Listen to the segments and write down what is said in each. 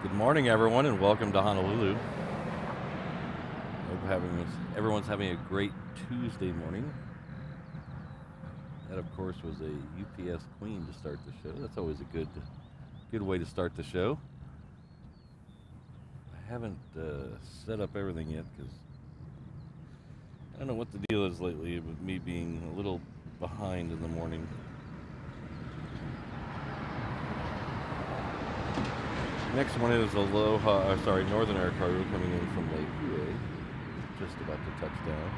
Good morning, everyone, and welcome to Honolulu. Hope everyone's having a great Tuesday morning. That, of course, was a UPS Queen to start the show. That's always a good way to start the show. I haven't set up everything yet because I don't know what the deal is lately with me being a little behind in the morning. Next one is Northern Air Cargo coming in from Lake Hue, just about to touch down.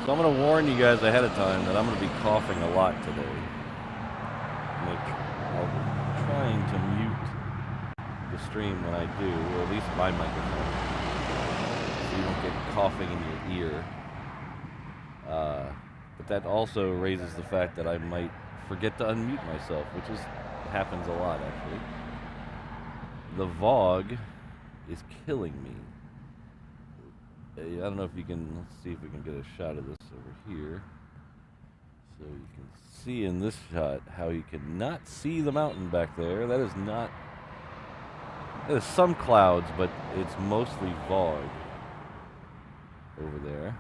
So I'm going to warn you guys ahead of time that I'm going to be coughing a lot today. I'll be trying to mute the stream when I do, or at least my microphone, so you don't get coughing in your ear. But that also raises the fact that I might forget to unmute myself, which happens a lot, actually. The VOG is killing me. I don't know if you can, let's see if we can get a shot of this over here. So you can see in this shot how you cannot see the mountain back there. That is some clouds, but it's mostly fog over there.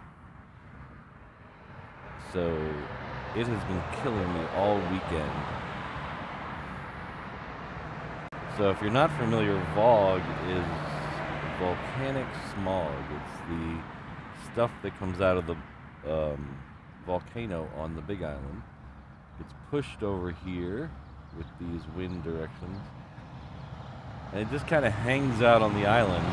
So it has been killing me all weekend. So if you're not familiar, VOG is volcanic smog. It's the stuff that comes out of the volcano on the Big Island. It's pushed over here with these wind directions, and it just kind of hangs out on the island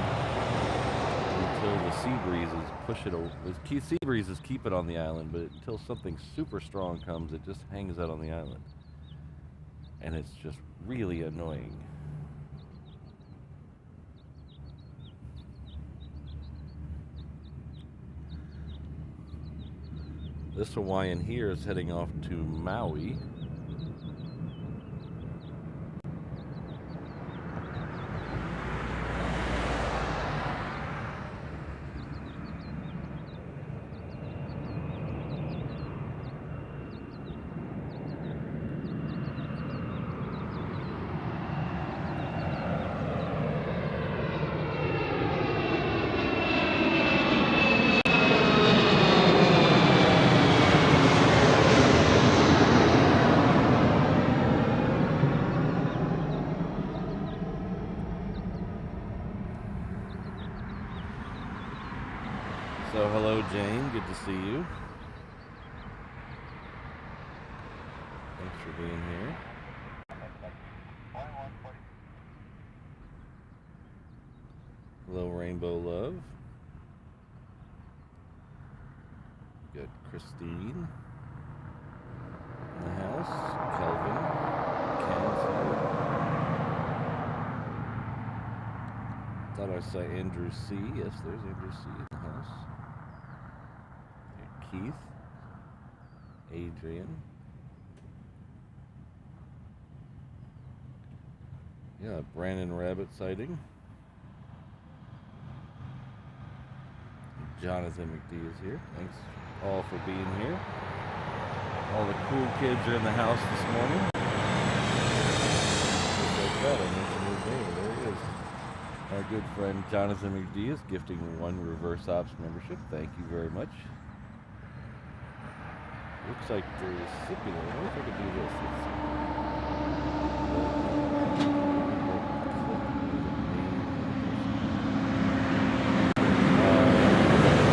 until the sea breezes push it over. The sea breezes keep it on the island, but until something super strong comes, it just hangs out on the island, and it's just really annoying. This Hawaiian here is heading off to Maui. So hello, Jane. Good to see you. Thanks for being here. Hello, Rainbow Love. Got Christine in the house. Kelvin. Ken's here. Thought I saw Andrew C. Yes, there's Andrew C. in the house. Keith, Adrian. Yeah, Brandon Rabbit sighting. Jonathan McD is here. Thanks all for being here. All the cool kids are in the house this morning. Just like that, I mentioned his name. There he is. Our good friend Jonathan McD is gifting 1 Reverse Ops membership. Thank you very much. Looks like the recipient. I wonder if I can do this.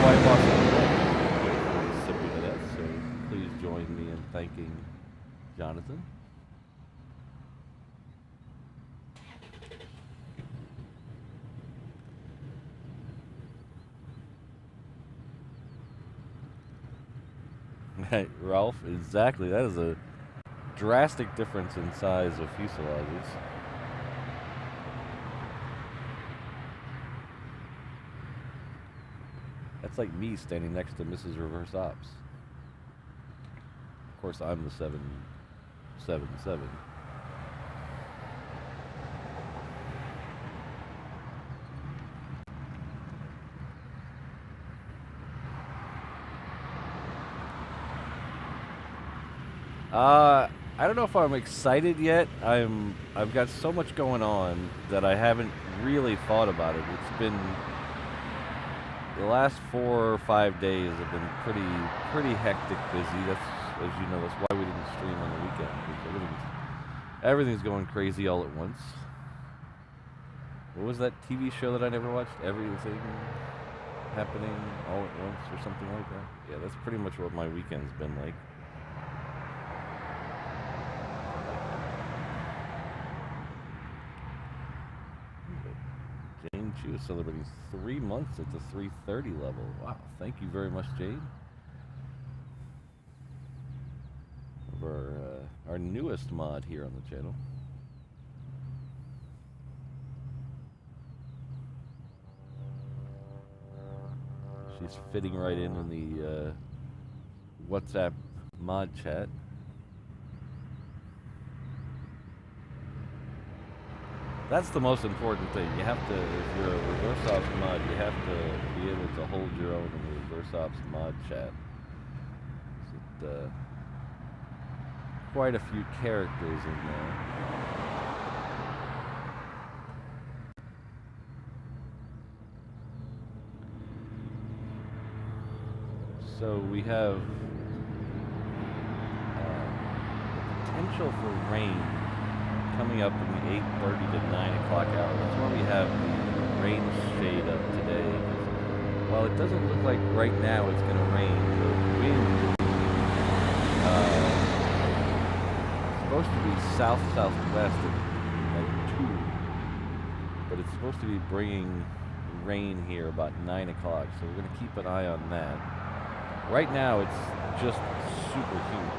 Quite possible the recipient of that, so please join me in thanking Jonathan. Right, Ralph, exactly. That is a drastic difference in size of fuselages. That's like me standing next to Mrs. Reverse Ops. Of course, I'm the 777. I don't know if I'm excited yet. I've got so much going on that I haven't really thought about it. It's been the last 4 or 5 days have been pretty hectic, busy. That's, as you know, that's why we didn't stream on the weekend, because everything's going crazy all at once. What was that TV show that I never watched? Everything Happening All at Once or something like that? Yeah, that's pretty much what my weekend's been like. Jane Chu is celebrating 3 months at the 330 level. Wow, thank you very much, Jane. Our newest mod here on the channel. She's fitting right in the WhatsApp mod chat. That's the most important thing. You have to, if you're a Reverse Ops mod, you have to be able to hold your own in the Reverse Ops mod chat. Quite a few characters in there. So we have the potential for rain coming up in the 8:30 to 9 o'clock hour. That's why we have the rain shade up today. While it doesn't look like right now it's going to rain, the wind is supposed to be south-southwest at like 2, but it's supposed to be bringing rain here about 9 o'clock, so we're going to keep an eye on that. Right now it's just super humid.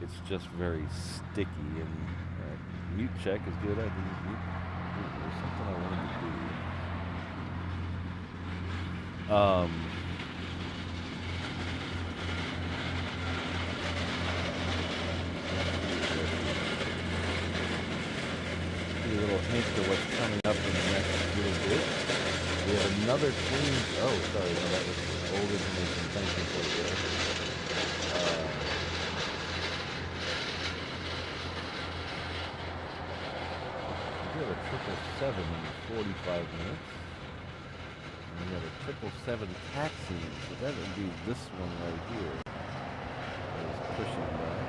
It's just very sticky, and mute check is good. I didn't mute. There's something I wanted to do. A little hint of what's coming up in the next little bit. We have another clean. Oh, sorry, no, that was old information. Thank you for that. We have a 777 in 45 minutes. And we have a 777 taxi, so that would be this one right here. That is pushing back.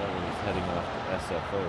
That one is heading off to SFO.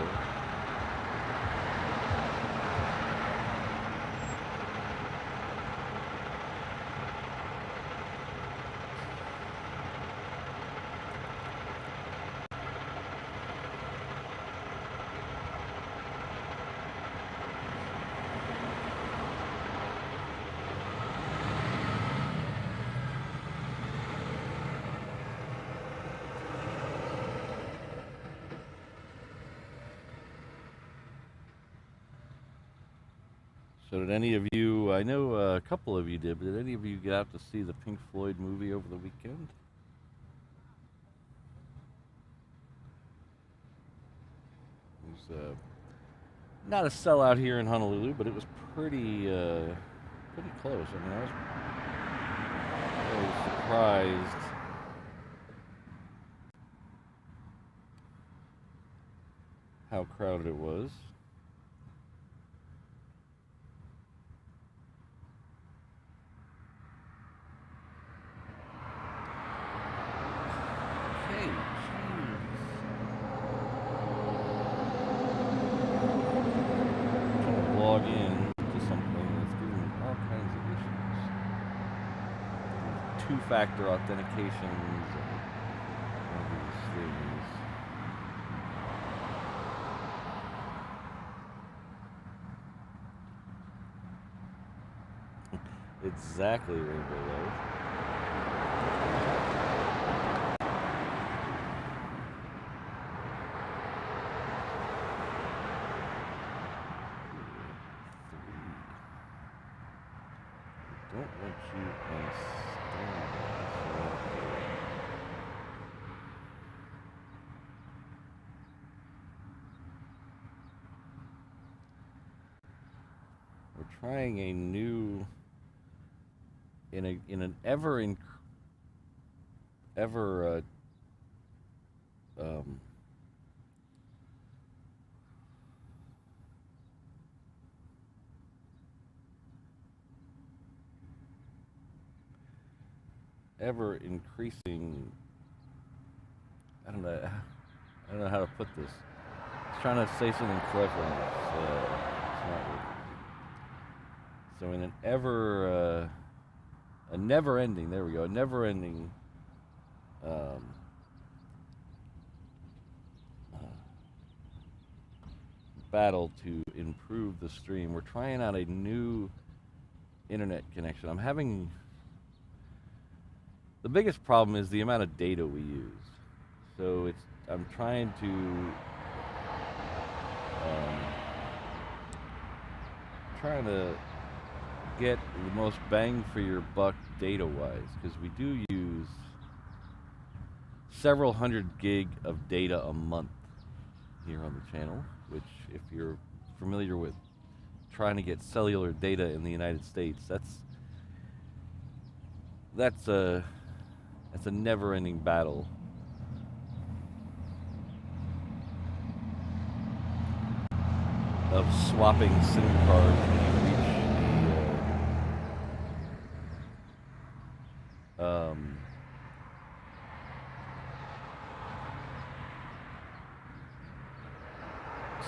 So did any of you, I know a couple of you did, but did any of you get out to see the Pink Floyd movie over the weekend? was not a sellout here in Honolulu, but it was pretty close. I mean, I was really surprised how crowded it was. Log in to something that's giving me all kinds of issues. Two-factor authentications and all these things. Exactly, Rainbow Love. Don't want you understand. We're trying a new in an ever increasing. I don't know how to put this. I was trying to say something clever, and it's not working. So in an a never-ending, there we go, a never-ending battle to improve the stream. We're trying out a new internet connection. I'm having the biggest problem is the amount of data we use. So I'm trying to get the most bang for your buck data-wise, because we do use several hundred gig of data a month here on the channel, which, if you're familiar with trying to get cellular data in the United States, that's a never-ending battle. Of swapping SIM cards when you reach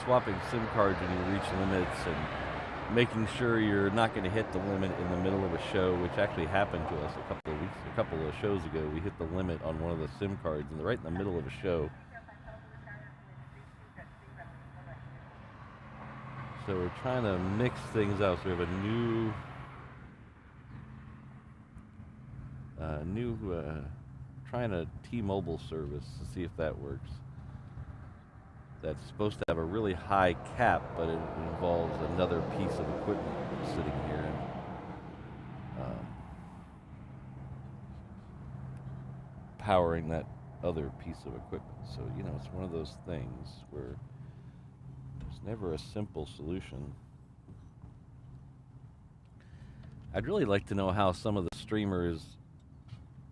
swapping SIM cards when you reach limits, and making sure you're not going to hit the limit in the middle of a show, which actually happened to us a couple of shows ago. We hit the limit on one of the SIM cards right in the middle of a show. So we're trying to mix things out. So we have a new trying a T-Mobile service to see if that works. That's supposed to have a really high cap, but it involves another piece of equipment sitting here. Powering that other piece of equipment. So, it's one of those things where there's never a simple solution. I'd really like to know how some of the streamers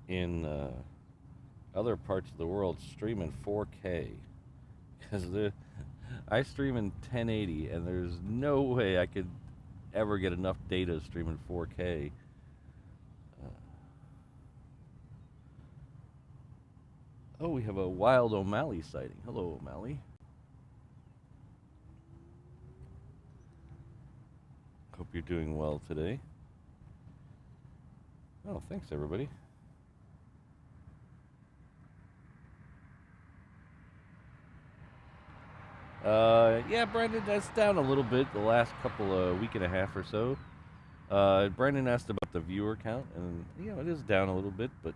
in other parts of the world stream in 4K. Because I stream in 1080, and there's no way I could ever get enough data to stream in 4K. Oh, we have a wild O'Malley sighting. Hello, O'Malley. Hope you're doing well today. Oh, thanks, everybody. Yeah, Brandon, that's down a little bit the last couple of week and a half or so. Brandon asked about the viewer count, and it is down a little bit, but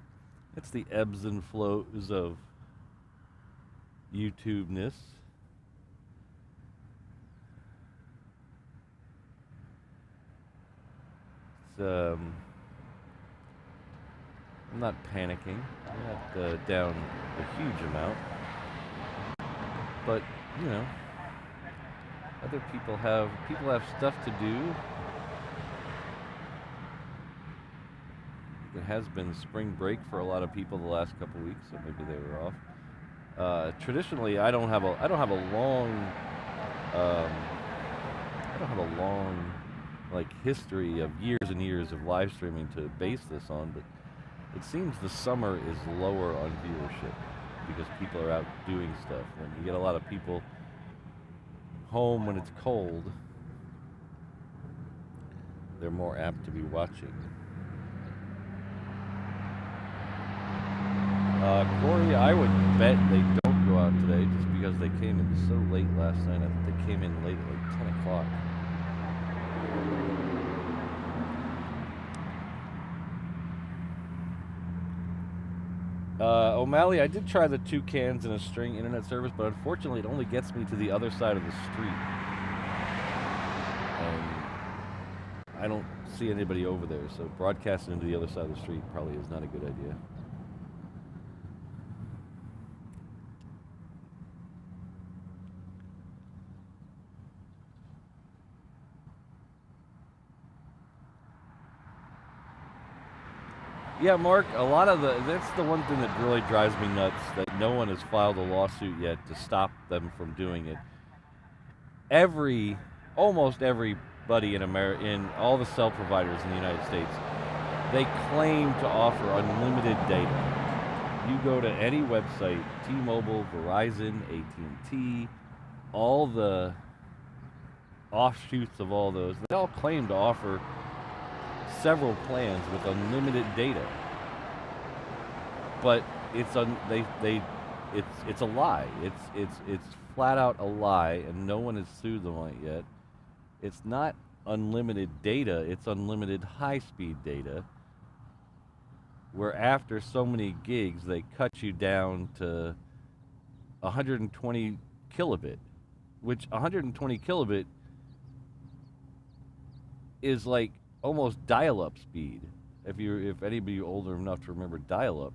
it's the ebbs and flows of YouTube-ness. I'm not panicking. I'm not down a huge amount, but Other people have stuff to do. It has been spring break for a lot of people the last couple weeks, so maybe they were off. Traditionally, I don't have a long like history of years and years of live streaming to base this on, but it seems the summer is lower on viewership because people are out doing stuff. When you get a lot of people home when it's cold, they're more apt to be watching. Corey, I would bet they don't go out today just because they came in so late last night. I think they came in late at like 10 o'clock. O'Malley, I did try the 2 cans and a string internet service, but unfortunately it only gets me to the other side of the street. And I don't see anybody over there, so broadcasting into the other side of the street probably is not a good idea. Yeah, Mark, that's the one thing that really drives me nuts, that no one has filed a lawsuit yet to stop them from doing it. Almost everybody in all the cell providers in the United States, they claim to offer unlimited data. You go to any website, T-Mobile, Verizon, AT&T, all the offshoots of all those, they all claim to offer several plans with unlimited data, but it's a lie. It's flat out a lie, and no one has sued them on it yet. It's not unlimited data; it's unlimited high-speed data. Where after so many gigs, they cut you down to 120 kilobit, which 120 kilobit is like almost dial-up speed. If anybody older enough to remember dial-up,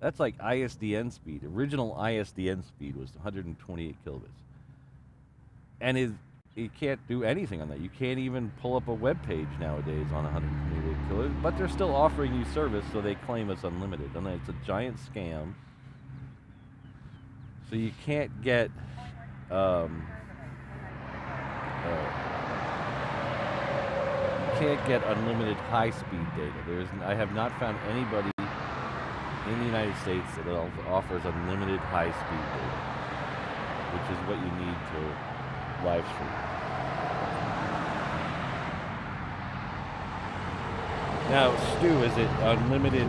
that's like ISDN speed. Original ISDN speed was 128 kilobits, and you can't do anything on that. You can't even pull up a web page nowadays on 128 kilobits, but they're still offering you service, so they claim it's unlimited, and it's a giant scam. So you can't get unlimited high-speed data. I have not found anybody in the United States that offers unlimited high-speed data, which is what you need to live stream. Now, Stu, is it unlimited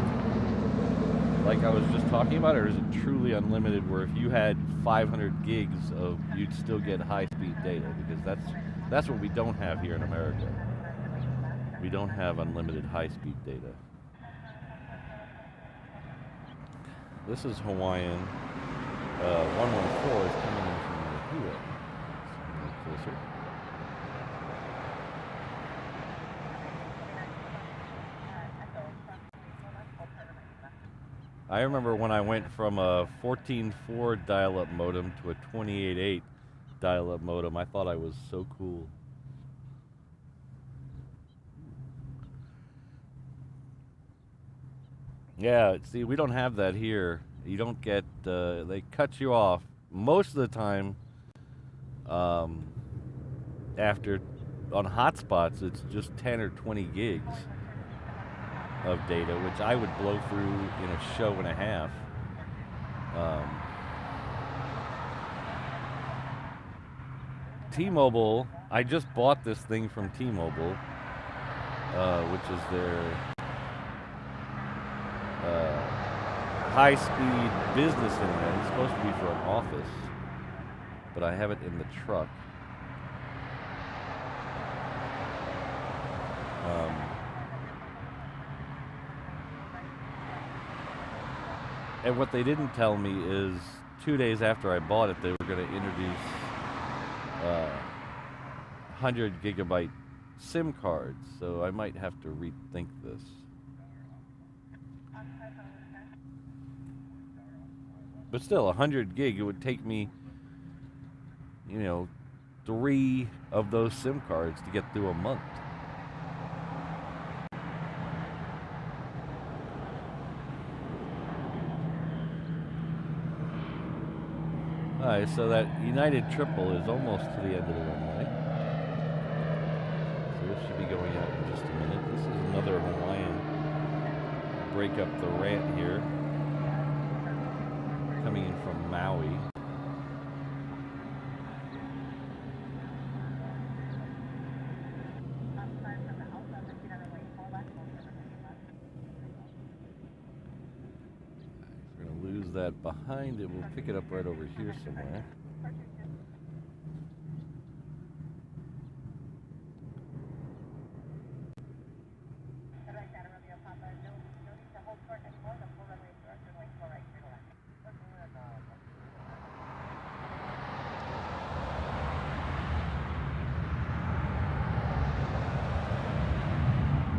like I was just talking about, or is it truly unlimited where if you had 500 gigs you'd still get high-speed data? Because that's what we don't have here in America. We don't have unlimited high-speed data. This is Hawaiian. 114 is coming in from Mahua. Closer. I remember when I went from a 14.4 dial-up modem to a 28.8 dial-up modem. I thought I was so cool. Yeah, see, we don't have that here. You don't get, they cut you off most of the time. After, on hotspots, it's just 10 or 20 gigs of data, which I would blow through in a show and a half. T-Mobile, I just bought this thing from T-Mobile, which is their high-speed business internet. It's supposed to be for an office, but I have it in the truck. And what they didn't tell me is 2 days after I bought it, they were going to introduce 100 gigabyte SIM cards, so I might have to rethink this. But still, 100 gig, it would take me, you know, 3 of those SIM cards to get through a month. Alright, so that United triple is almost to the end of the runway. So this should be going out in just a minute. This is another Hawaiian break up the rant here. Coming in from Maui. We're going to lose that behind it. We'll pick it up right over here somewhere.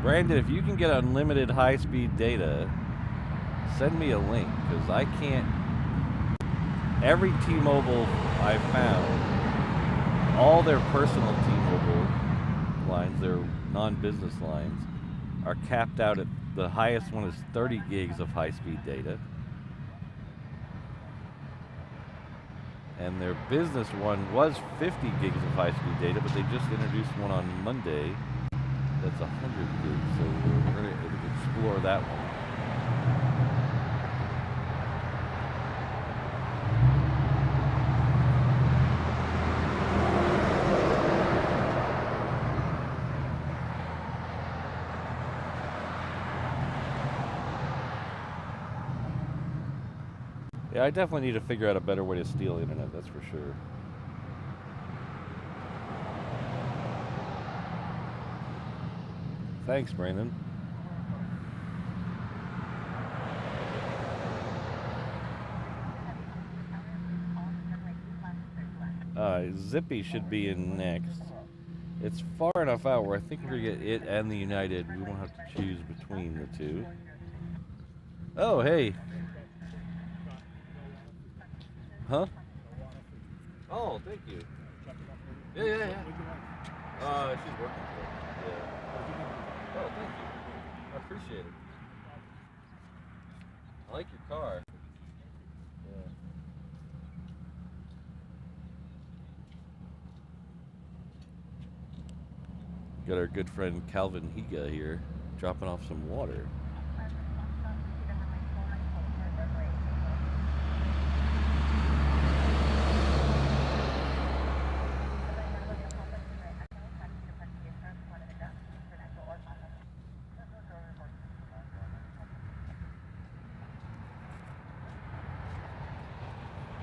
Brandon, if you can get unlimited high-speed data, send me a link, because I can't. Every T-Mobile I've found, all their personal T-Mobile lines, their non-business lines, are capped out at, the highest one is 30 gigs of high-speed data. And their business one was 50 gigs of high-speed data, but they just introduced one on Monday that's 100 gigs, so we're going to explore that one. Yeah, I definitely need to figure out a better way to steal internet, that's for sure. Thanks, Brandon. Zippy should be in next. It's far enough out where I think we're going to get it and the United. We won't have to choose between the two. Oh, hey. Huh? Oh, thank you. Yeah. She's working for it. Yeah. Oh, thank you. I appreciate it. I like your car. Yeah. Got our good friend Calvin Higa here, dropping off some water.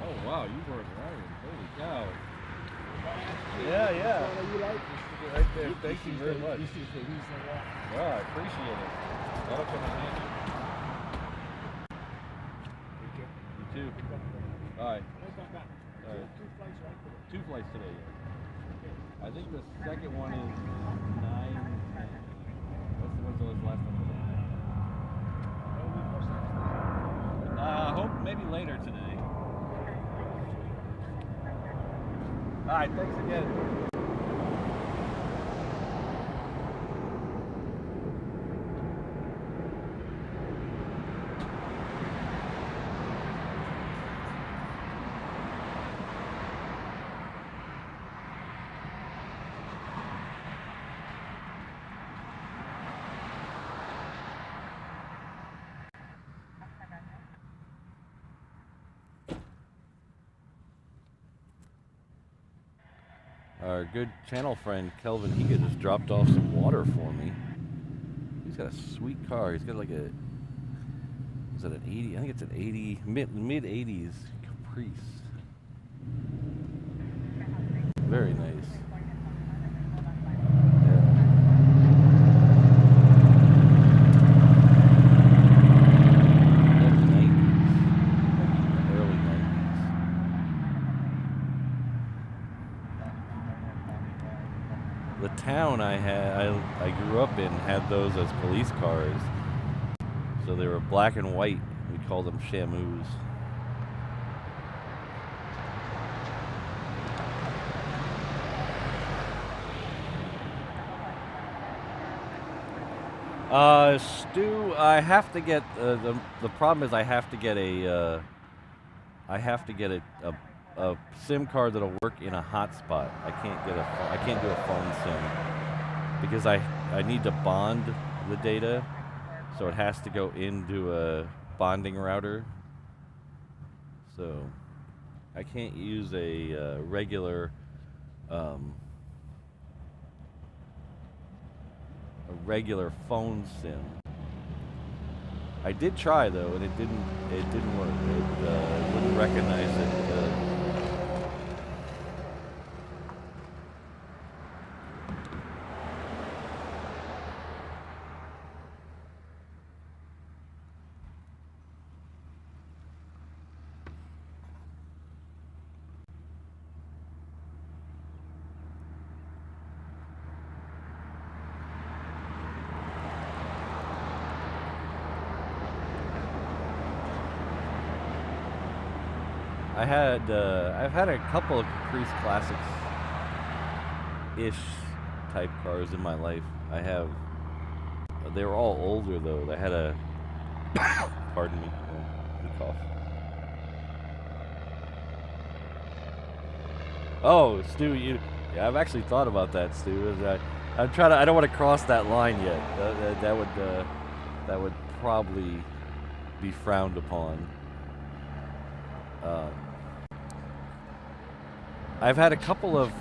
Oh wow, you weren't lying. Holy cow. Yeah. You like this right there. Thank you very much. Well, I appreciate it. That'll come in handy. You too. Bye. All right. 2 flights today. Yeah. I think the second one is 9. What's the last one? I hope maybe later today. All right, thanks again. Our good channel friend Kelvin Higa just dropped off some water for me. He's got a sweet car. He's got like a, is that an 80? I think it's an 80, mid 80s Caprice. Very nice. The town I grew up in had those as police cars. So they were black and white. We called them Shamus. Stu, I have to get the problem is I have to get a SIM card that'll work in a hotspot. I can't do a phone SIM because I need to bond the data, so it has to go into a bonding router. So I can't use a regular phone SIM. I did try though, and it didn't work. It wouldn't recognize it. I've had a couple of Caprice Classics-ish type cars in my life. They were all older though. They had a, pardon me, cough. Oh, Stu, yeah, I've actually thought about that, Stu. I don't want to cross that line yet. That would probably be frowned upon. I've had a couple of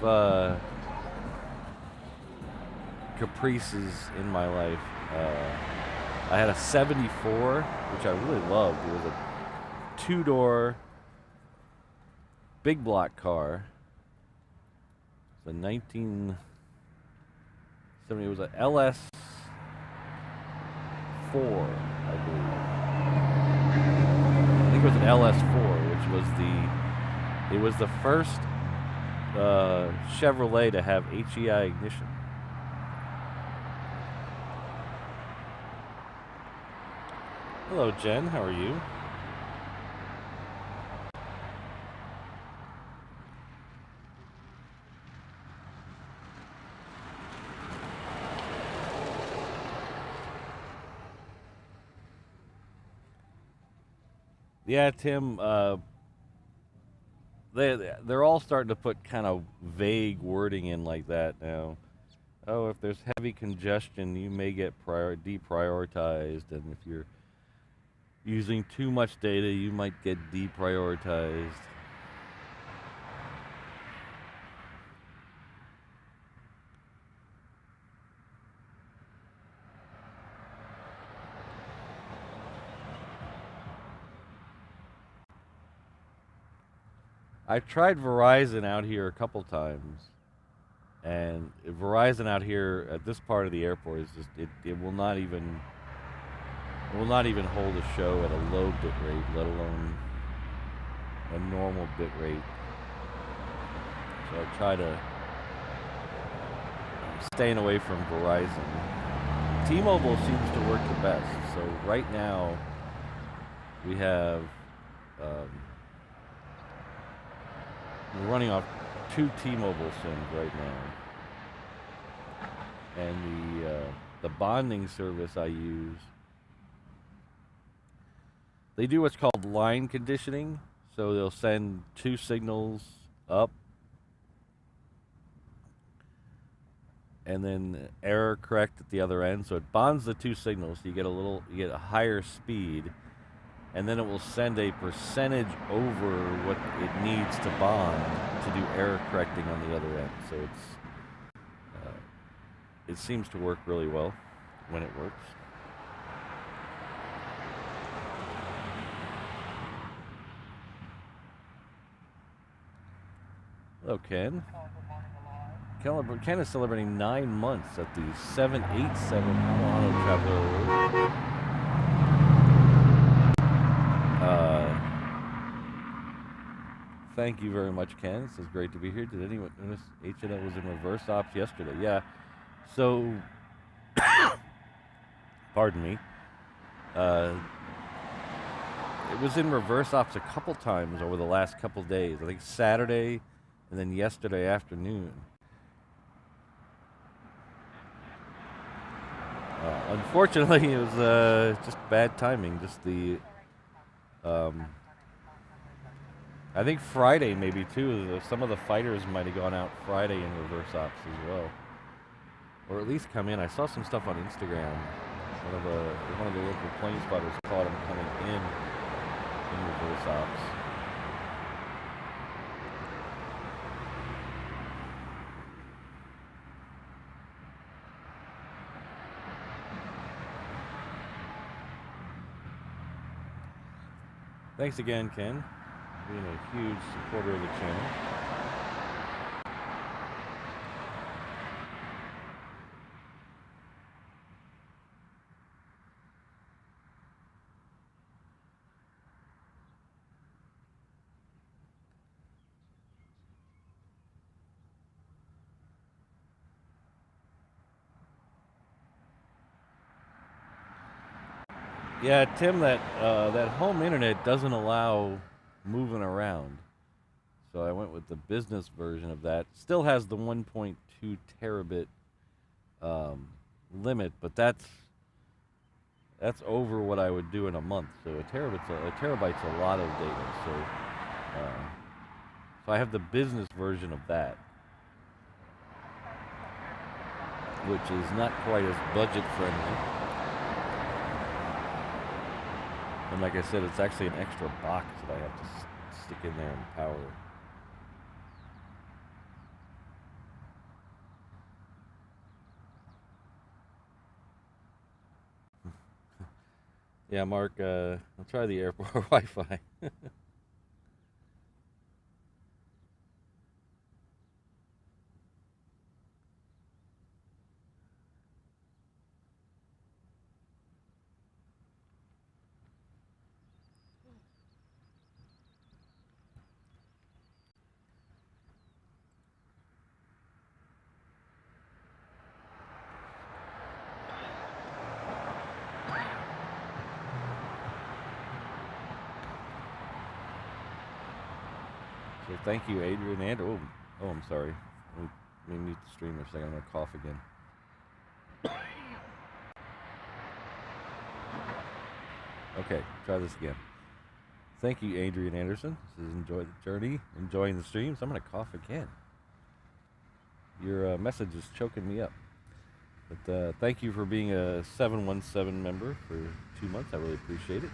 Caprices in my life. I had a 74, which I really loved. It was a two-door big block car. It's a 1970. It was an LS4, I believe. I think it was an LS4, which was the first Chevrolet to have HEI ignition. Hello, Jen. How are you? Yeah, Tim. They're all starting to put kind of vague wording in like that now. Oh, if there's heavy congestion, you may get deprioritized, and if you're using too much data, you might get deprioritized. I've tried Verizon out here a couple times, and Verizon out here at this part of the airport is just it will not even hold a show at a low bit rate, let alone a normal bit rate. So I try to staying away from Verizon. T-Mobile seems to work the best. So right now we have we're running off 2 T-Mobile SIMs right now, and the bonding service I use, they do what's called line conditioning. So they'll send 2 signals up, and then error correct at the other end. So it bonds the 2 signals. So you get a higher speed. And then it will send a percentage over what it needs to bond to do error correcting on the other end. So it seems to work really well when it works. Hello, Ken. Ken is celebrating 9 months at the 787 Honu Traveler. Thank you very much, Ken. It's great to be here. Did anyone notice HNL was in reverse ops yesterday? Yeah. So, pardon me. It was in reverse ops a couple times over the last couple days. I think Saturday and then yesterday afternoon. Unfortunately, it was just bad timing. Just the, I think Friday maybe too. Some of the fighters might have gone out Friday in reverse ops as well, or at least come in. I saw some stuff on Instagram. One of the local plane spotters caught him coming in reverse ops. Thanks again, Ken, being a huge supporter of the channel. Yeah, Tim, that home internet doesn't allow moving around. So I went with the business version of that. Still has the 1.2 terabit limit, but that's over what I would do in a month. So a terabyte's a lot of data. So I have the business version of that, which is not quite as budget friendly. And like I said, it's actually an extra box that I have to stick in there and power. Yeah, Mark, I'll try the airport Wi-Fi. So thank you, Adrian, and oh, I'm sorry. Let me mute the stream for a second. I'm gonna cough again. Okay, try this again. Thank you, Adrian Anderson. This is Enjoy the Journey, enjoying the stream. So I'm gonna cough again. Your message is choking me up. But thank you for being a 717 member for 2 months. I really appreciate it.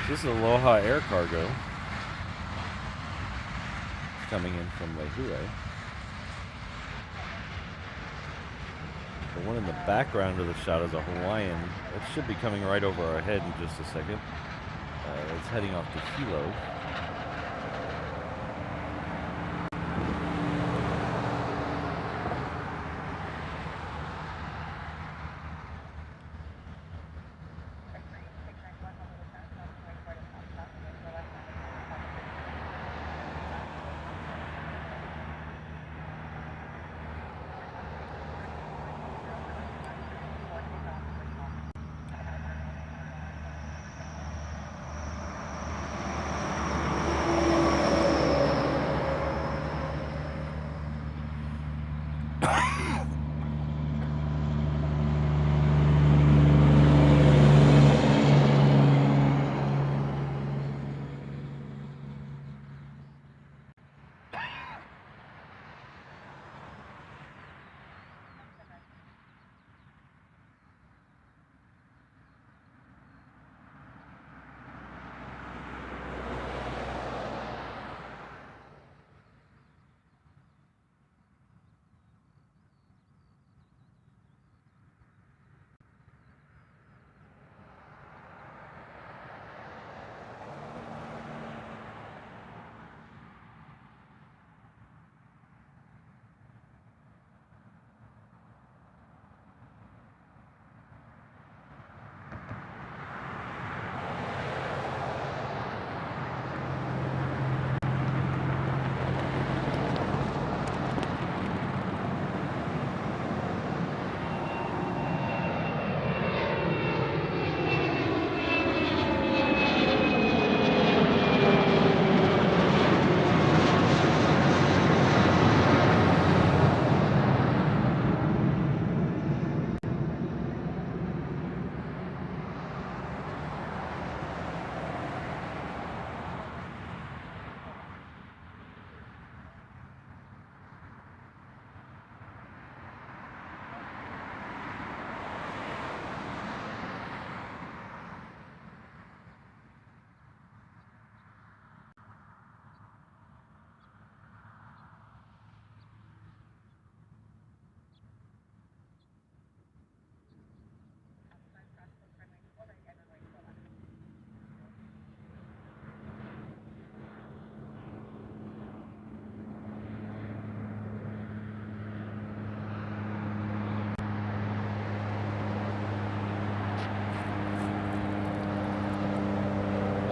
This is Aloha Air Cargo. It's coming in from Lehue. The one in the background of the shot is a Hawaiian. It should be coming right over our head in just a second. It's heading off to Hilo.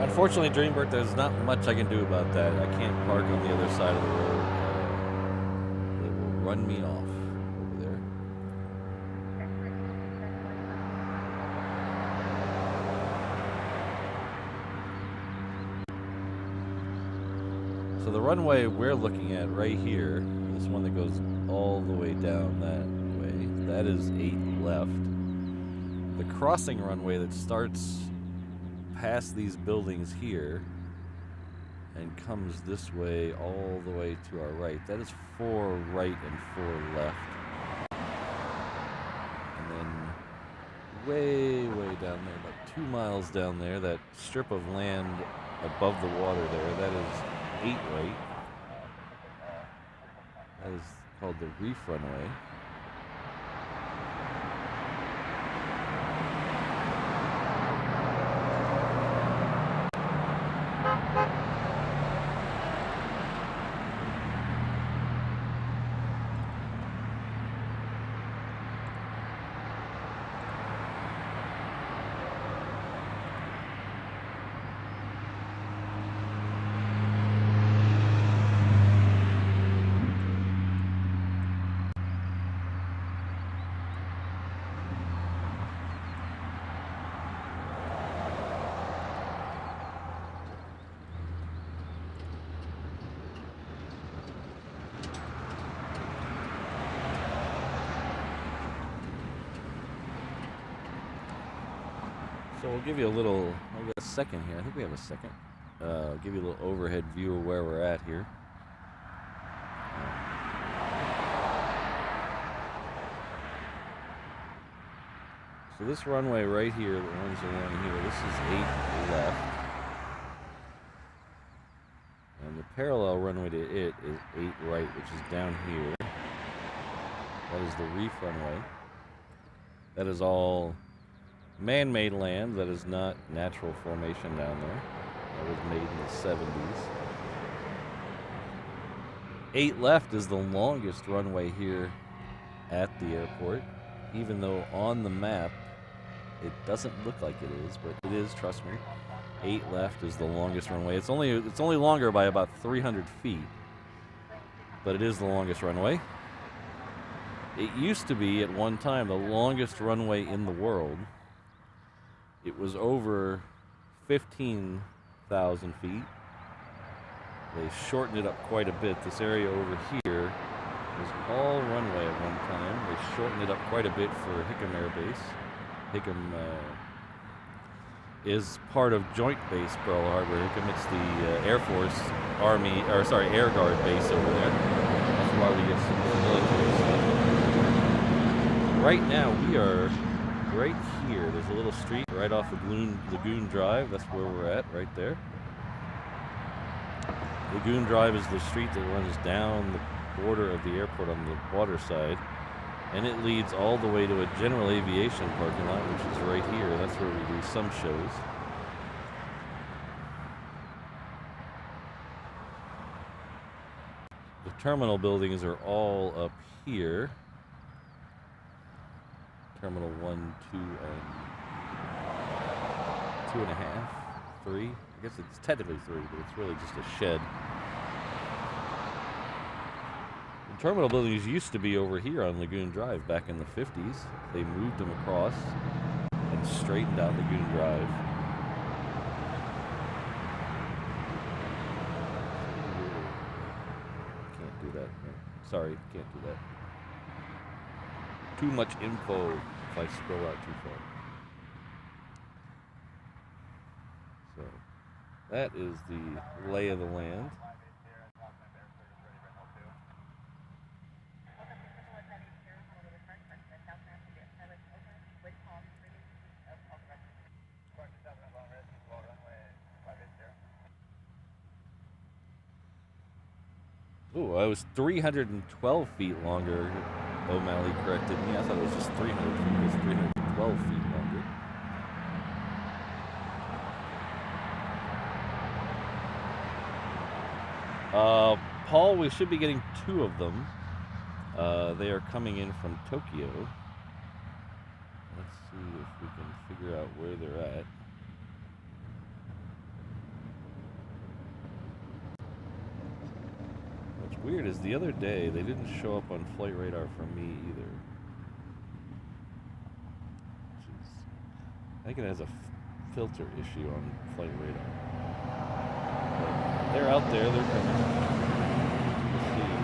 Unfortunately, Dreambird, there's not much I can do about that. I can't park on the other side of the road. They will run me off over there. So the runway we're looking at right here, this one that goes all the way down that way, that is 8 left. The crossing runway that starts past these buildings here and comes this way all the way to our right, that is 4 right and 4 left. And then way down there, about 2 miles down there, that strip of land above the water there, that is 8 right. That is called the reef runway. So we'll give you a little, I'll get a second here. I think we have a second. I'll give you a little overhead view of where we're at here. So this runway right here that runs along here, this is 8 left. And the parallel runway to it is 8 right, which is down here. That is the reef runway. That is all man-made land. That is not natural formation down there. That was made in the 70s. 8 left is the longest runway here at the airport, even though on the map it doesn't look like it is, but it is, trust me. 8 left is the longest runway. It's only longer by about 300 feet, but it is the longest runway. It used to be at one time the longest runway in the world. It was over 15,000 feet. They shortened it up quite a bit. This area over here was all runway at one time. They shortened it up quite a bit for Hickam Air Base. Hickam is part of Joint Base Pearl Harbor. Hickam, it's the Air Force Air Guard base over there. That's why we get some military stuff. Right now we are right here. There's a little street right off of Lagoon Drive. That's where we're at, right there. Lagoon Drive is the street that runs down the border of the airport on the water side, and it leads all the way to a general aviation parking lot, which is right here. That's where we do some shows. The terminal buildings are all up here. Terminal 1, 2, and 2.5, 3. I guess it's technically 3, but it's really just a shed. The terminal buildings used to be over here on Lagoon Drive back in the 50s. They moved them across and straightened out Lagoon Drive. Can't do that. Sorry, can't do that. Too much info if I scroll out too far. So that is the lay of the land. Ooh, I was 312 feet longer. O'Malley corrected me. I thought it was just 300 feet. It was 312 feet longer. Paul, we should be getting 2 of them. They are coming in from Tokyo. Let's see if we can figure out where they're at. weird is the other day they didn't show up on flight radar for me either. I think it has a filter issue on flight radar. But they're out there, they're coming. Let's see.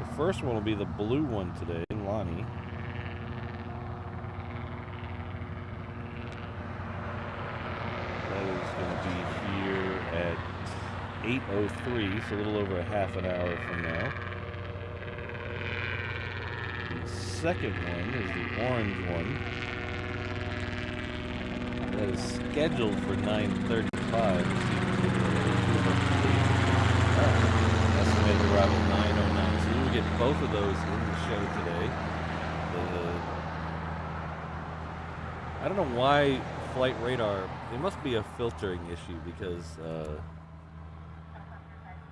The first one will be the blue one today, Lonnie. That is going to be here at 8:03, so a little over a half an hour from now. The second one is the orange one. That is scheduled for 9:35. Estimated arrival 9:09. So we'll get both of those in the show today. I don't know why flight radar. It must be a filtering issue because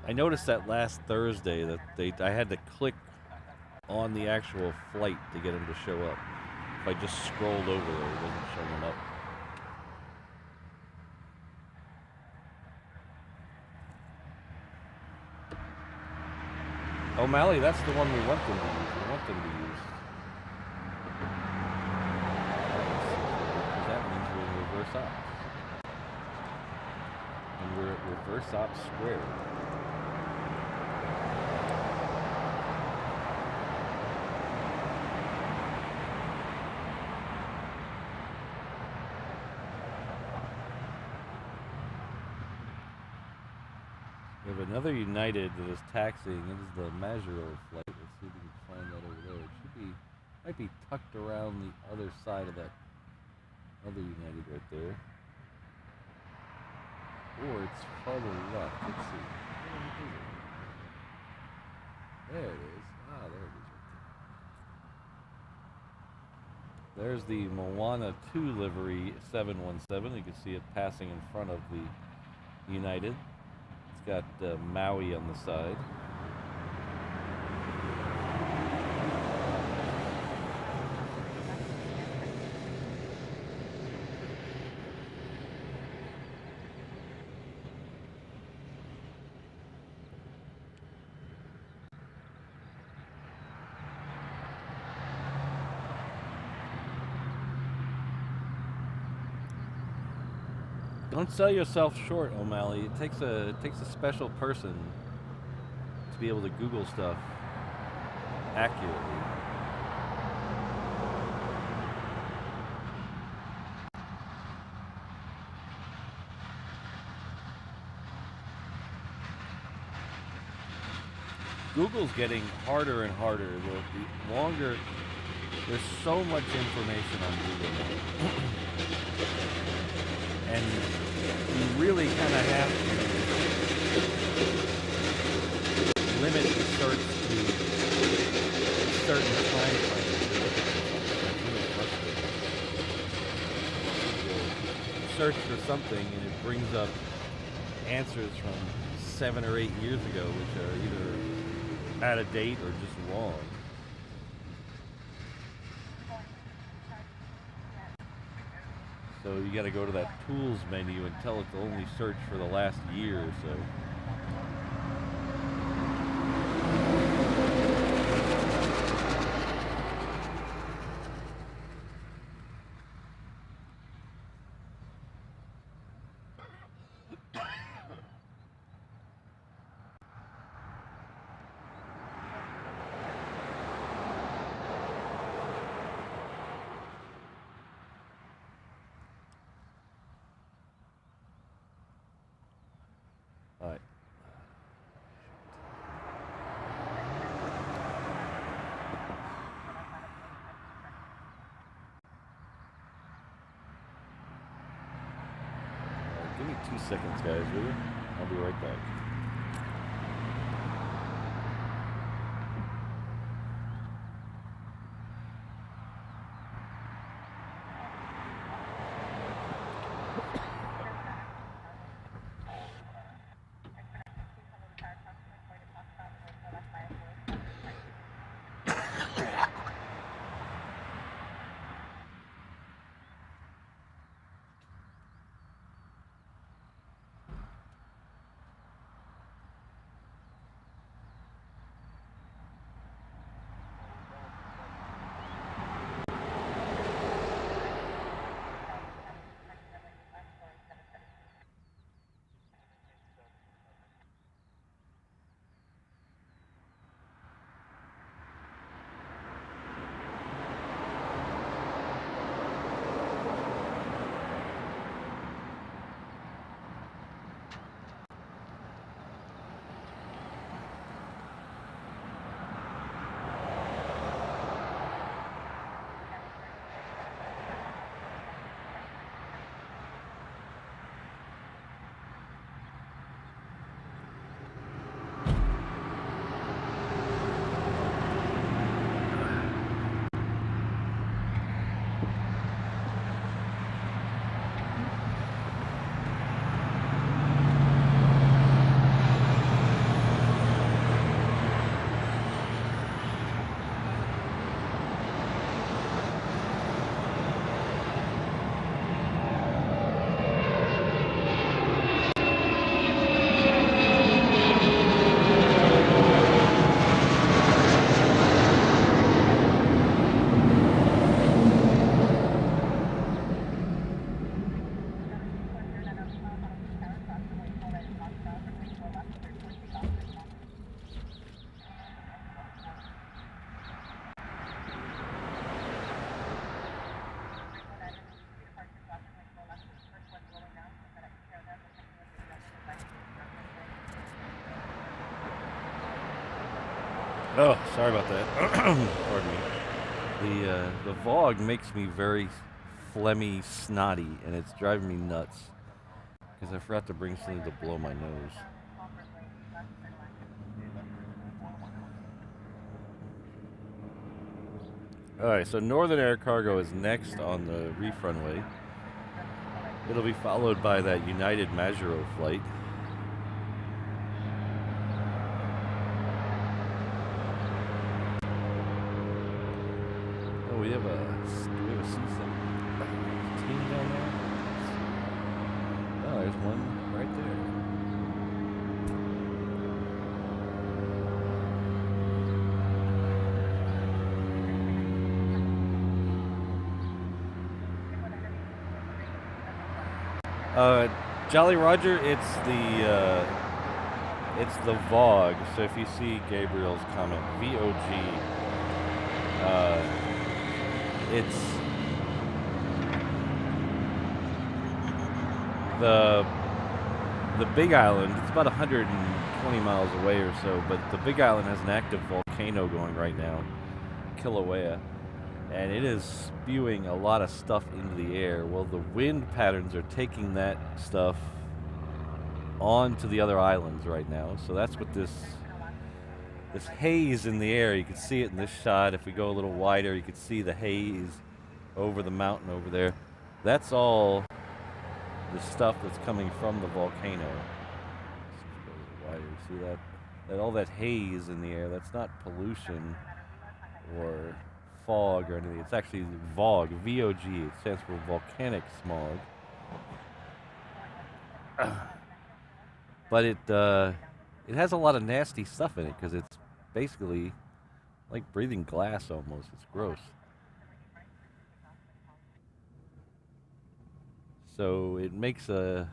I noticed that last Thursday that I had to click on the actual flight to get them to show up. If I just scrolled over, it wasn't showing up. O'Malley, that's the one we want them to use. We want them to use. That means we're in reverse ops. And we're at reverse ops squared. We have another United that is taxiing. It is the Majuro flight. Let's see if we can find that over there. It should be, might be tucked around the other side of that other United right there. Or it's farther left. Let's see. There it is. Ah, there it is right there. There's the Moana 2 livery 717. You can see it passing in front of the United. Got Maui on the side. Don't sell yourself short, O'Malley. It takes a special person to be able to Google stuff accurately. Google's getting harder and harder. The longer, there's so much information on Google now. And you really kind of have to limit the search to certain time frames. That's really frustrating. You'll search for something and it brings up answers from 7 or 8 years ago, which are either out of date or just wrong. So you got to go to that tools menu and tell it to only search for the last year or so. All right. Give me 2 seconds, guys, will you? I'll be right back. Oh, sorry about that. Pardon me. The VOG makes me very phlegmy, snotty, and it's driving me nuts because I forgot to bring something to blow my nose. All right, so Northern Air Cargo is next on the reef runway. It'll be followed by that United Majuro flight. Oh, we have a C-17 down there. Oh, there's one right there. Jolly Roger, it's the VOG. So if you see Gabriel's comment, VOG, it's the Big Island. It's about 120 miles away or so, but the Big Island has an active volcano going right now, Kilauea. And it is spewing a lot of stuff into the air. Well, the wind patterns are taking that stuff on to the other islands right now. So that's what this haze in the air, you can see it in this shot. If we go a little wider, you can see the haze over the mountain over there. That's all the stuff that's coming from the volcano. Wider, see that all that haze in the air, that's not pollution or fog or anything. It's actually VOG, V-O-G. It stands for volcanic smog. But it has a lot of nasty stuff in it because it's basically like breathing glass almost. It's gross. So it makes a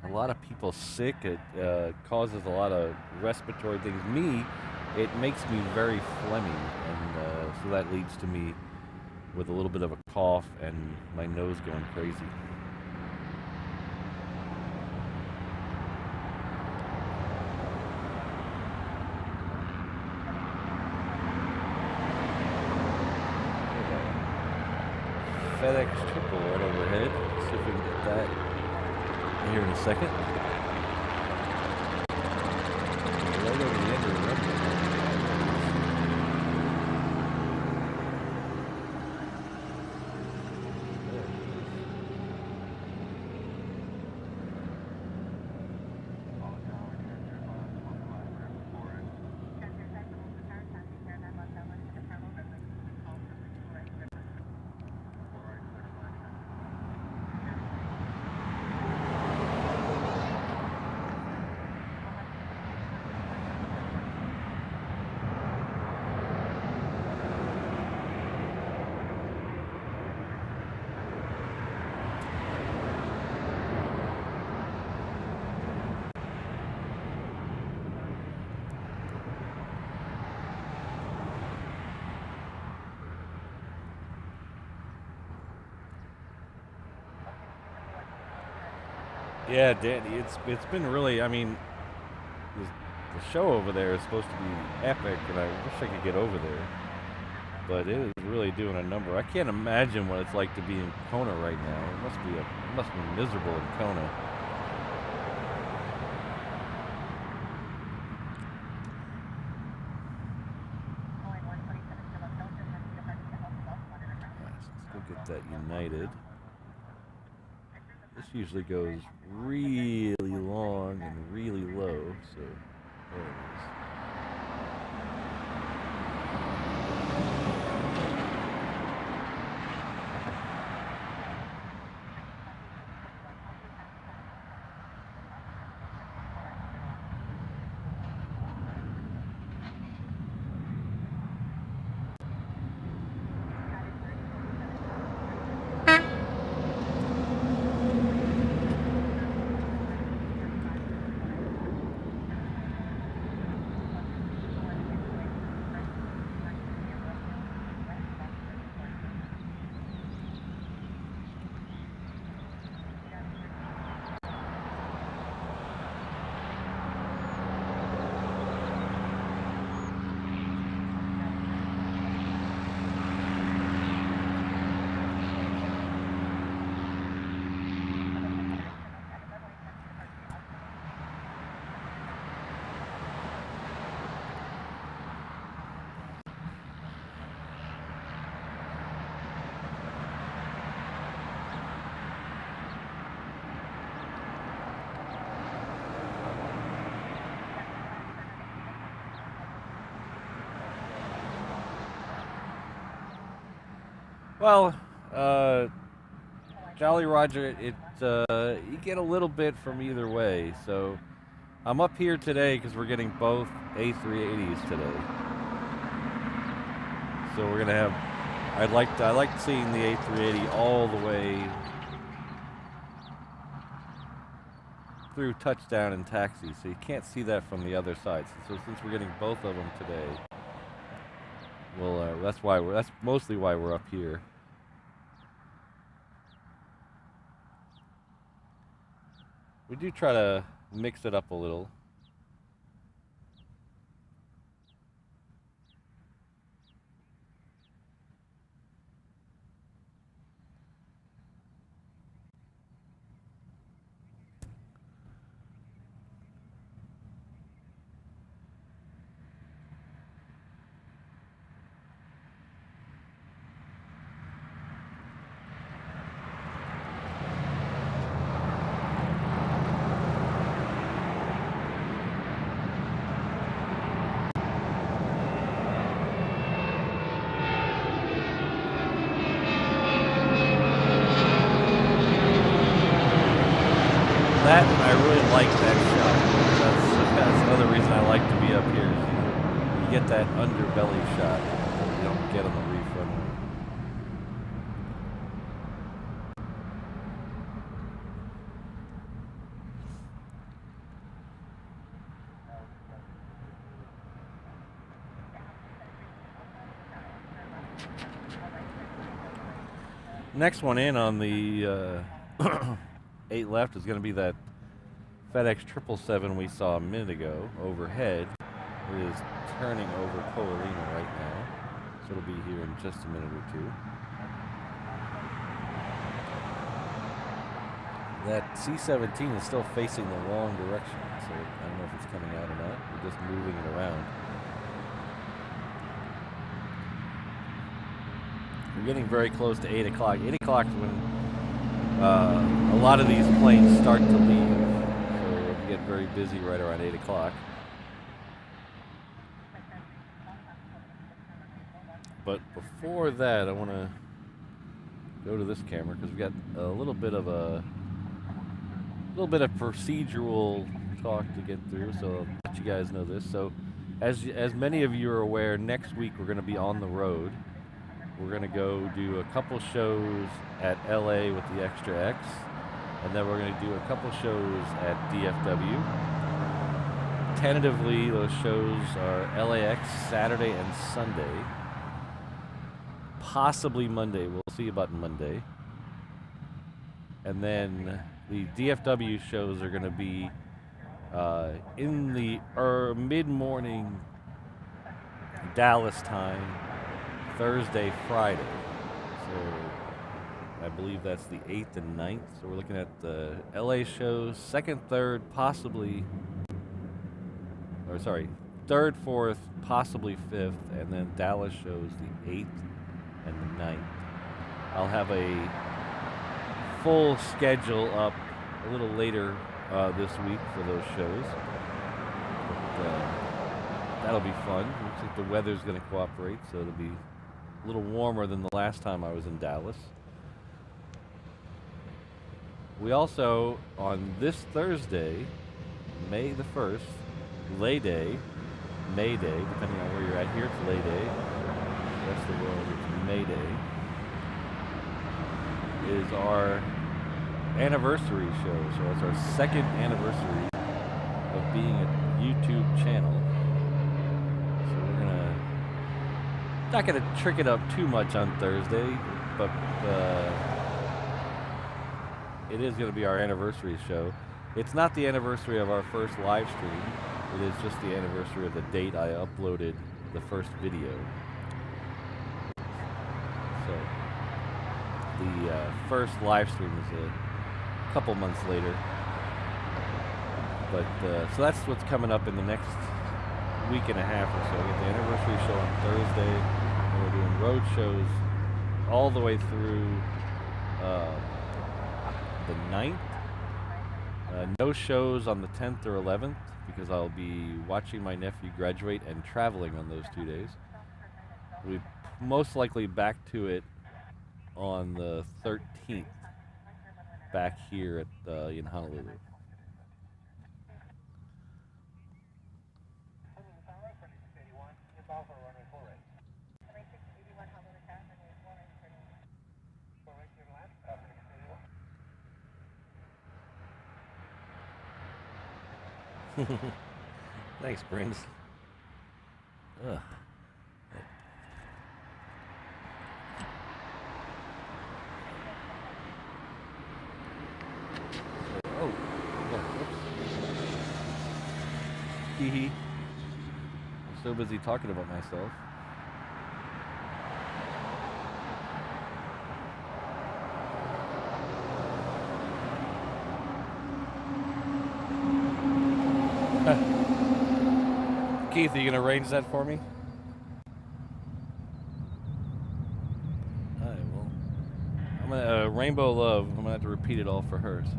lot of people sick. It causes a lot of respiratory things. It makes me very phlegmy, and so that leads to me with a little bit of a cough and my nose going crazy. FedEx triple right overhead. Let's see if we can get that here in a second. Right over the end of the runway. Yeah, Danny, it's been really, I mean, the show over there is supposed to be epic, and I wish I could get over there. But it is really doing a number. I can't imagine what it's like to be in Kona right now. It must be miserable in Kona. Let's go get that United. This usually goes really long and really low, so there it is. Well, Jolly Roger, you get a little bit from either way. So I'm up here today because we're getting both A380s today. So we're gonna have. I like seeing the A380 all the way through touchdown and taxi. So you can't see that from the other side. So since we're getting both of them today, well, that's mostly why we're up here. We do try to mix it up a little. That, I really like that shot. That's another reason I like to be up here. Is you get that underbelly shot that you don't get on the refront. Next one in on the 8 left is going to be that FedEx 777 we saw a minute ago overhead. It is turning over Polarina right now, so it'll be here in just a minute or two. That C-17 is still facing the wrong direction, so I don't know if it's coming out or not. We're just moving it around. We're getting very close to 8 o'clock. 8 o'clock is when a lot of these planes start to leave, so it'll get very busy right around 8 o'clock. But before that, I want to go to this camera because we've got a little bit of procedural talk to get through. So I'll let you guys know this. So, as many of you are aware, next week we're going to be on the road. We're going to go do a couple shows at LA with the Extra X, and then we're going to do a couple shows at DFW. Tentatively, those shows are LAX Saturday and Sunday. Possibly Monday. We'll see about Monday. And then the DFW shows are going to be in the mid-morning Dallas time, Thursday, Friday. So I believe that's the 8th and 9th. So we're looking at the LA shows, 2nd, 3rd, possibly, or sorry, 3rd, 4th, possibly 5th, and then Dallas shows the 8th and the 9th. I'll have a full schedule up a little later this week for those shows. But, that'll be fun. Looks like the weather's going to cooperate, so it'll be a little warmer than the last time I was in Dallas. We also, on this Thursday, May the 1st, May Day, depending on where you're at here, it's Lay Day. That's the world, it's May Day, is our anniversary show. So it's our 2nd anniversary of being a YouTube channel. So we're not gonna trick it up too much on Thursday, but it is gonna be our anniversary show. It's not the anniversary of our first live stream. It is just the anniversary of the date I uploaded the first video. So the first live stream is a couple months later. But so that's what's coming up in the next week and a half or so. We get the anniversary show on Thursday, and we're doing road shows all the way through the 9th. No shows on the 10th or 11th because I'll be watching my nephew graduate and traveling on those 2 days. We'll be most likely back to it on the 13th back here at in Honolulu. Thanks, Brins. Ugh. Oh, whoops. Hee hee. I'm so busy talking about myself. Keith, are you gonna arrange that for me? Alright, well, I'm gonna Rainbow Love. I'm gonna have to repeat it all for her. So.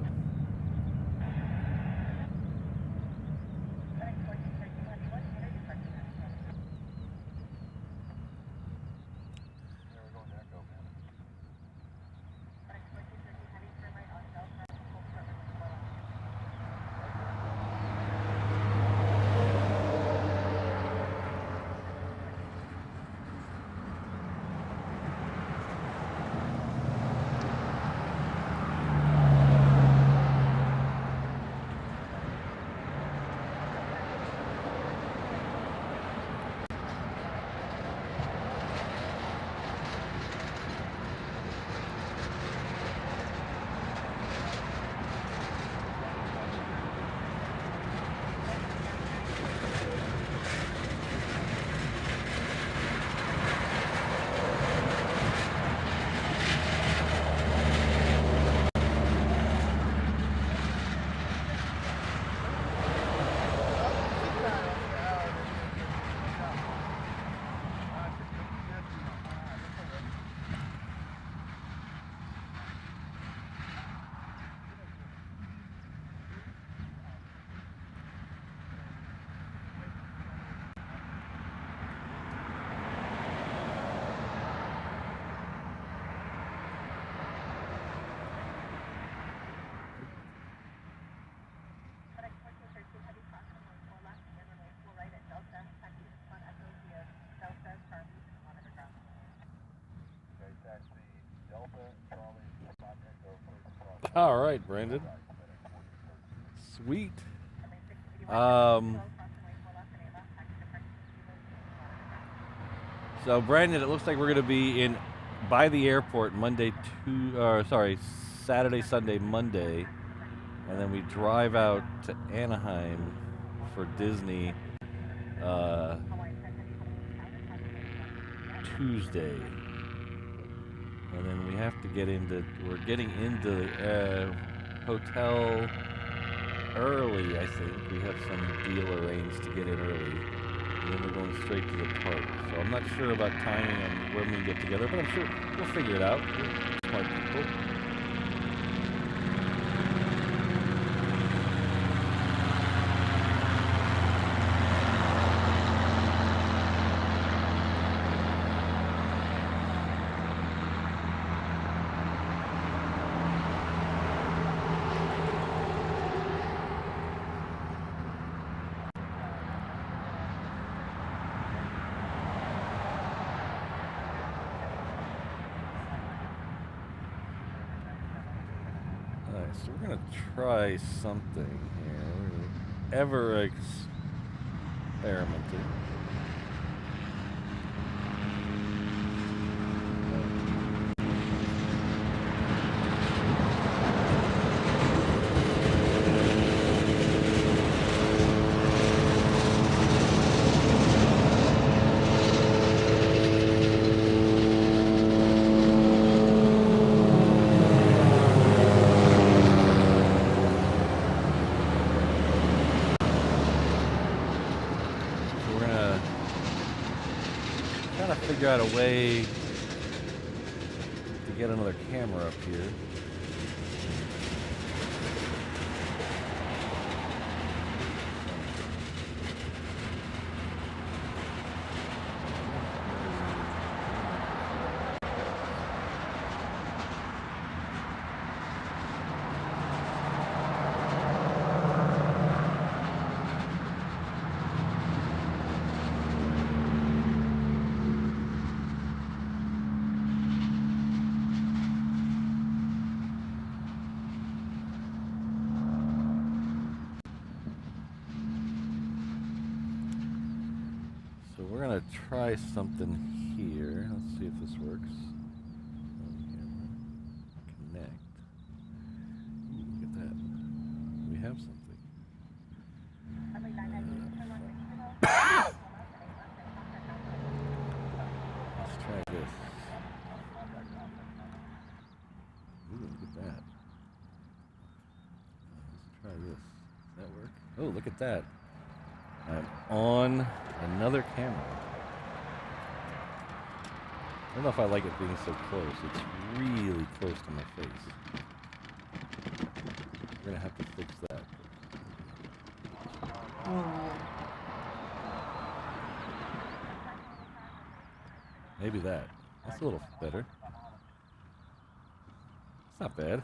All right, Brandon. Sweet. So Brandon, it looks like we're going to be by the airport Saturday, Sunday, Monday, and then we drive out to Anaheim for Disney Tuesday. And then we have to we're getting into the hotel early, I think. We have some deal arranged to get in early. And then we're going straight to the park. So I'm not sure about timing and when we get together, but I'm sure we'll figure it out. We're smart people. So we're going to try something here. Ever experimenting. Figure out a way to get another camera up here. we're gonna try something here. Let's see if this works. Connect. Ooh, look at that. We have something. Let's try this. Ooh, look at that. Let's try this. Does that work? Oh, look at that. I'm on another camera. I don't know if I like it being so close. It's really close to my face. We're gonna have to fix that. Maybe that. That's a little better. It's not bad.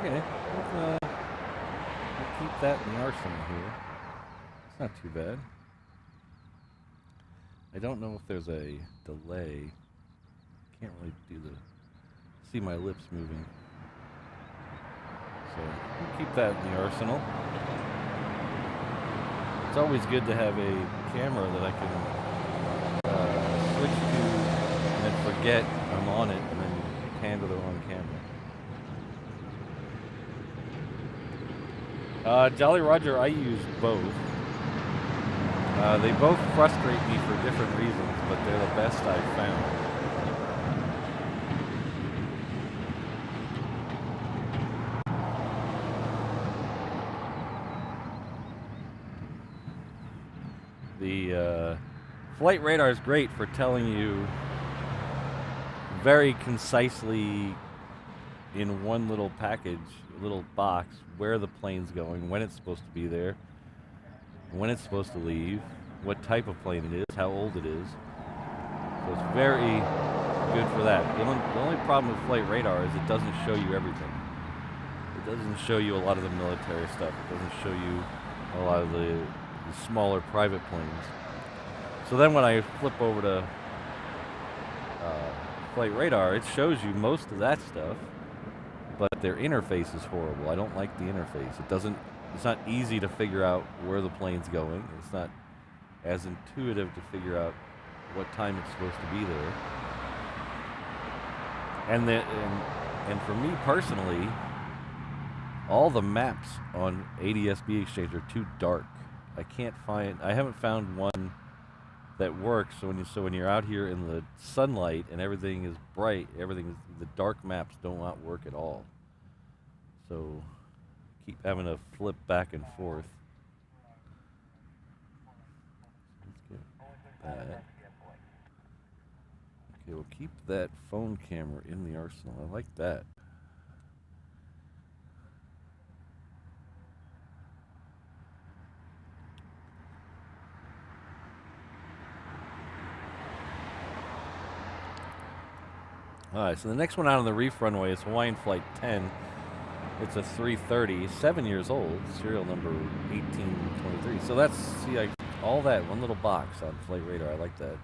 Okay, we'll keep that in the arsenal here. It's not too bad. I don't know if there's a delay. Can't really see my lips moving. So we'll keep that in the arsenal. It's always good to have a camera that I can switch to and then forget I'm on it and then pan to the wrong camera. Jolly Roger, I use both. They both frustrate me for different reasons, but they're the best I've found. The flight radar is great for telling you very concisely in one little package, little box, where the plane's going, when it's supposed to be there, when it's supposed to leave, what type of plane it is, how old it is. So it's very good for that. The only problem with flight radar is it doesn't show you everything. It doesn't show you a lot of the military stuff. It doesn't show you a lot of the smaller private planes. So then when I flip over to flight radar, it shows you most of that stuff, but their interface is horrible. I don't like the interface. It's not easy to figure out where the plane's going. It's not as intuitive to figure out what time it's supposed to be there. And for me personally, all the maps on ADS-B Exchange are too dark. I haven't found one that works. So when you're out here in the sunlight and everything is bright, the dark maps do not work at all. So keep having to flip back and forth. Let's get that. Okay, we'll keep that phone camera in the arsenal. I like that. Alright, so the next one out on the reef runway is Hawaiian Flight 10. It's a 330, 7 years old, serial number 1823. So that's, all that, one little box on flight radar. I like that.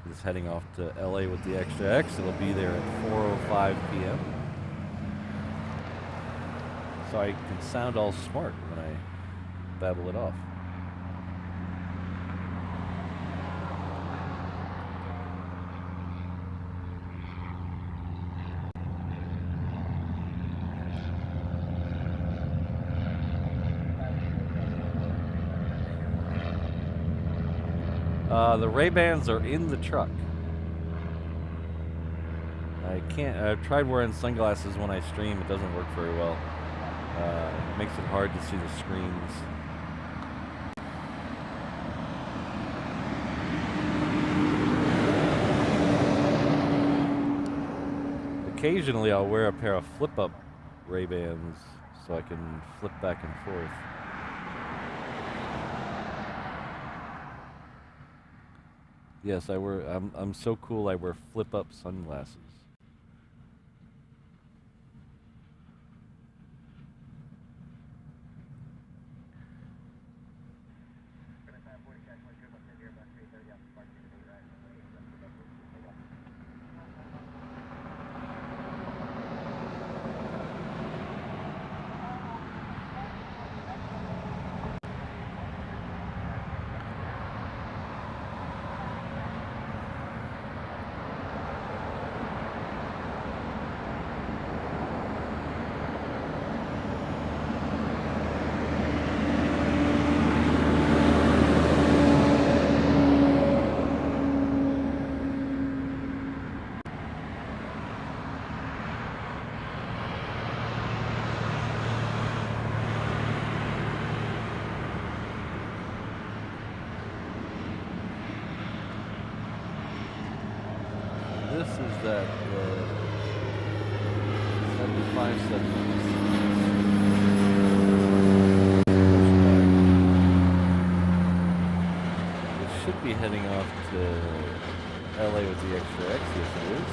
It's heading off to LA with the Extra X. It'll be there at 4:05 p.m. So I can sound all smart when I babble it off. The Ray-Bans are in the truck. I've tried wearing sunglasses when I stream. It doesn't work very well. It makes it hard to see the screens. Occasionally I'll wear a pair of flip-up Ray-Bans so I can flip back and forth. Yes, I'm so cool I wear flip-up sunglasses. that 75, 76. It should be heading off to LA with the extra X, yes it is.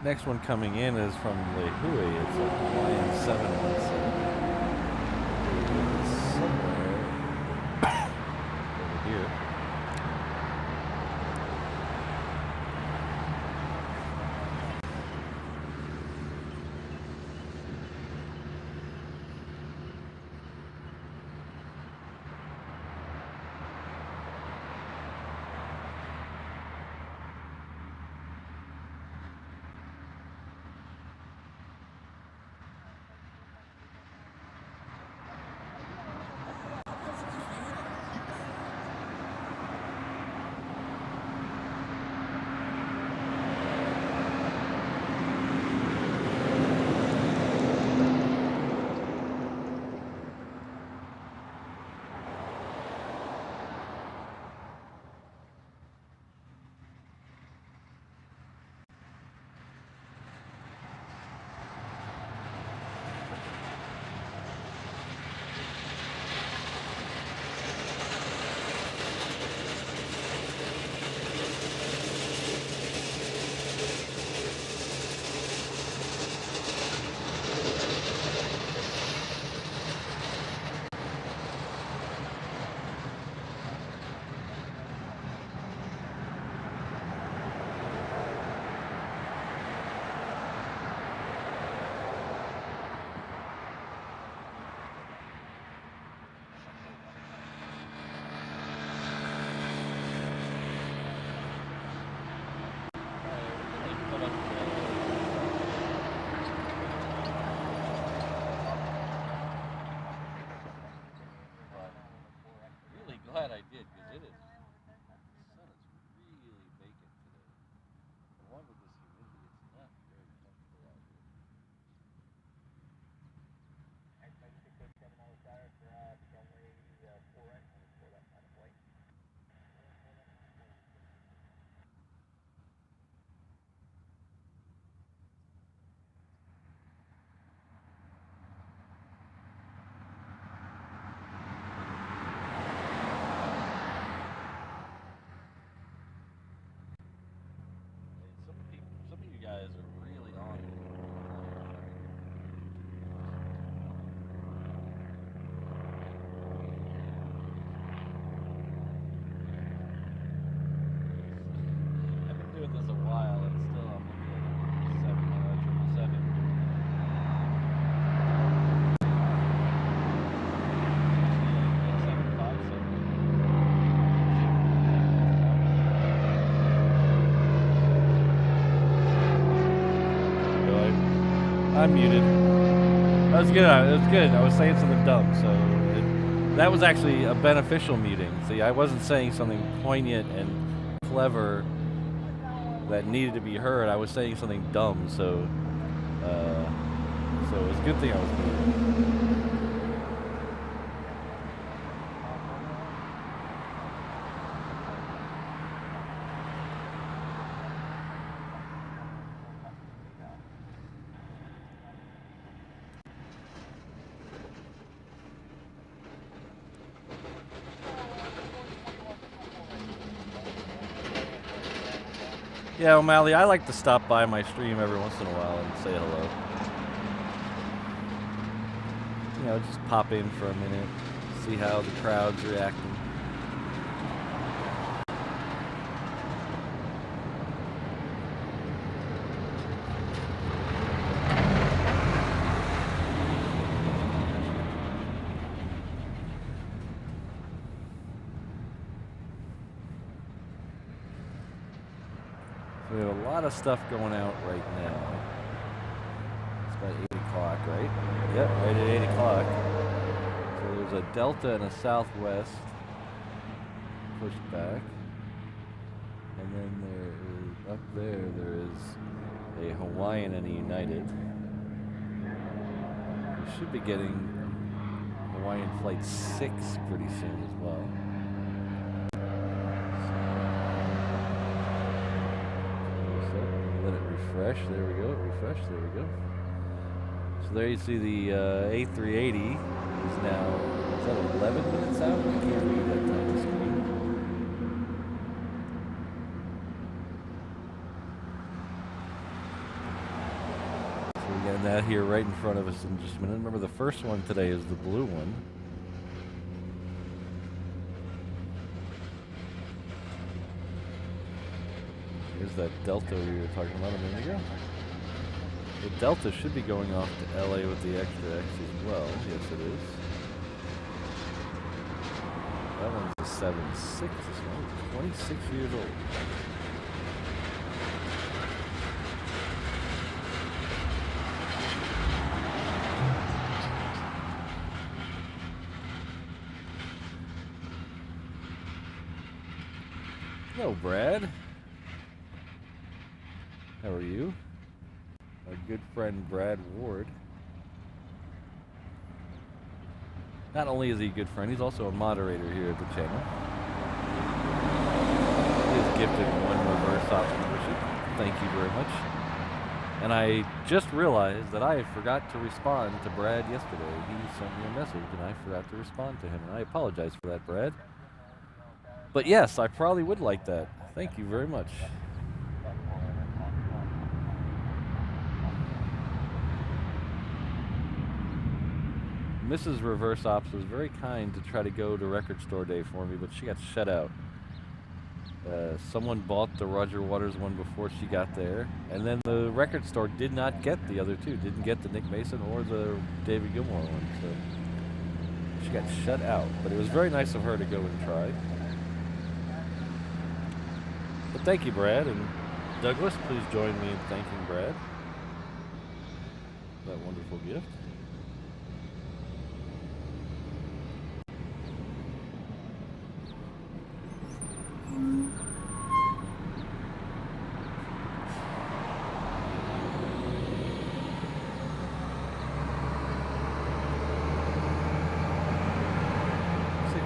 Next one coming in is from the Hui. It's a Hawaiian 717. It's somewhere over here. Glad I did, because it is, the sun is really vacant today. Along with this humidity, it's not very comfortable out here. Some of you guys are really on it. I've been doing this a while, and still I'm looking at 777. I'm muted. That was good. It was good. I was saying something dumb, so that was actually a beneficial muting. See, I wasn't saying something poignant and clever that needed to be heard. I was saying something dumb, so it was a good thing I was muted. Yeah, O'Malley, I like to stop by my stream every once in a while and say hello. You know, just pop in for a minute, see how the crowd's reacting. We have a lot of stuff going out right now. It's about 8 o'clock, right? Yep, right at 8 o'clock. So there's a Delta and a Southwest pushed back. And then there is, up there is a Hawaiian and a United. We should be getting Hawaiian Flight 6 pretty soon as well. Let it refresh. There we go. Refresh. There we go. So there you see the A380 is now, is that 11 minutes out? I can't read that on the screen. So we got that here right in front of us in just a minute. Remember, the first one today is the blue one. Here's that Delta we were talking about a minute ago. The Delta should be going off to LA with the extra X as well. Yes, it is. That one's a 7.6. This one's 26 years old. Hello, Brad. How are you? Our good friend Brad Ward. Not only is he a good friend, he's also a moderator here at the channel. He is gifted one reverse ops membership. Thank you very much. And I just realized that I forgot to respond to Brad yesterday. He sent me a message and I forgot to respond to him. And I apologize for that, Brad. But yes, I probably would like that. Thank you very much. Mrs. Reverse Ops was very kind to try to go to Record Store Day for me, but she got shut out. Someone bought the Roger Waters one before she got there, and then the record store did not get the other two, didn't get the Nick Mason or the David Gilmour one, so she got shut out. But it was very nice of her to go and try. But thank you, Brad, and Douglas, please join me in thanking Brad for that wonderful gift.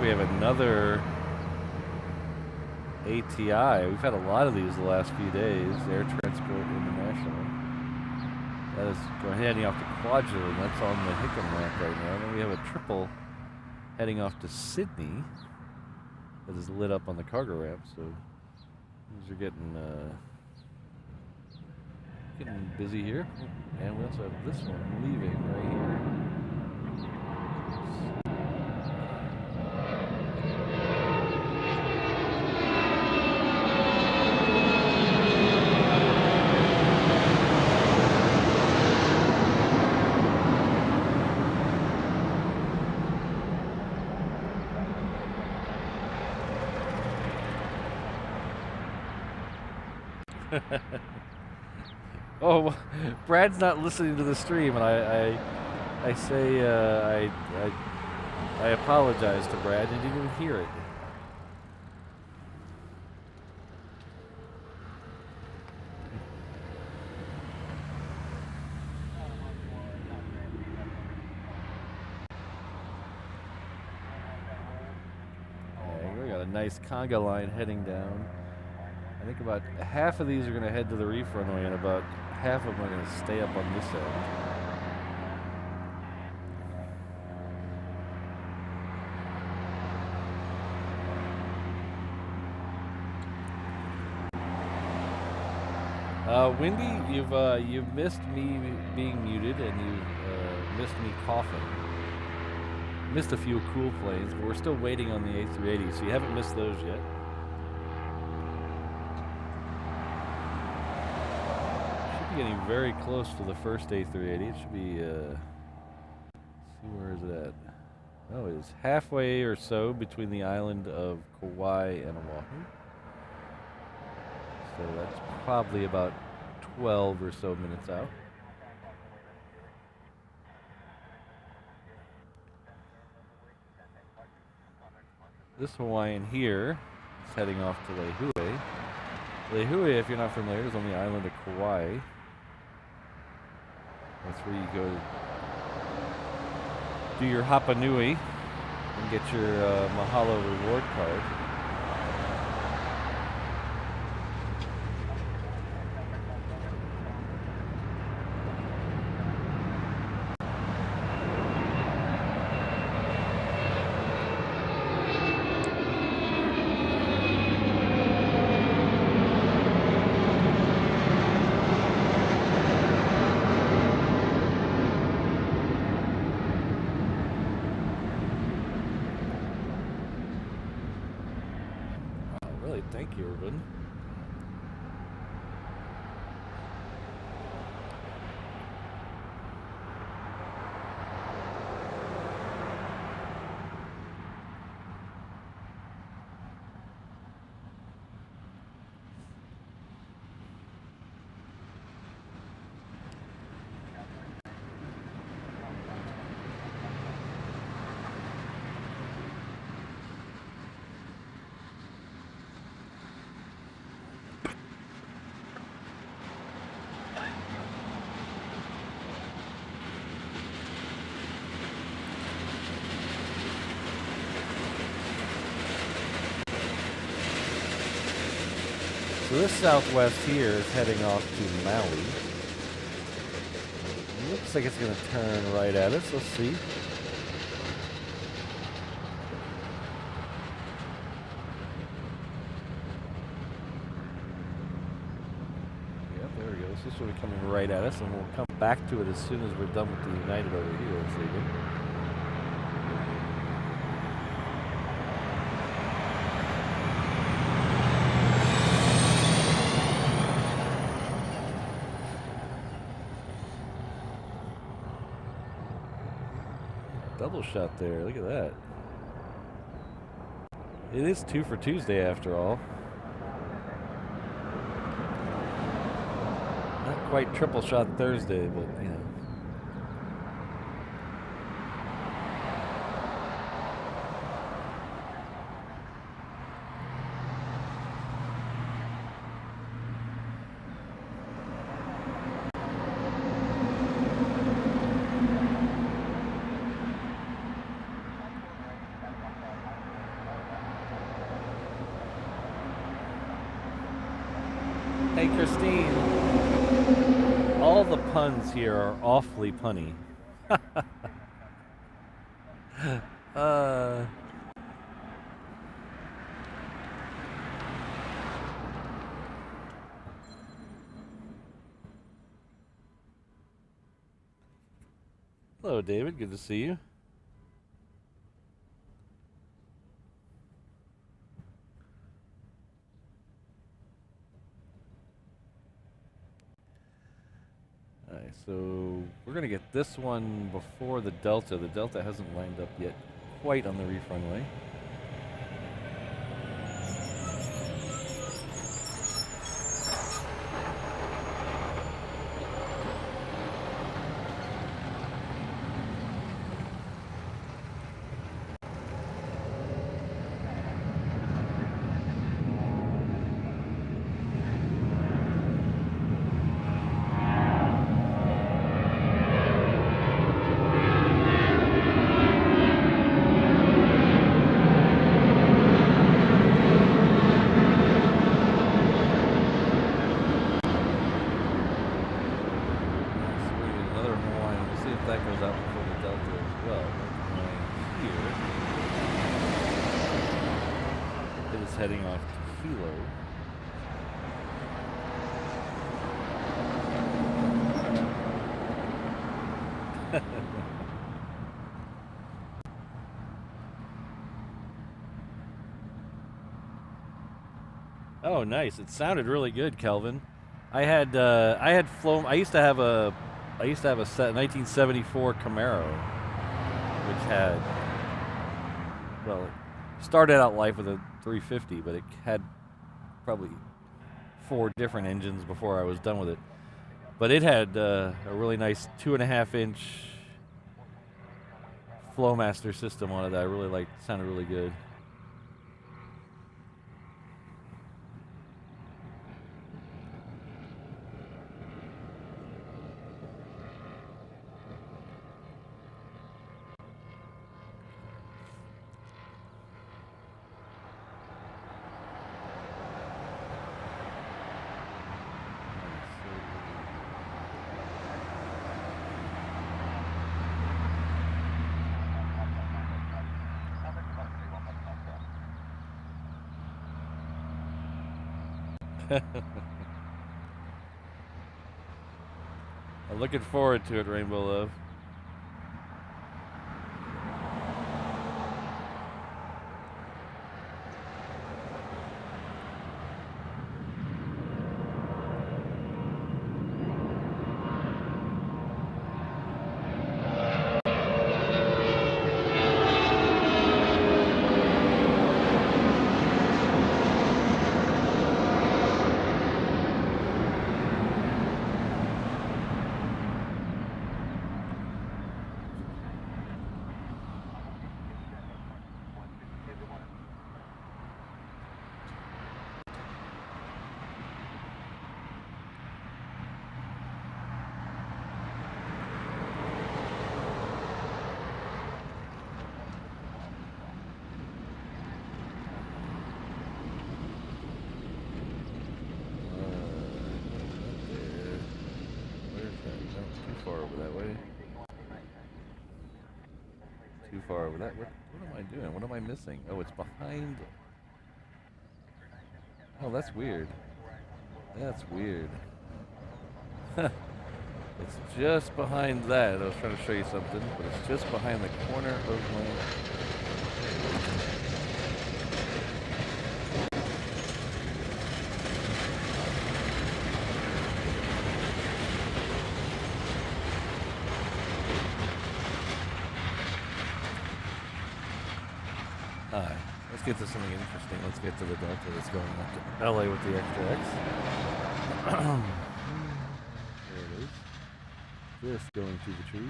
We have another ATI. We've had a lot of these the last few days. Air Transport International. That is going heading off to Kwajalein. That's on the Hickam ramp right now. Then we have a triple heading off to Sydney that is lit up on the cargo ramp. So these are getting busy here. And we also have this one leaving right here. Oh, Brad's not listening to the stream, and I say I apologize to Brad. He didn't even hear it. Okay, we got a nice conga line heading down. I think about half of these are going to head to the reef runway, and about half of them are going to stay up on this end. Windy, you've missed me being muted, and you've missed me coughing. Missed a few cool planes, but we're still waiting on the A380, so you haven't missed those yet. Should be getting very close to the first A380. It should be. Let's see, where is it at? Oh, it's halfway or so between the island of Kauai and Oahu. So that's probably about 12 or so minutes out. This Hawaiian here is heading off to Lehue. Lehue, if you're not familiar, is on the island of Kauai. That's where you go do your Hapa Nui and get your Mahalo reward card. Thank you, Urban. So this Southwest here is heading off to Maui. Looks like it's going to turn right at us. Let's see. Yep, there we go. This is sort of coming right at us, and we'll come back to it as soon as we're done with the United over here. Let's see. Double shot there. Look at that. It is 2 for Tuesday after all. Not quite triple shot Thursday, but you know. Hey, Christine. All the puns here are awfully punny. Hello, David. Good to see you. So we're going to get this one before the Delta. The Delta hasn't lined up yet quite on the reef runway. Heading off to Hilo. nice. It sounded really good, Kelvin. I had flown. I used to have a 1974 Camaro, which had, well, it started out life with a 350, but it had probably 4 different engines before I was done with it. But it had a really nice 2.5-inch Flowmaster system on it that I really liked. It sounded really good. I'm looking forward to it, Rainbow Love. Too far over that. What am I doing? What am I missing? Oh, it's behind. Oh, that's weird. That's weird. It's just behind that. I was trying to show you something, but it's just behind the corner of my... Hi. Let's get to something interesting. Let's get to the Delta that's going up to LA with the Extra X. There it is. Just going through the trees.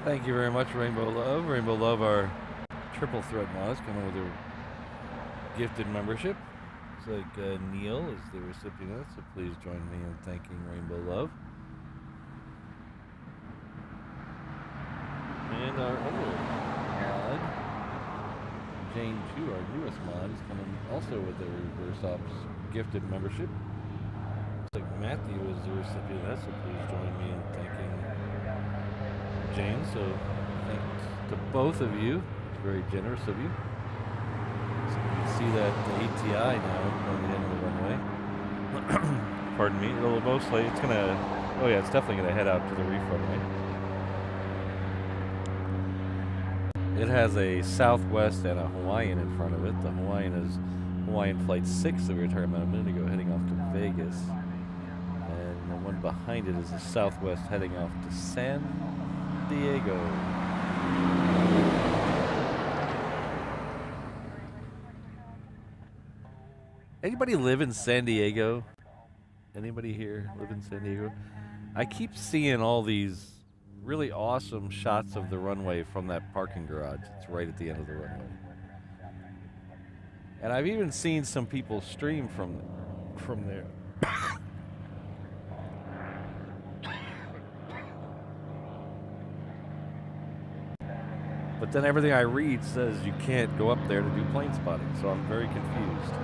Thank you very much, Rainbow Love. Rainbow Love, our triple threat mods, coming with a gifted membership. It's like Neil is the recipient of it, so please join me in thanking Rainbow Love. And our other mod, Jane Chu, our newest mod, is coming also with a Reverse Ops gifted membership. Looks like Matthew is the recipient of that, so please join me in thanking Jane. So thanks to both of you. It's very generous of you. So you can see that the ATI now going to the end of the runway. Pardon me. Well, mostly it's gonna. Oh yeah, it's definitely gonna head out to the reef runway. It has a Southwest and a Hawaiian in front of it. The Hawaiian is Hawaiian Flight 6 that we were talking about a minute ago, heading off to Vegas. And the one behind it is the Southwest heading off to San Diego. Anybody live in San Diego? Anybody here live in San Diego? I keep seeing all these really awesome shots of the runway from that parking garage. It's right at the end of the runway. And I've even seen some people stream from there. But then everything I read says you can't go up there to do plane spotting, so I'm very confused.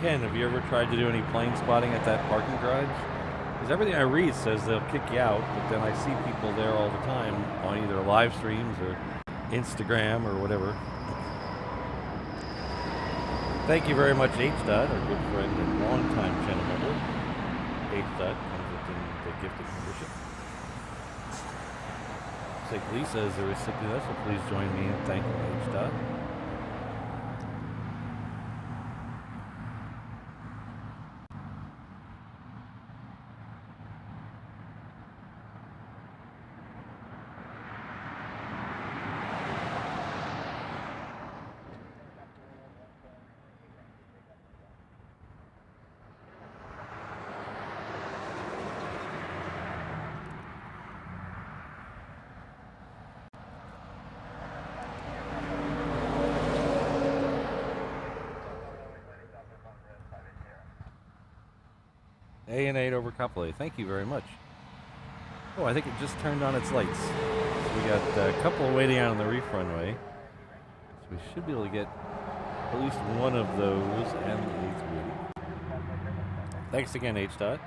Ken, have you ever tried to do any plane spotting at that parking garage? Because everything I read says they'll kick you out, but then I see people there all the time on either live streams or Instagram or whatever. Thank you very much, H-Dot, our good friend and longtime channel member. H-Dot comes with the gifted membership. Sick Lee says there is sickness, so please join me in thanking H-Dot. A&8 over Kapolei. Thank you very much. Oh, I think it just turned on its lights. So we got a couple waiting out on the reef runway. So we should be able to get at least one of those and the A380. Thanks again, H-Dot.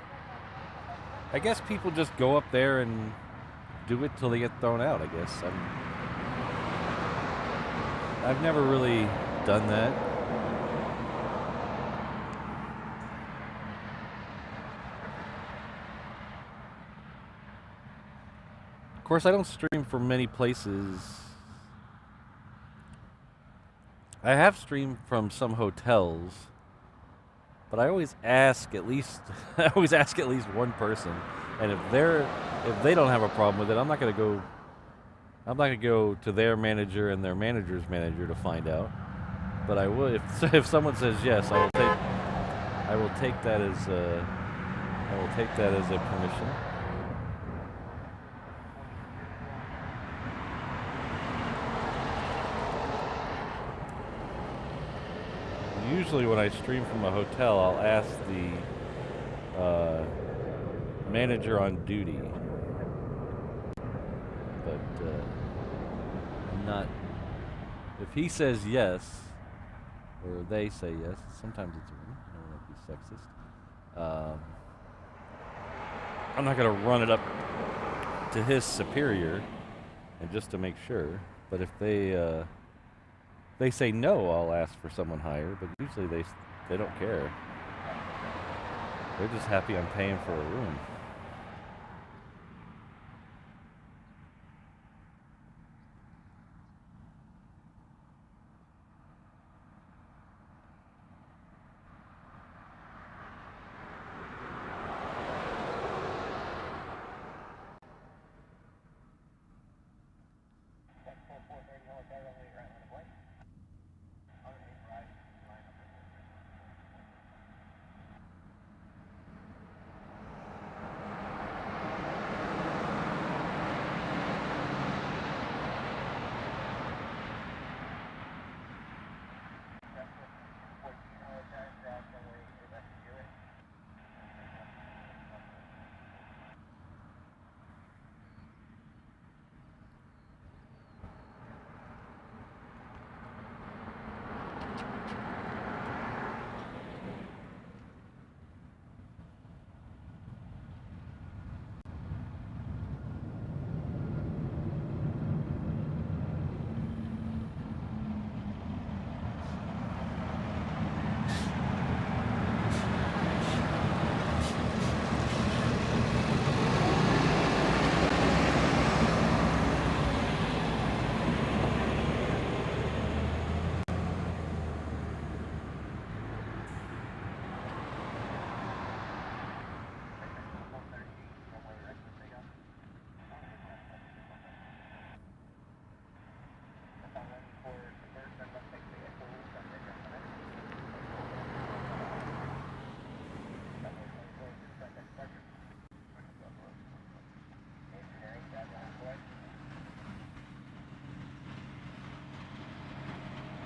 I guess people just go up there and do it till they get thrown out, I guess. I've never really done that. Of course, I don't stream from many places. I have streamed from some hotels, but I always ask at least one person, and if they don't have a problem with it, I'm not gonna go to their manager and their manager's manager to find out. But I would if someone says yes, I will take that as a permission. Usually when I stream from a hotel, I'll ask the manager on duty. But I'm not... If he says yes, or they say yes, sometimes it's a woman, I don't want to be sexist. I'm not going to run it up to his superior, and just to make sure. But if they say no, I'll ask for someone higher, but usually they don't care. They're just happy I'm paying for a room.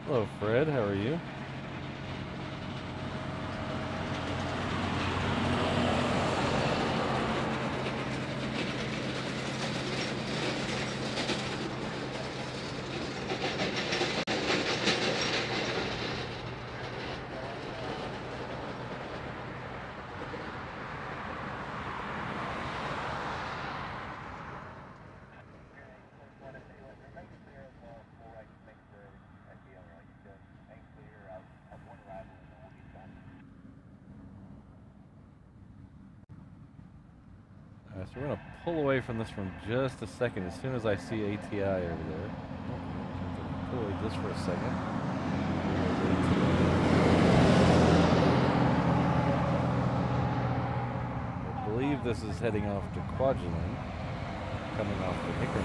Hello, Fred. How are you? So we're going to pull away from this from just a second as soon as I see ATI over there. Oh, pull away just for a second. I believe this is heading off to Kwajalein, coming off the Hickory.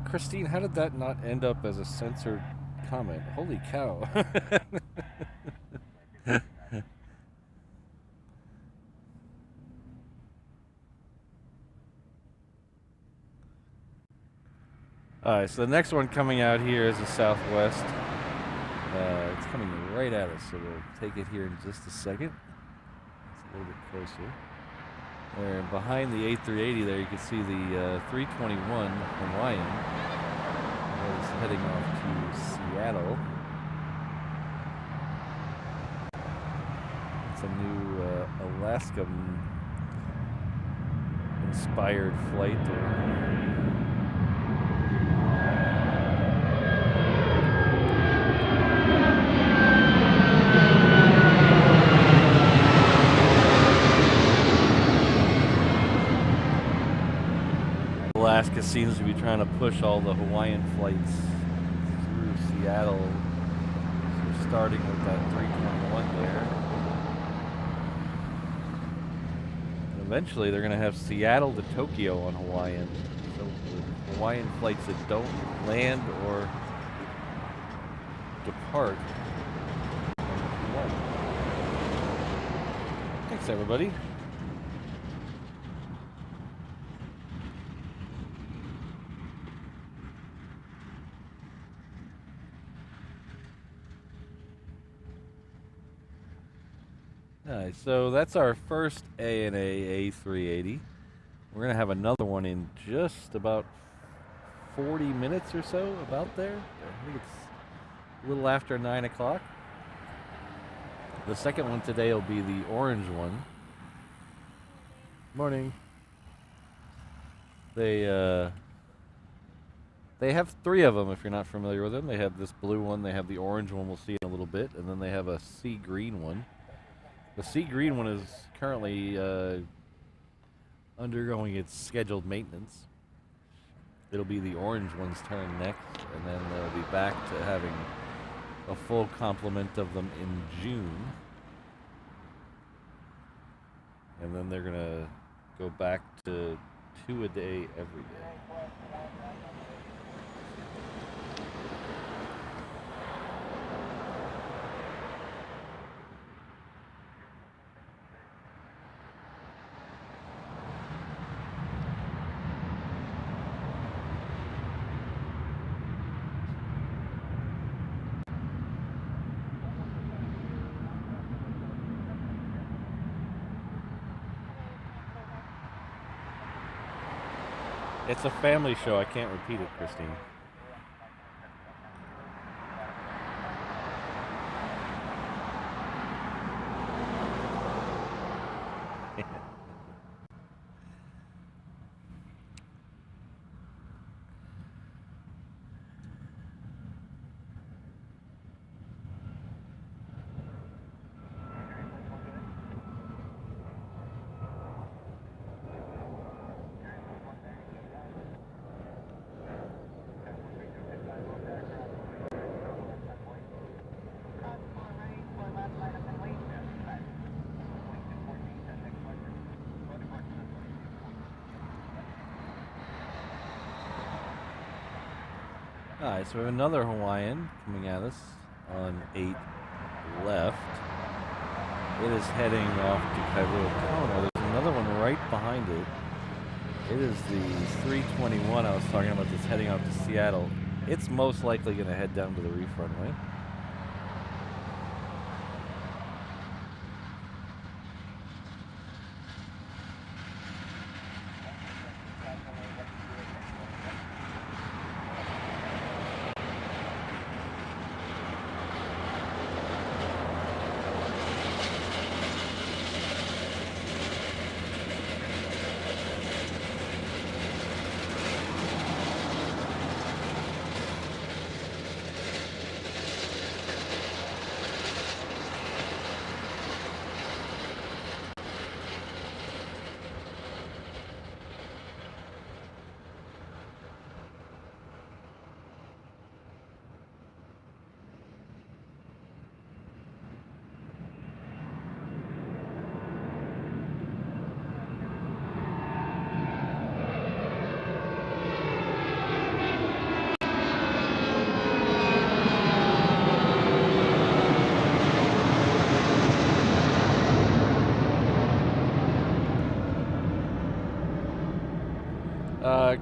Christine, how did that not end up as a censored comment? Holy cow. Alright, so the next one coming out here is the Southwest. It's coming right at us, so we'll take it here in just a second. It's a little bit closer. There, behind the A380 there, you can see the 321 Hawaiian. It's heading off to Seattle. It's a new Alaska-inspired flight there. Alaska seems to be trying to push all the Hawaiian flights through Seattle. So we're starting with that 321 there. And eventually they're going to have Seattle to Tokyo on Hawaiian. So the Hawaiian flights that don't land or depart. Thanks, everybody. Alright, so that's our first ANA A380. We're going to have another one in just about 40 minutes or so, about there. I think it's a little after 9 o'clock. The second one today will be the orange one. Morning. They have 3 of them if you're not familiar with them. They have this blue one, they have the orange one we'll see in a little bit, and then they have a sea green one. The sea green one is currently undergoing its scheduled maintenance. It'll be the orange one's turn next, and then they'll be back to having a full complement of them in June. And then they're going to go back to 2 a day every day. It's a family show. I can't repeat it, Christine. Alright, so we have another Hawaiian coming at us on 8 left. It is heading off to Kailua Kona. There's another one right behind it. It is the 321 I was talking about that's heading out to Seattle. It's most likely going to head down to the reef runway.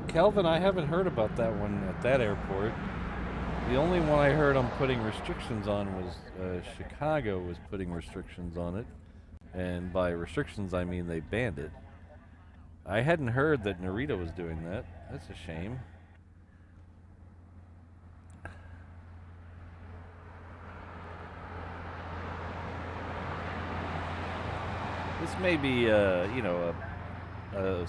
Kelvin, I haven't heard about that one at that airport. The only one I heard on putting restrictions on was Chicago was putting restrictions on it. And by restrictions, I mean they banned it. I hadn't heard that Narita was doing that. That's a shame. This may be, you know, a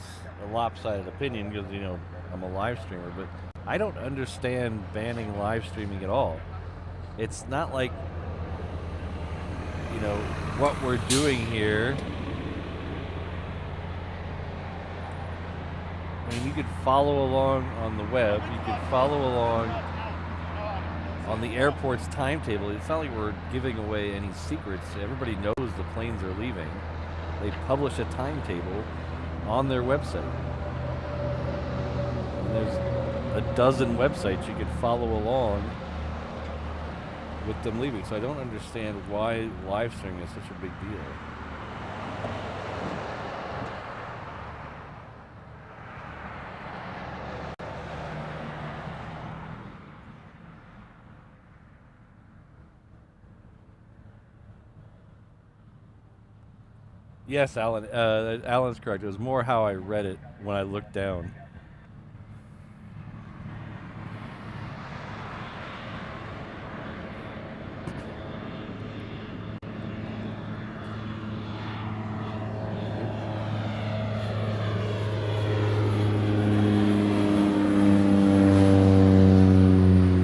lopsided opinion because, you know, I'm a live streamer, but I don't understand banning live streaming at all. It's not like, you know, what we're doing here. I mean, you could follow along on the web. You could follow along on the airport's timetable. It's not like we're giving away any secrets. Everybody knows the planes are leaving. They publish a timetable on their website. And there's a dozen websites you could follow along with them leaving. So I don't understand why live streaming is such a big deal. Yes, Alan. Alan's correct. It was more how I read it when I looked down.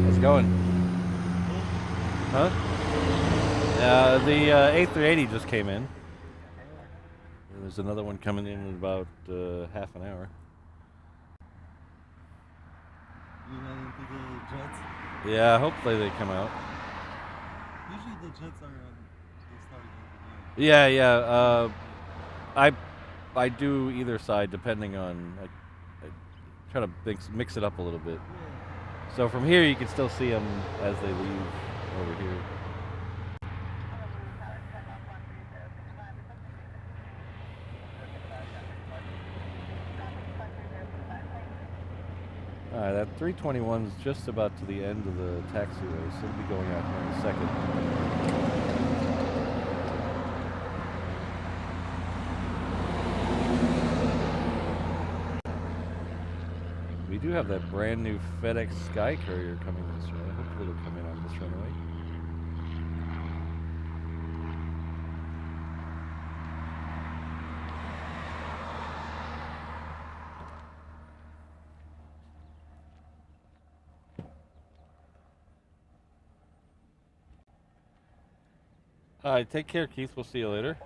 How's it going? Huh? The A380 just came in. There's another one coming in about half an hour. You running into the jets? Yeah, hopefully they come out. Usually the jets are they start at Yeah, yeah. I do either side depending on. I try to mix it up a little bit. Yeah. So from here you can still see them as they leave over here. Alright, that 321 is just about to the end of the taxiway, so it'll be going out here in a second. We do have that brand new FedEx Sky Courier coming this way. Hopefully it'll come in on this runway. Alright, take care, Keith. We'll see you later.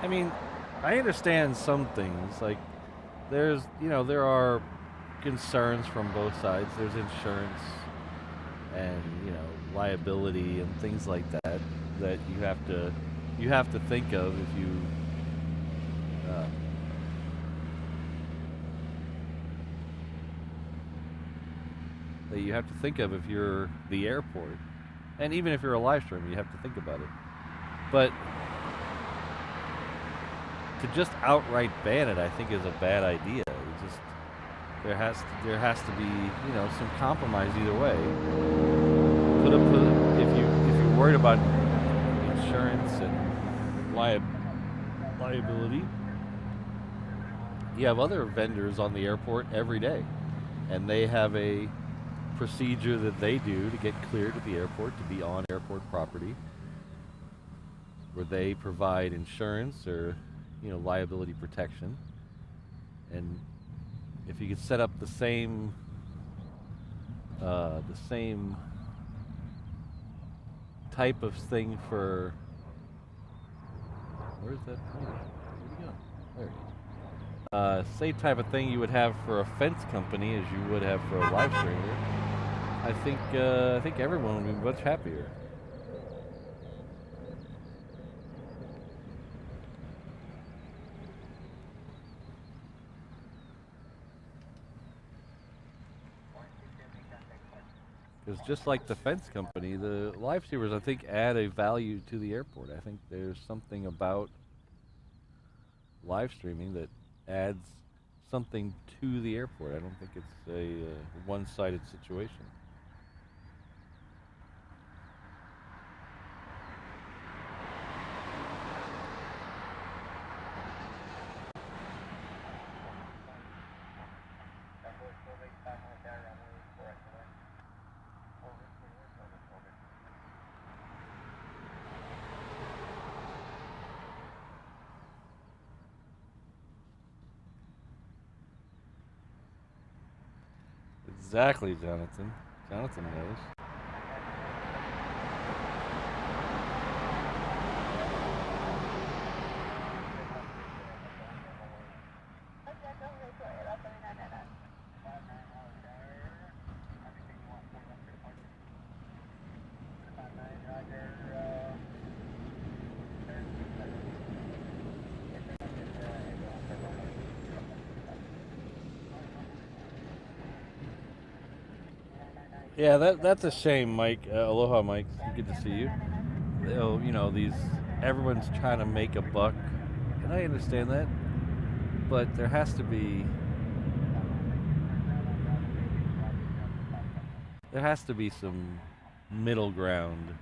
I mean, I understand some things. Like, there's, there are concerns from both sides. There's insurance and, liability and things like that that you have to think of if you uh, that you have to think of if you're the airport, and even if you're a live stream, you have to think about it. But to just outright ban it, I think, is a bad idea. It just there has to be some compromise either way. If you're worried about insurance and liability, you have other vendors on the airport every day, and they have a procedure that they do to get cleared at the airport to be on airport property, where they provide insurance or liability protection. And if you could set up the same type of thing for, where's that plane? Where'd he go? There he is. Same type of thing you would have for a fence company as you would have for a live streamer. I think everyone would be much happier. Because just like the fence company, the live streamers, I think, add a value to the airport. I think there's something about live streaming that adds something to the airport. I don't think it's a one-sided situation. Exactly, Jonathan. Jonathan knows. Yeah, that's a shame, Mike. Aloha, Mike. Good to see you. Everyone's trying to make a buck, and I understand that, but there has to be some middle ground.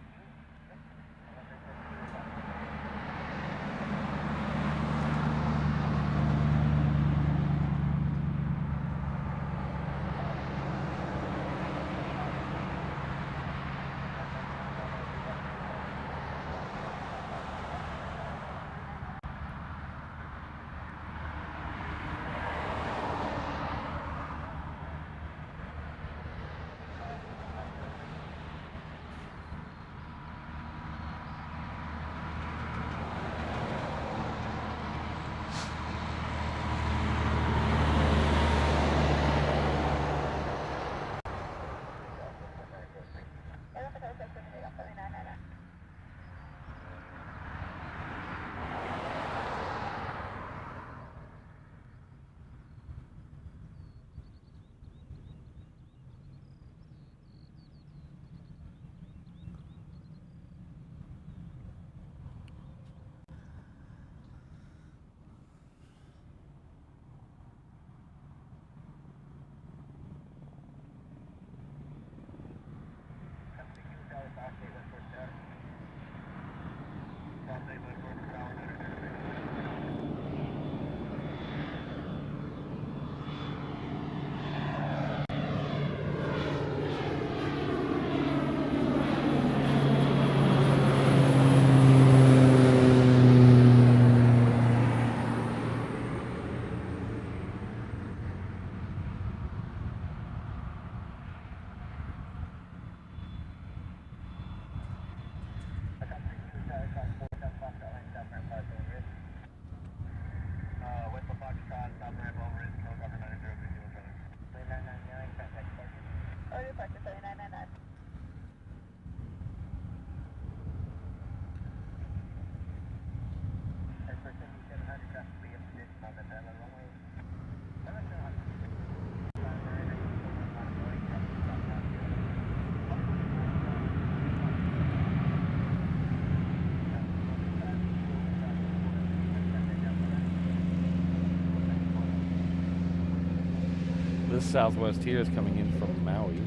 This Southwest here is coming in from Maui.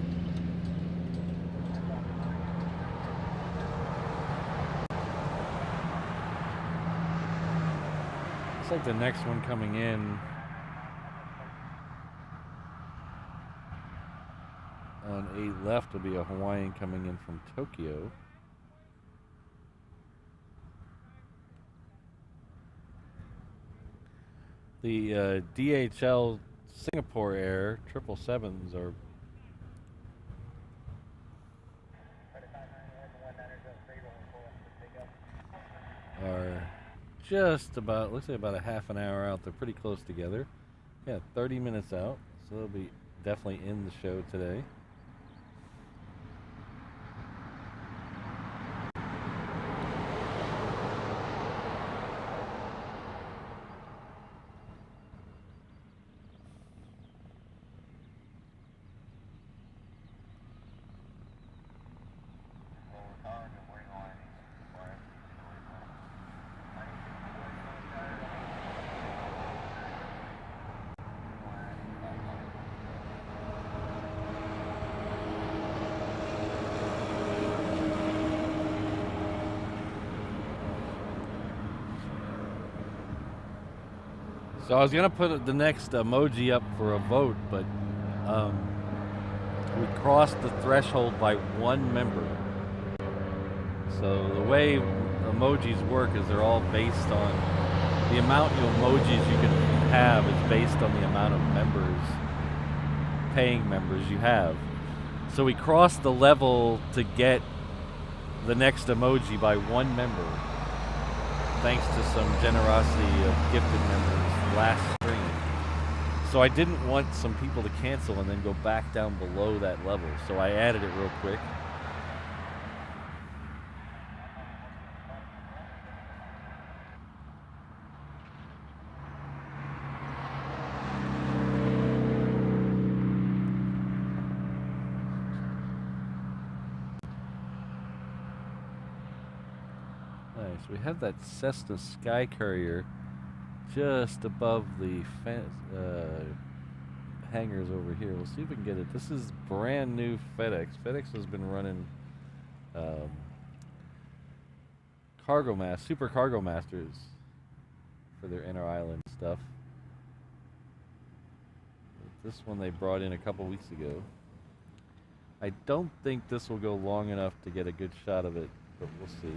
Looks like the next one coming in on 8 left will be a Hawaiian coming in from Tokyo. The DHL Singapore Air 777s are just about, looks like about a half an hour out. They're pretty close together. Yeah, 30 minutes out. So they'll be definitely in the show today. So I was gonna put the next emoji up for a vote, but we crossed the threshold by 1 member. So the way emojis work is they're all based on the amount of emojis you can have is based on the amount of members, paying members you have. So we crossed the level to get the next emoji by 1 member, thanks to some generosity of gifted members last stream. So I didn't want some people to cancel and then go back down below that level, so I added it real quick. Nice. We have that Cessna Sky Courier just above the hangars over here. We'll see if we can get it. This is brand new FedEx. FedEx has been running Super Cargo Masters for their inner island stuff. This one they brought in a couple weeks ago. I don't think this will go long enough to get a good shot of it, but we'll see.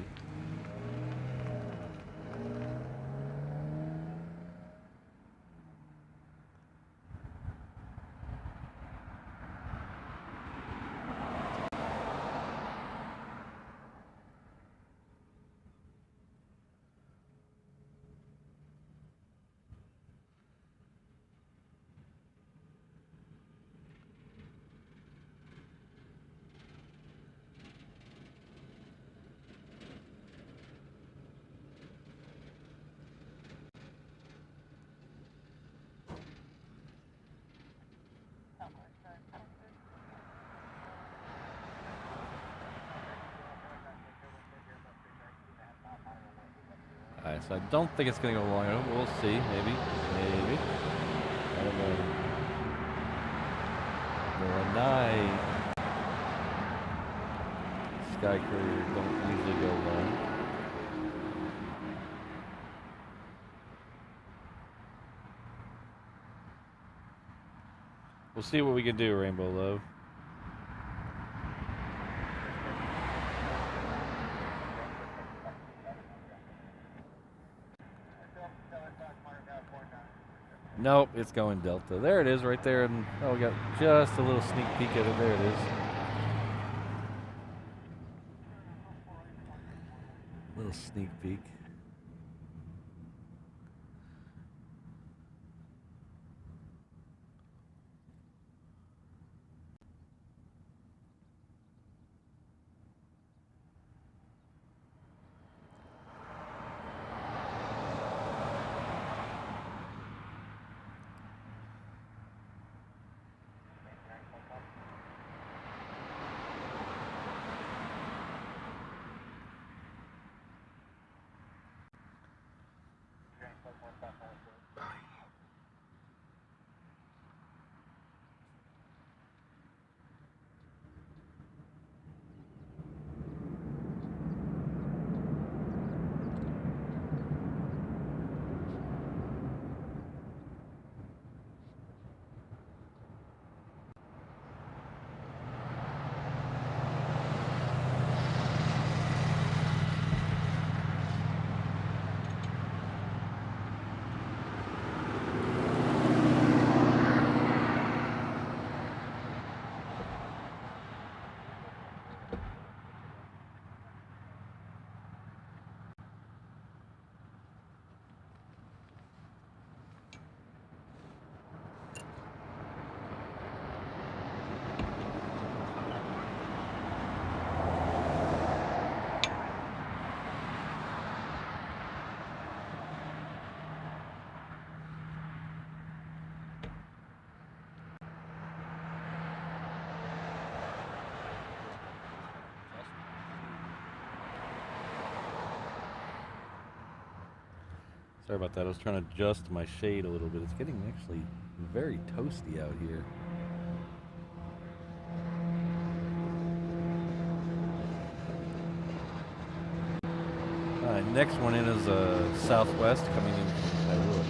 Alright, so I don't think it's going to go long enough. We'll see. Maybe. Maybe. I don't know. The Lanai Sky Courier don't usually go long. We'll see what we can do, Rainbow Love. Nope, it's going Delta. There it is, right there. And oh, we got just a little sneak peek at it. There it is. Little sneak peek. Sorry about that. I was trying to adjust my shade a little bit. It's getting actually very toasty out here. All right, next one in is Southwest coming in from Kailua.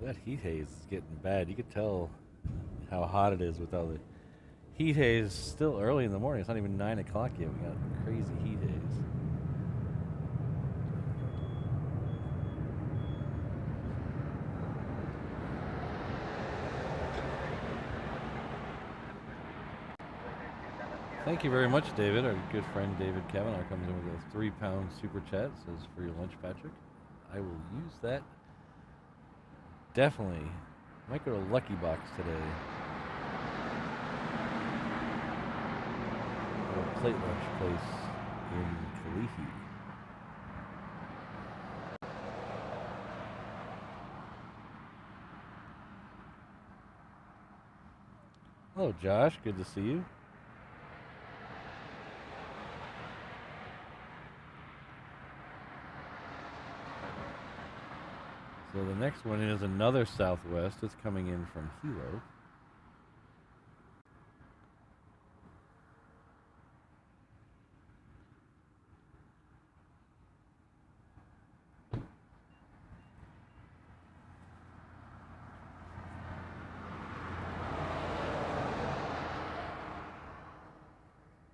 That heat haze is getting bad. You could tell how hot it is with all the heat haze. Still early in the morning. It's not even 9 o'clock yet. We got crazy heat haze. Thank you very much, David. Our good friend David Kavanaugh comes in with a £3 super chat. Says, for your lunch, Patrick. I will use that. Definitely. Might go to Lucky Box today. Or a plate lunch place in Kalihi. Hello, Josh. Good to see you. So the next one is another Southwest. It's coming in from Hilo.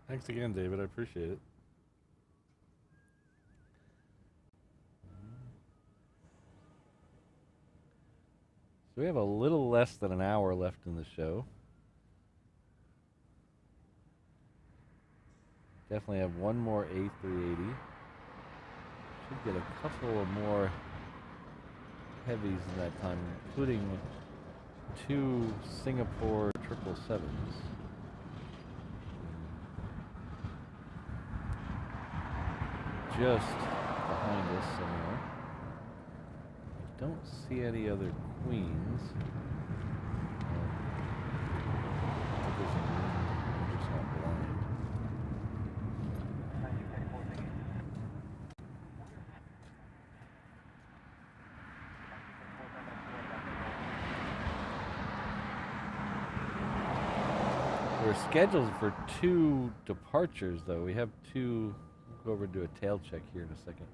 Thanks again, David. I appreciate it. So we have a little less than an hour left in the show. Definitely have one more A380. Should get a couple of more heavies in that time, including 2 Singapore 777s. Just behind us somewhere. I don't see any other Queens. There's a wind. I'm just not blind. We're scheduled for 2 departures, though. We have 2. We'll go over and do a tail check here in a second.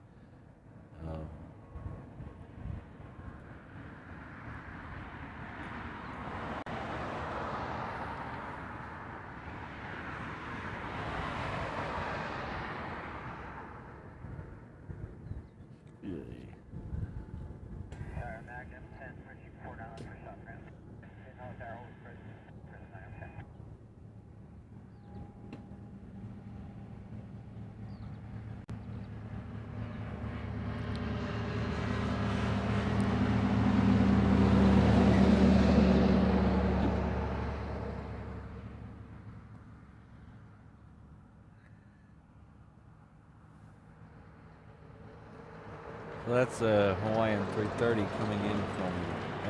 So that's a Hawaiian 330 coming in from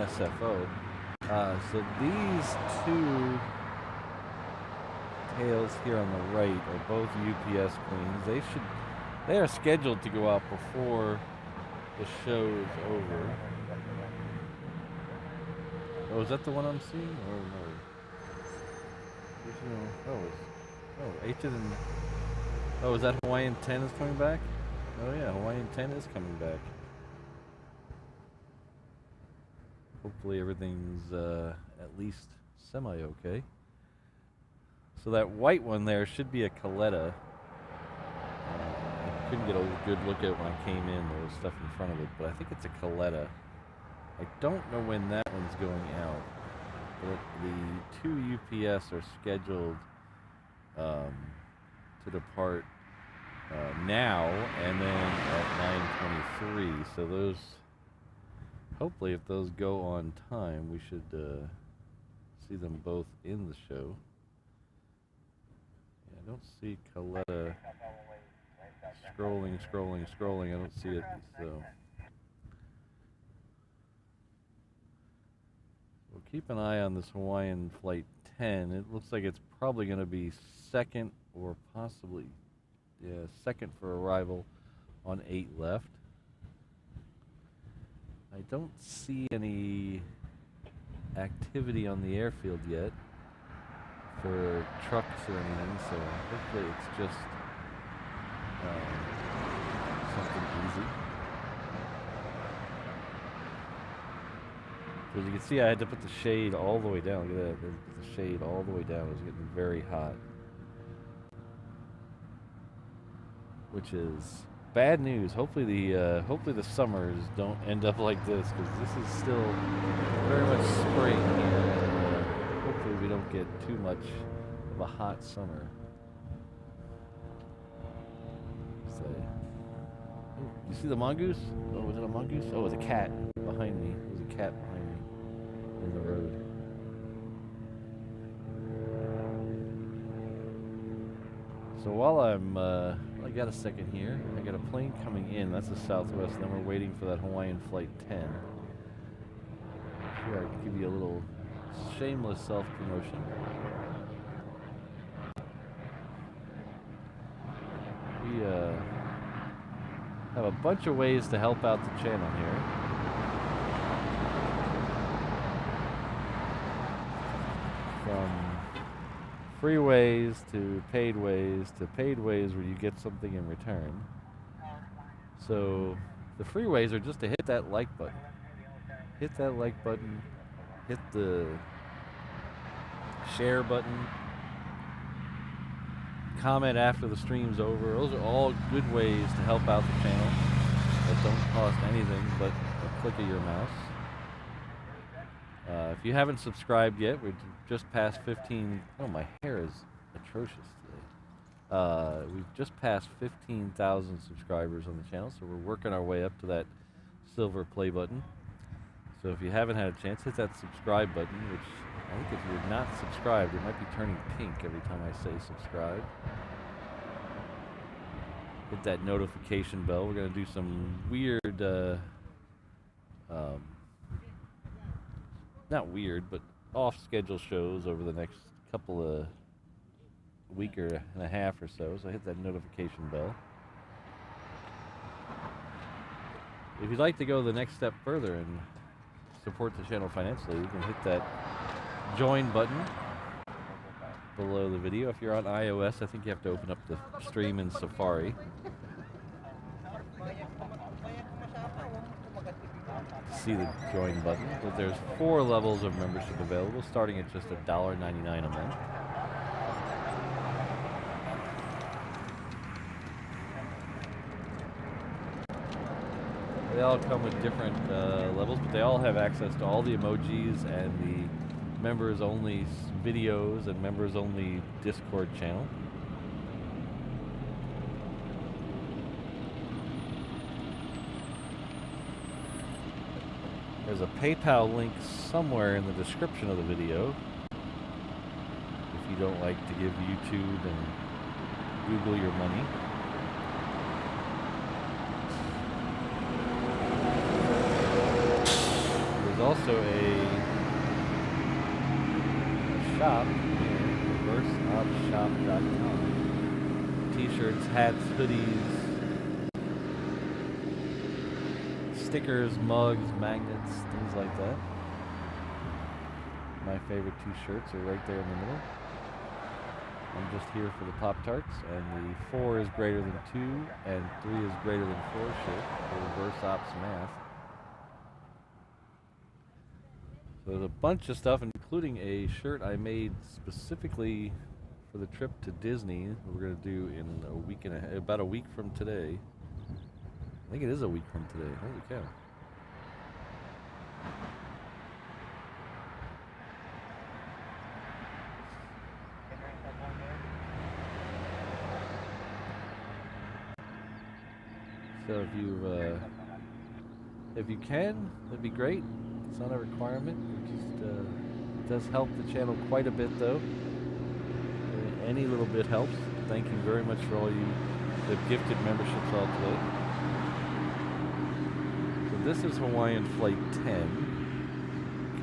SFO. So these 2 tails here on the right are both UPS Queens. They are scheduled to go out before the show is over. Oh, is that the one I'm seeing? Or no? Oh, is that Hawaiian 10 is coming back? Oh yeah, Hawaiian 10 is coming back. Hopefully everything's at least semi-okay. So that white one there should be a Coletta. I couldn't get a good look at it when I came in. There was stuff in front of it, but I think it's a Coletta. I don't know when that one's going out, but the two UPS are scheduled to depart now and then at 9:23. So those, hopefully, if those go on time, we should see them both in the show. Yeah, I don't see Coletta. Scrolling. I don't see it. So we'll keep an eye on this Hawaiian Flight 10. It looks like it's probably going to be second or possibly, second for arrival on 8 left. I don't see any activity on the airfield yet for trucks or anything, so hopefully it's just something easy. So as you can see, I had to put the shade all the way down. Look at that, put the shade all the way down. It was getting very hot, which is bad news. Hopefully the summers don't end up like this, because this is still very much spring here. And, hopefully we don't get too much of a hot summer. So, you see the mongoose? Oh, was it a mongoose? Oh, it was a cat behind me. It was a cat behind me in the road. So while I got a second here. I got a plane coming in. That's the Southwest. And then we're waiting for that Hawaiian Flight 10. Here, I can give you a little shameless self-promotion. We have a bunch of ways to help out the channel here. From free ways to paid ways where you get something in return. So the free ways are just to hit that like button. Hit that like button. Hit the share button. Comment after the stream's over. Those are all good ways to help out the channel that don't cost anything but a click of your mouse. If you haven't subscribed yet, we're just past 15. Oh, my hair is atrocious today. We've just passed 15,000 subscribers on the channel, so we're working our way up to that silver play button. So if you haven't had a chance, hit that subscribe button, which I think if you're not subscribed, it might be turning pink every time I say subscribe. Hit that notification bell. We're going to do some weird, not weird, but off-schedule shows over the next couple of week and a half or so. So hit that notification bell. If you'd like to go the next step further and support the channel financially, you can hit that join button below the video. If you're on iOS, I think you have to open up the stream in Safari. See the join button, but there's 4 levels of membership available, starting at just $1.99 a month. They all come with different levels, but they all have access to all the emojis and the members-only videos and members-only Discord channel. There's a PayPal link somewhere in the description of the video if you don't like to give YouTube and Google your money. There's also a shop here, reverseopshop.com. T-shirts, hats, hoodies, stickers, mugs, magnets, things like that. My favorite 2 shirts are right there in the middle. I'm just here for the Pop-Tarts, and the 4 is greater than 2, and 3 is greater than 4 shift, the reverse ops math. So there's a bunch of stuff, including a shirt I made specifically for the trip to Disney. We're going to do in a week and about a week from today. I think it is a week from today. Holy cow. So if you can, that'd be great. It's not a requirement. It does help the channel quite a bit, though. Any little bit helps. Thank you very much for all you that gifted memberships all today. So this is Hawaiian Flight 10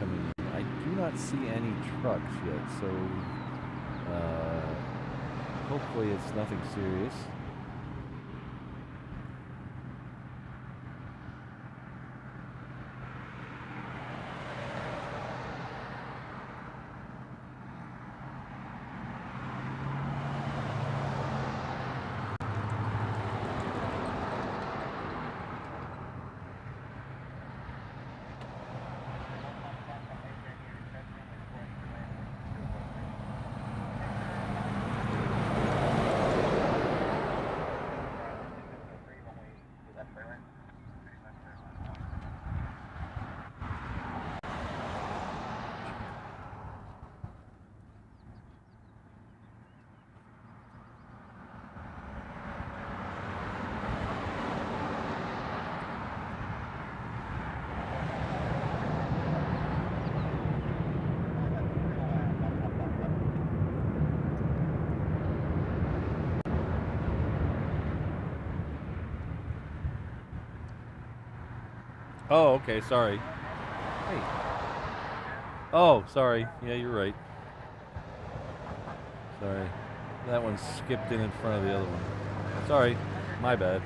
coming in. I do not see any trucks yet, so hopefully it's nothing serious. Oh, okay, sorry. Hey. Oh, sorry. Yeah, you're right. Sorry. That one skipped in front of the other one. Sorry. My bad.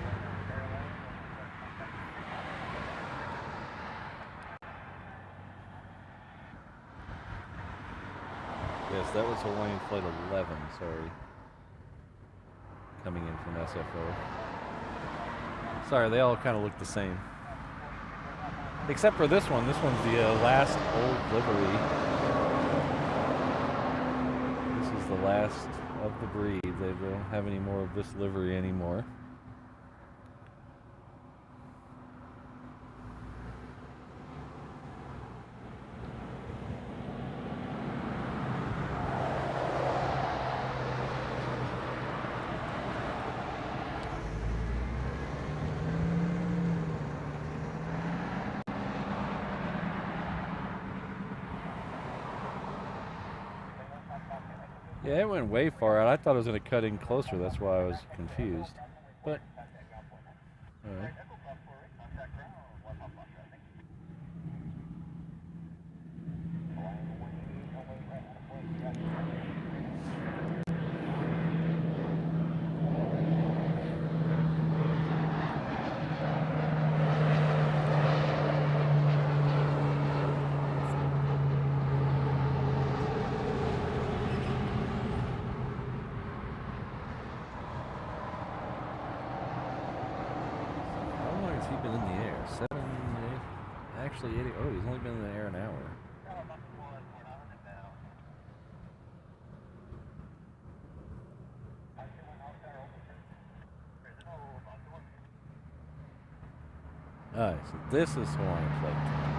Yes, that was Hawaiian Flight 11, sorry. Coming in from SFO. Sorry, they all kind of look the same. Except for this one. This one's the last old livery. This is the last of the breed. They don't have any more of this livery anymore. Yeah, it went way far out. I thought it was going to cut in closer. That's why I was confused. But, all right. Been in the air 7, 8, actually 80. Oh, he's only been in the air an hour. Alright, so this is Hawaiian Flight 10.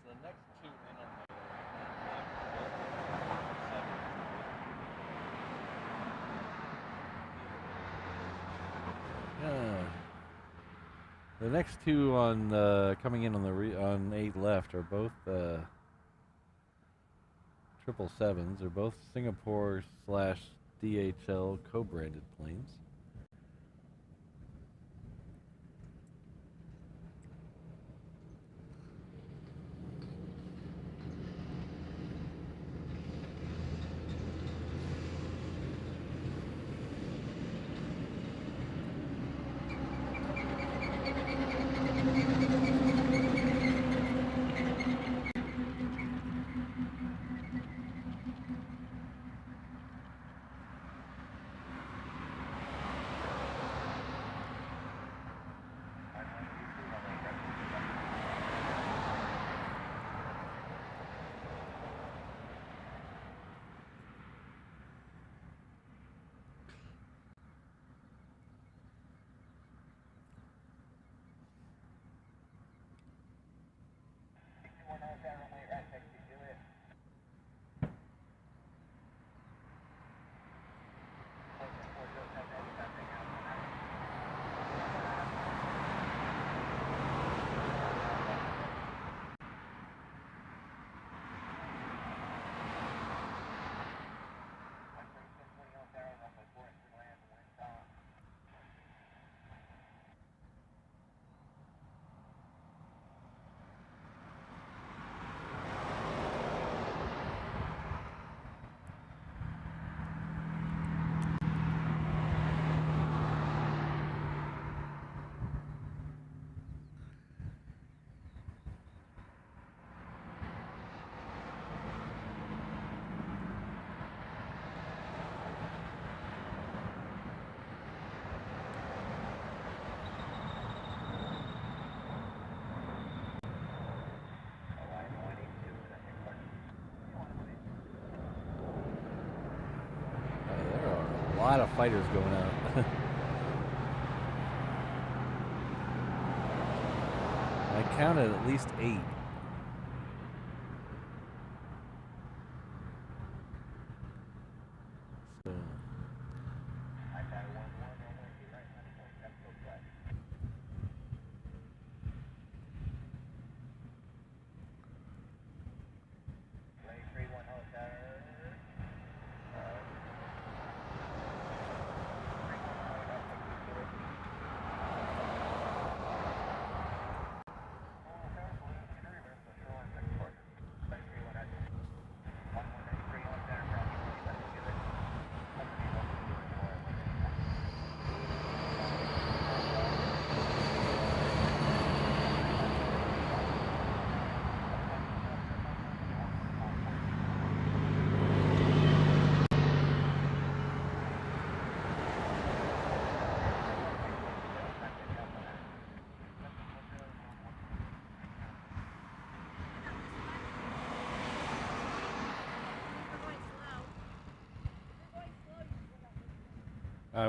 so the next two in on the the next two on coming in on the on 8 left are both 777s. They're both Singapore / DHL co-branded planes. A lot of fighters going out. I counted at least 8. So.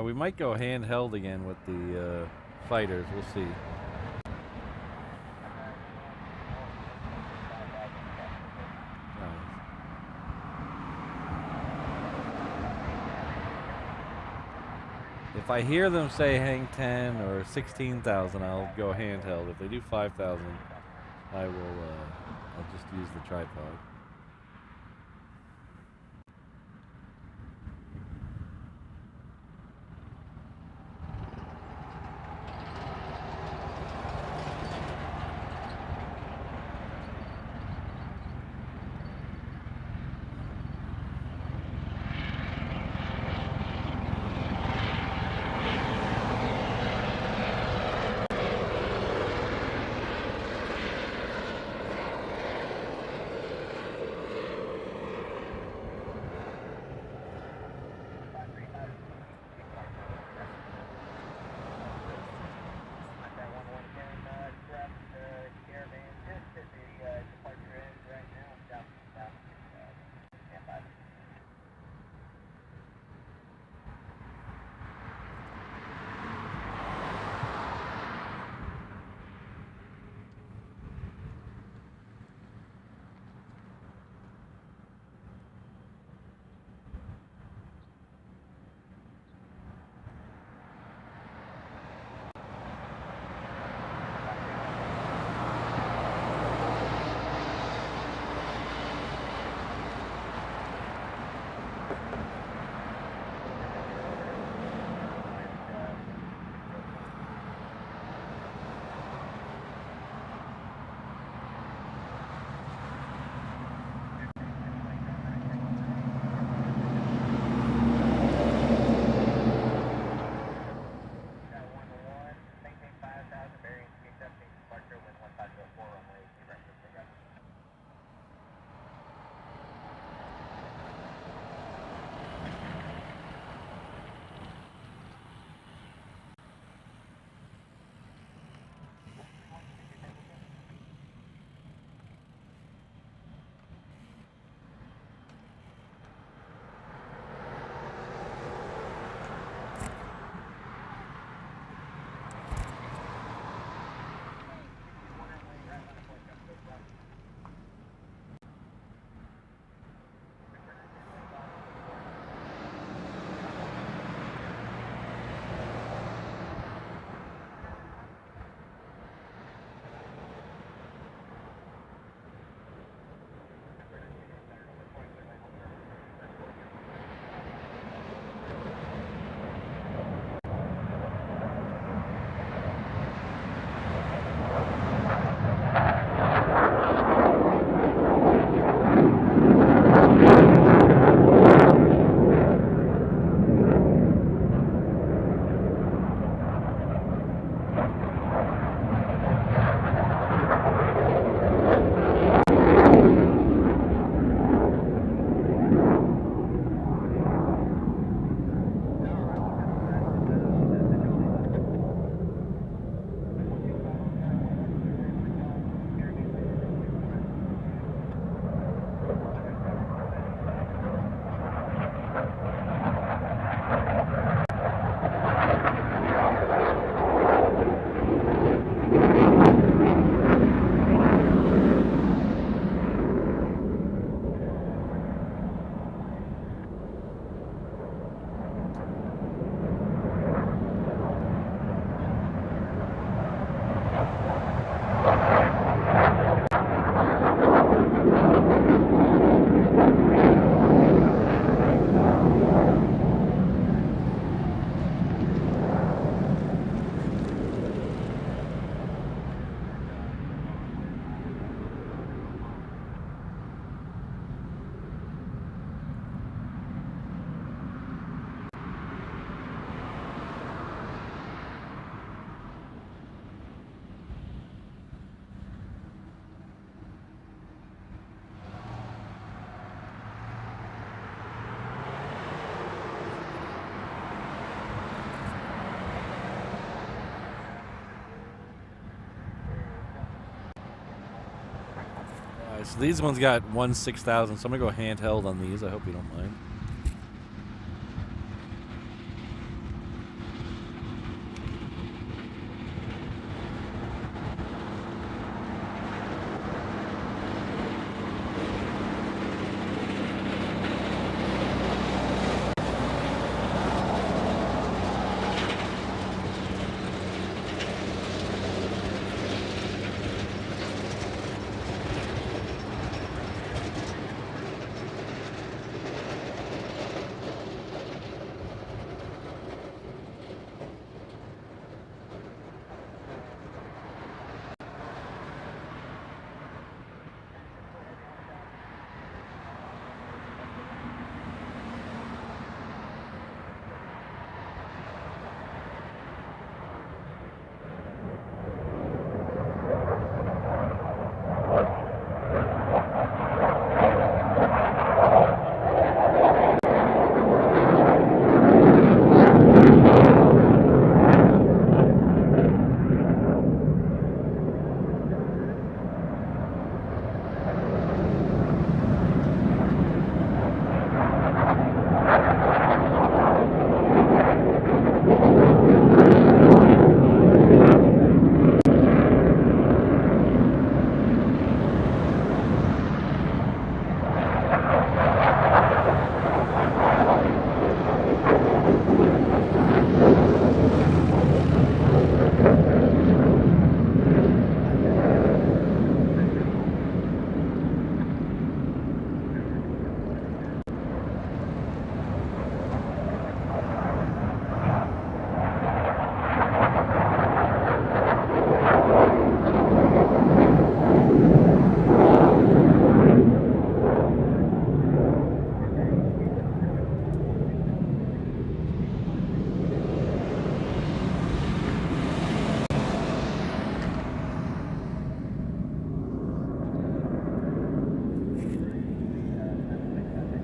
We might go handheld again with the fighters. We'll see. If I hear them say hang 10 or 16,000, I'll go handheld. If they do 5,000, I will. I'll just use the tripod. So these ones got 1/6000, so I'm going to go handheld on these. I hope you don't mind.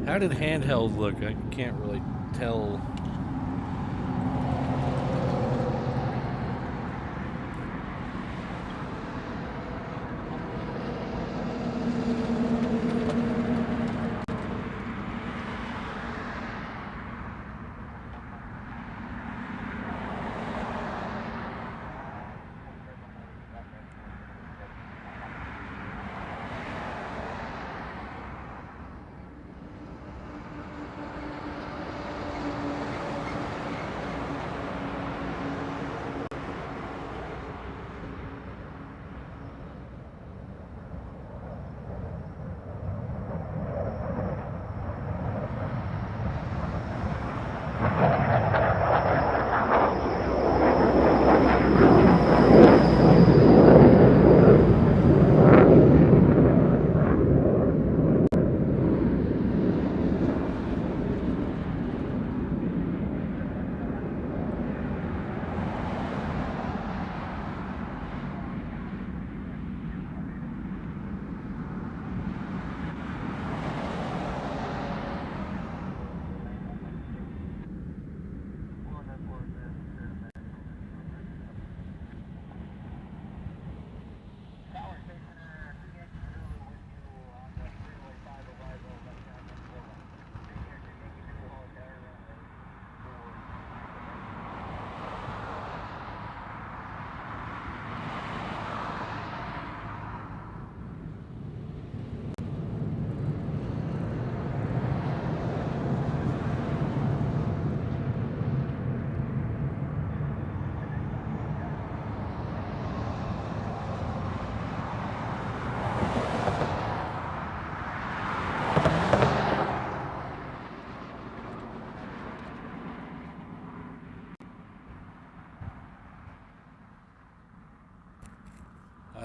How did handheld look? I can't really tell.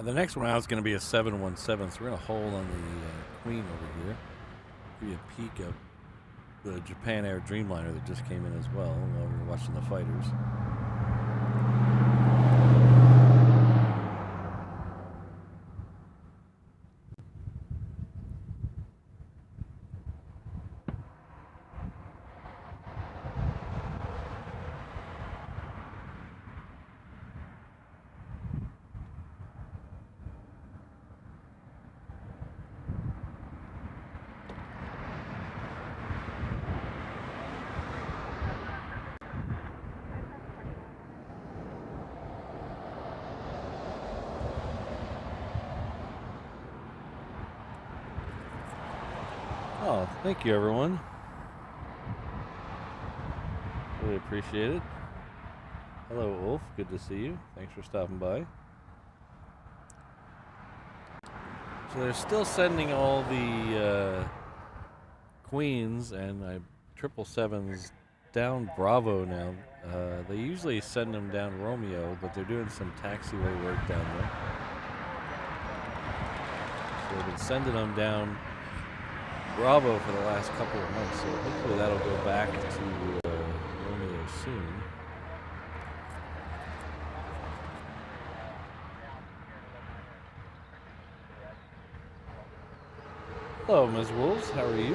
The next round is going to be a 717, so we're going to hold on the Queen over here. Give you a peek of the Japan Air Dreamliner that just came in as well while we were watching the fighters. Oh, thank you, everyone. Really appreciate it. Hello, Wolf. Good to see you. Thanks for stopping by. So they're still sending all the Queens and 777s down Bravo now. They usually send them down Romeo, but they're doing some taxiway work down there. So they've been sending them down Bravo for the last couple of months, so hopefully that'll go back to Romeo soon. Hello, Ms. Wolves. How are you?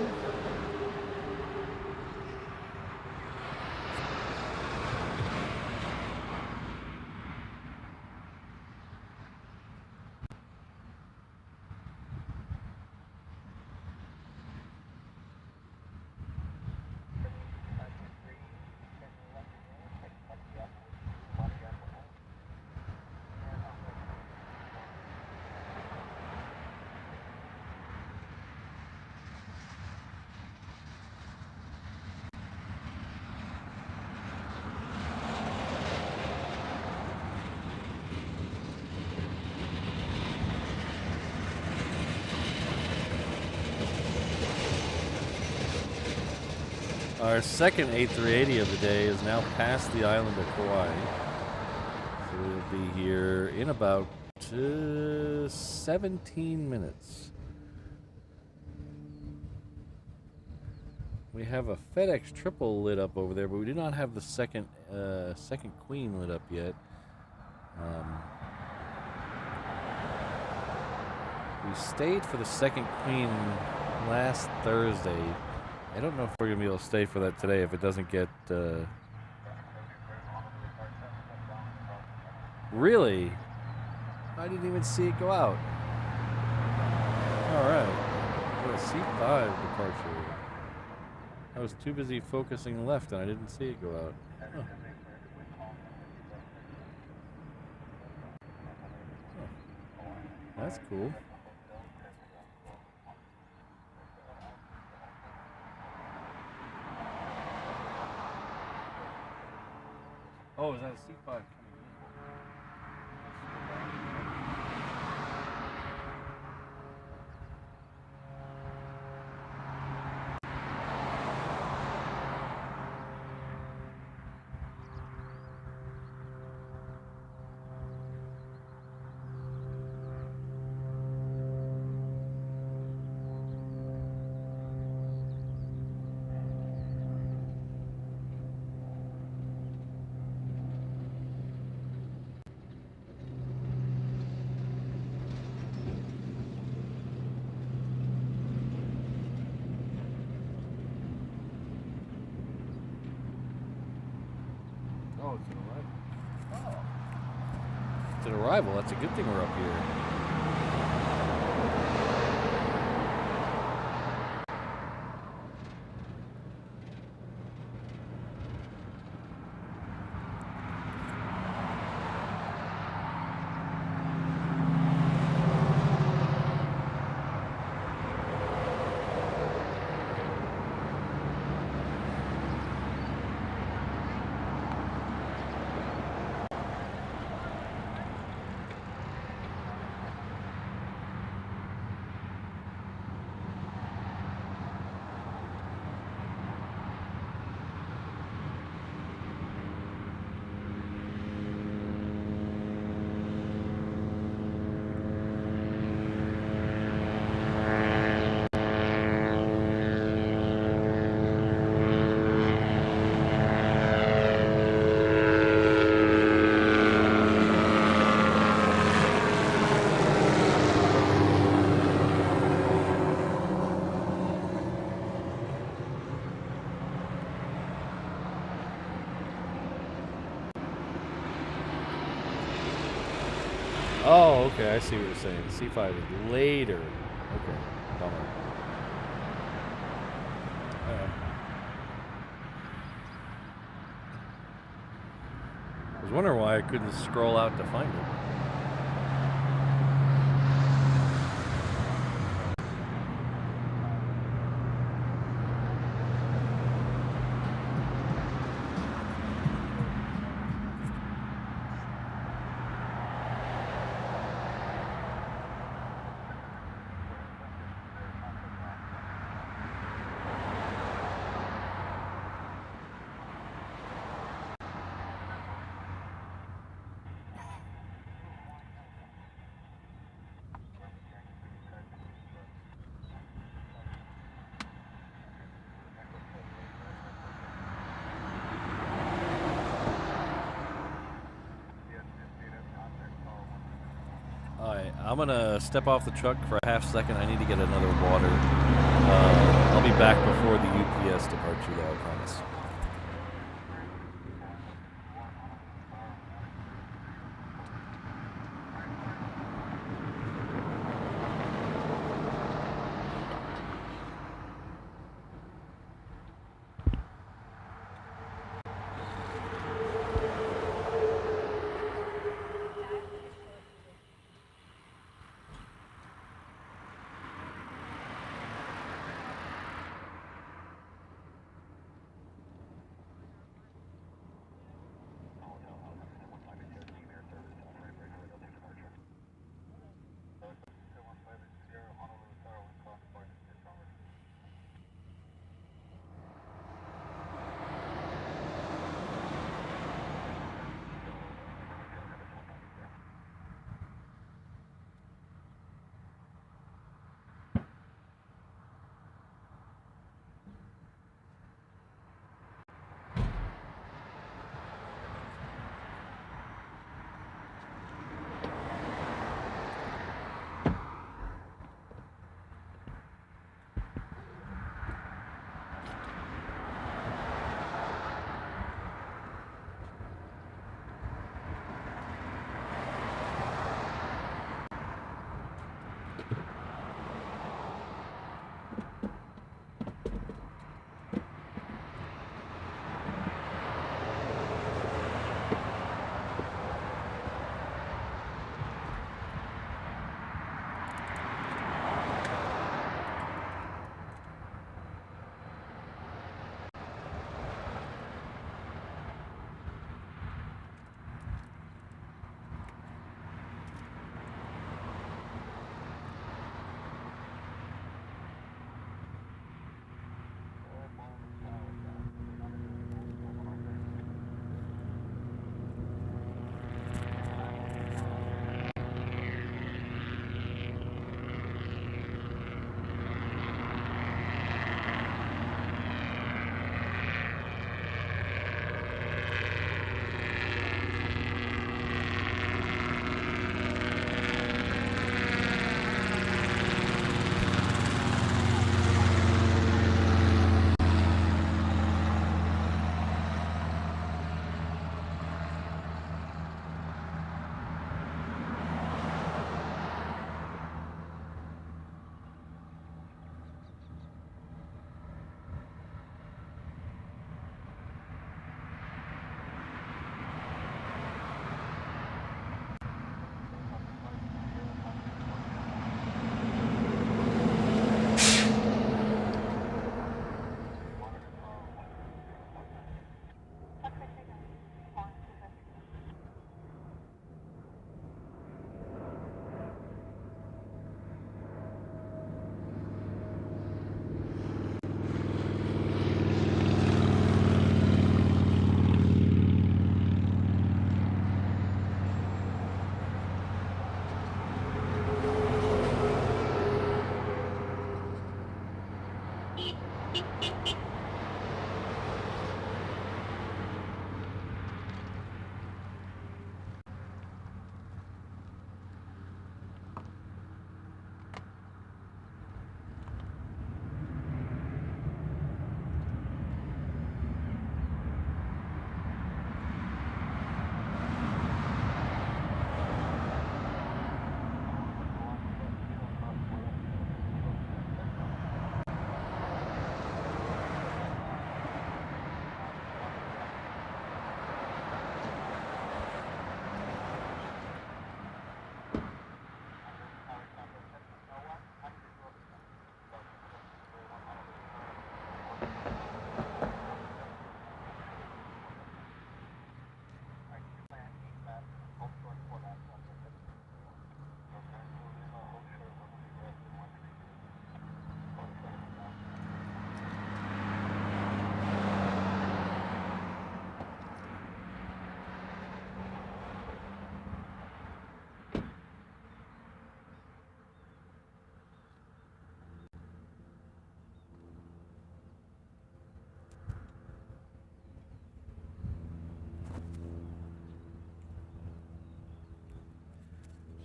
Our second A380 of the day is now past the island of Kauai. So we'll be here in about 17 minutes. We have a FedEx triple lit up over there, but we do not have the second Queen lit up yet. We stayed for the second Queen last Thursday. I don't know if we're going to be able to stay for that today if it doesn't get... Really? I didn't even see it go out. Alright. What a C5 departure. I was too busy focusing left and I didn't see it go out. Huh. That's cool. Oh, is that a C5 coming in? Oh, it's an arrival. Oh. It's an arrival. That's a good thing we're up here. Oh, okay, I see what you're saying. C5 is later. Okay, bummer. I was wondering why I couldn't scroll out to find it. I'm gonna step off the truck for a half second. I need to get another water. I'll be back before the UPS departure, though, I promise.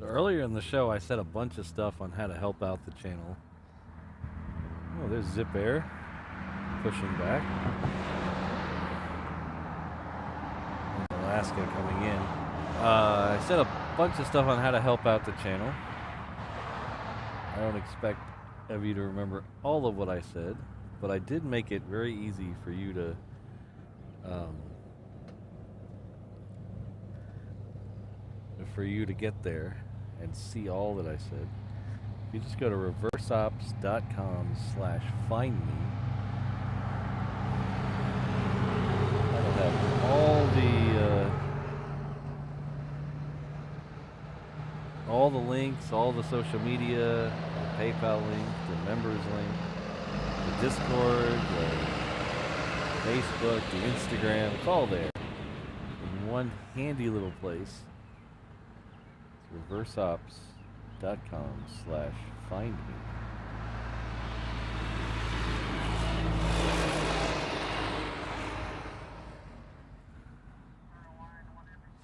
earlier in the show, I said a bunch of stuff on how to help out the channel. Oh, there's Zip Air pushing back. And Alaska coming in. I said a bunch of stuff on how to help out the channel. I don't expect of you to remember all of what I said, but I did make it very easy for you to get there and see all that I said. If you just go to reverseops.com/findme, that'll have all the links, all the social media, the PayPal link, the members link, the Discord, the Facebook, the Instagram. It's all there in one handy little place. reverseops.com/findme.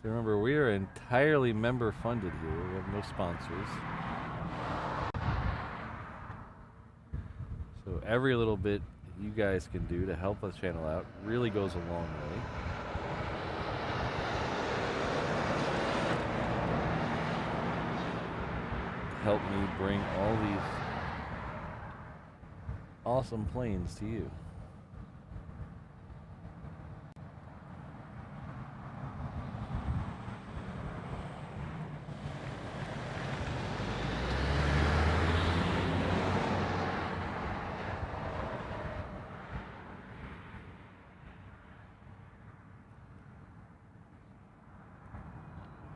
So remember, we are entirely member funded here. We have no sponsors. So every little bit you guys can do to help the channel out really goes a long way. Help me bring all these awesome planes to you.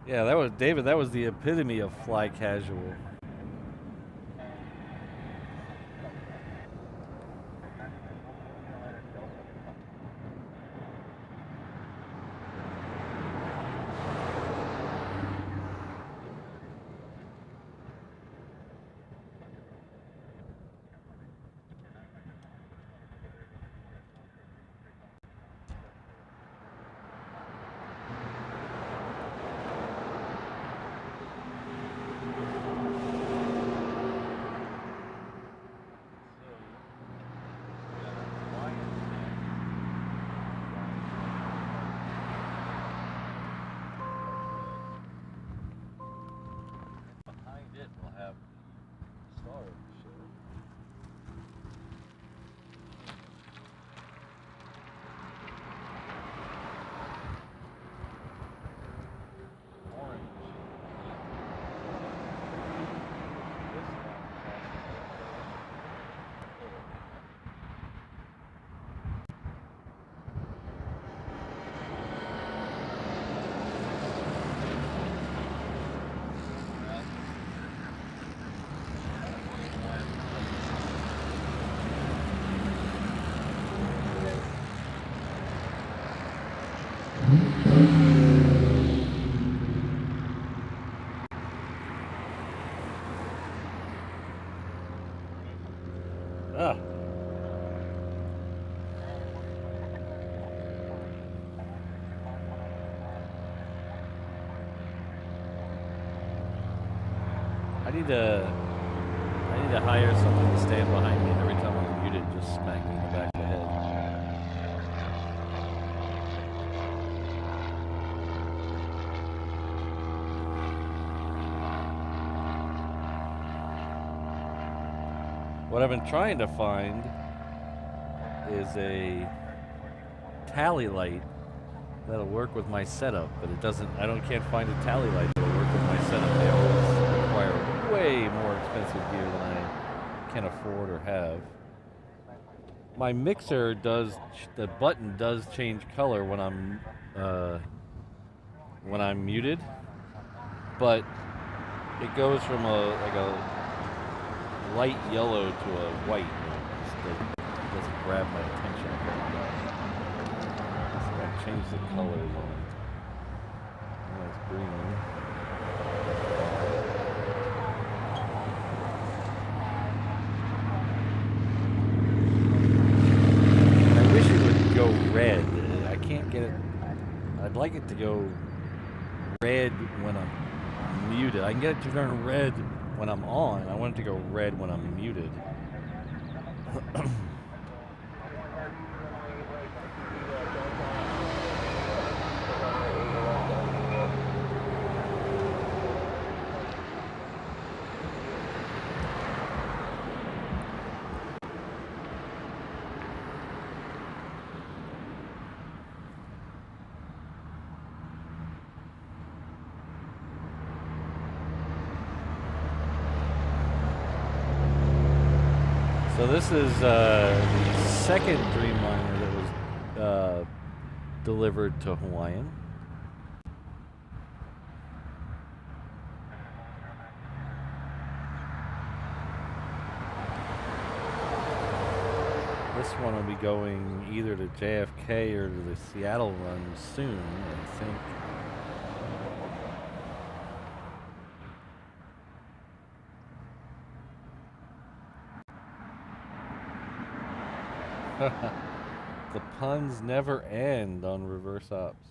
Yeah, that was David. That was the epitome of fly casual. I need to hire someone to stand behind me, and every time I'm muted, just smack me in the back of the head. What I've been trying to find is a tally light that'll work with my setup, but it doesn't. Can't find a tally light that'll work with my setup. They always require way more expensive gear than I can afford or have. My mixer the button does change color when I'm muted, but it goes from a light yellow to a white. It doesn't grab my attention. So I change the colors on it. Oh, it's green. Go red. I can't get it. I'd like it to go red when I'm muted. I can get it to turn red when I'm on. I want it to go red when I'm muted. So this is the second Dreamliner that was delivered to Hawaiian. This one will be going either to JFK or to the Seattle run soon, I think. The puns never end on reverse ops.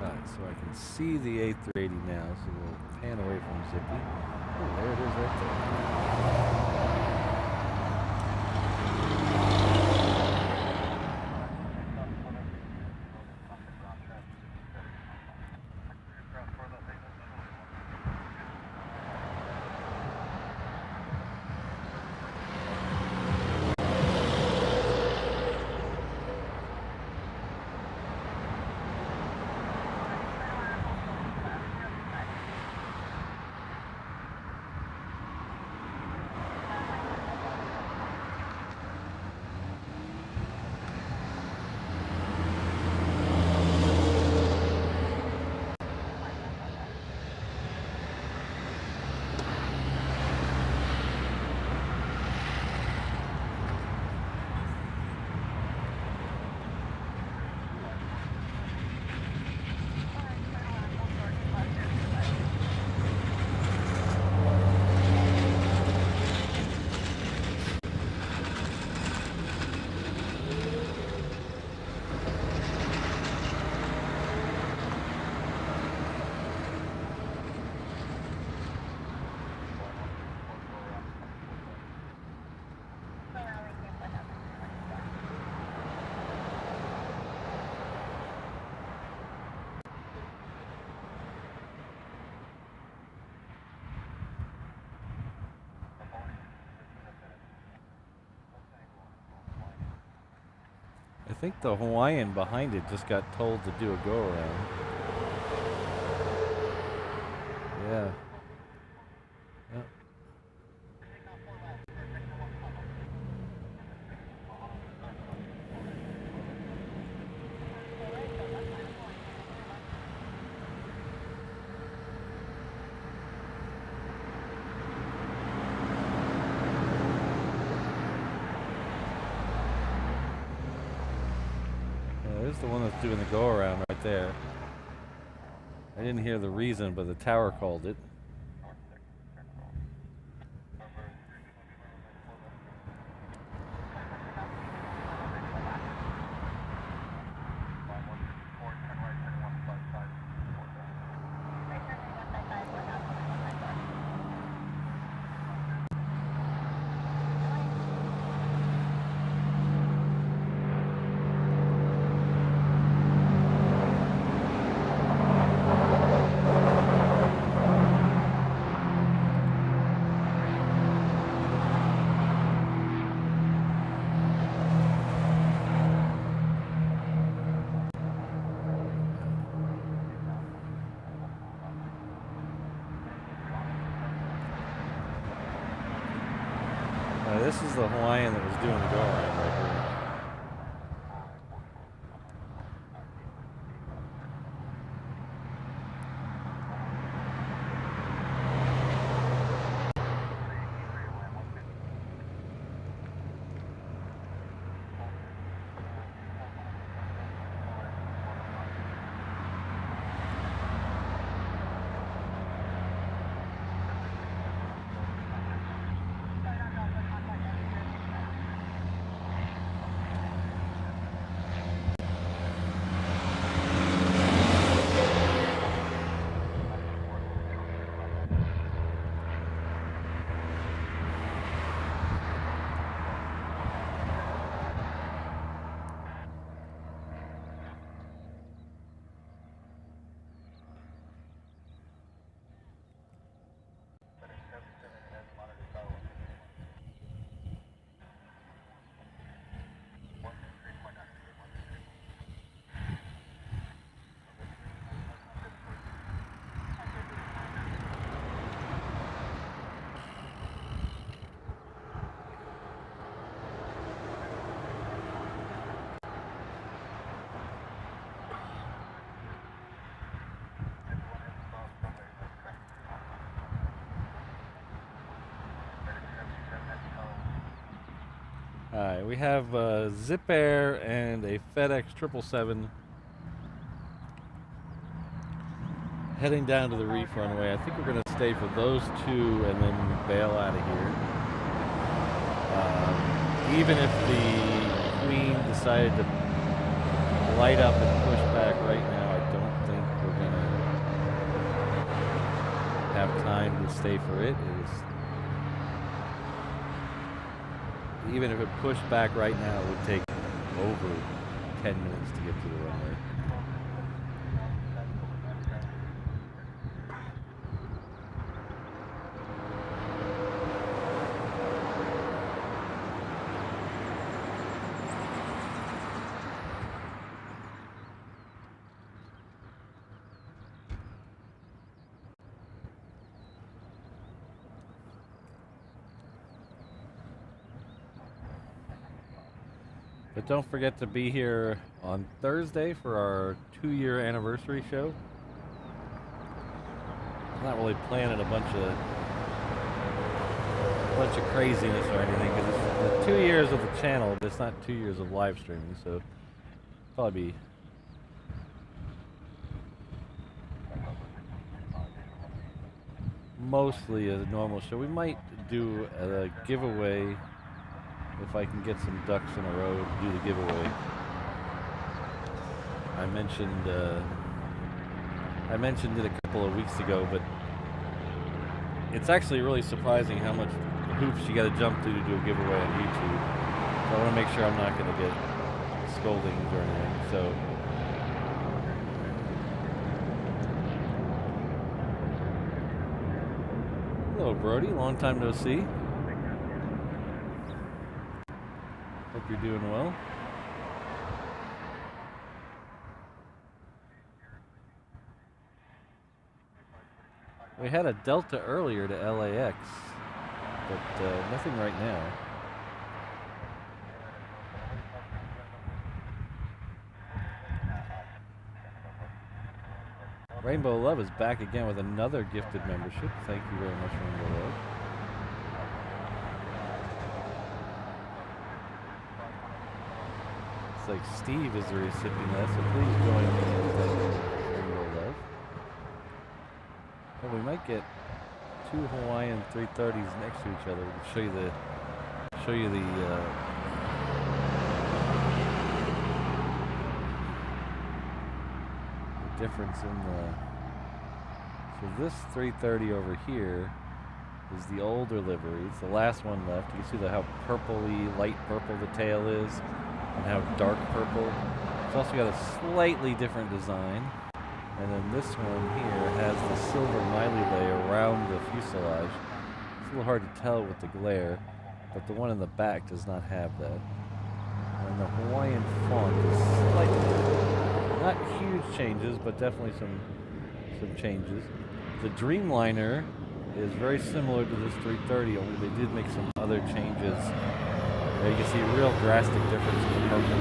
Alright, so I can see the A380 now, so we'll pan away from Zippy. Oh, there it is right there. I think the Hawaiian behind it just got told to do a go-around. Yeah. Yep. There's the one that's doing the go-around right there. I didn't hear the reason, but the tower called it. This is the Hawaiian that was doing the go-around right here. Alright, we have Zip Air and a FedEx 777 heading down to the reef runway. I think we're going to stay for those two and then bail out of here. Even if the Queen decided to light up and push back right now, I don't think we're going to have time to stay for it. Even if it pushed back right now, it would take over 10 minutes to get to the runway. But don't forget to be here on Thursday for our 2-year anniversary show. I'm not really planning a bunch of craziness or anything, because it's the 2 years of the channel, but it's not 2 years of live streaming, so probably be mostly a normal show. We might do a giveaway if I can get some ducks in a row to do the giveaway. I mentioned it a couple of weeks ago, but it's actually really surprising how much hoops you got to jump to do a giveaway on YouTube. So I want to make sure I'm not going to get scoldings or anything. So hello, Brody. Long time no see. Hope you're doing well. We had a Delta earlier to LAX, but nothing right now. Rainbow Love is back again with another gifted membership. Thank you very much, Rainbow Love. It's like Steve is the recipient of that, so please join me in thanking Rainbow Love. Well, we might get 2 Hawaiian 330s next to each other. To show you the difference in the. So this 330 over here is the older livery. It's the last one left. You can see how purpley, light purple the tail is, and how dark purple. It's also got a slightly different design. And then this one here has the silver miley layer around the fuselage. It's a little hard to tell with the glare, but the one in the back does not have that. And the Hawaiian font is slightly, not huge changes, but definitely some changes. The Dreamliner is very similar to this 330, only they did make some other changes. There you can see a real drastic difference in the purple.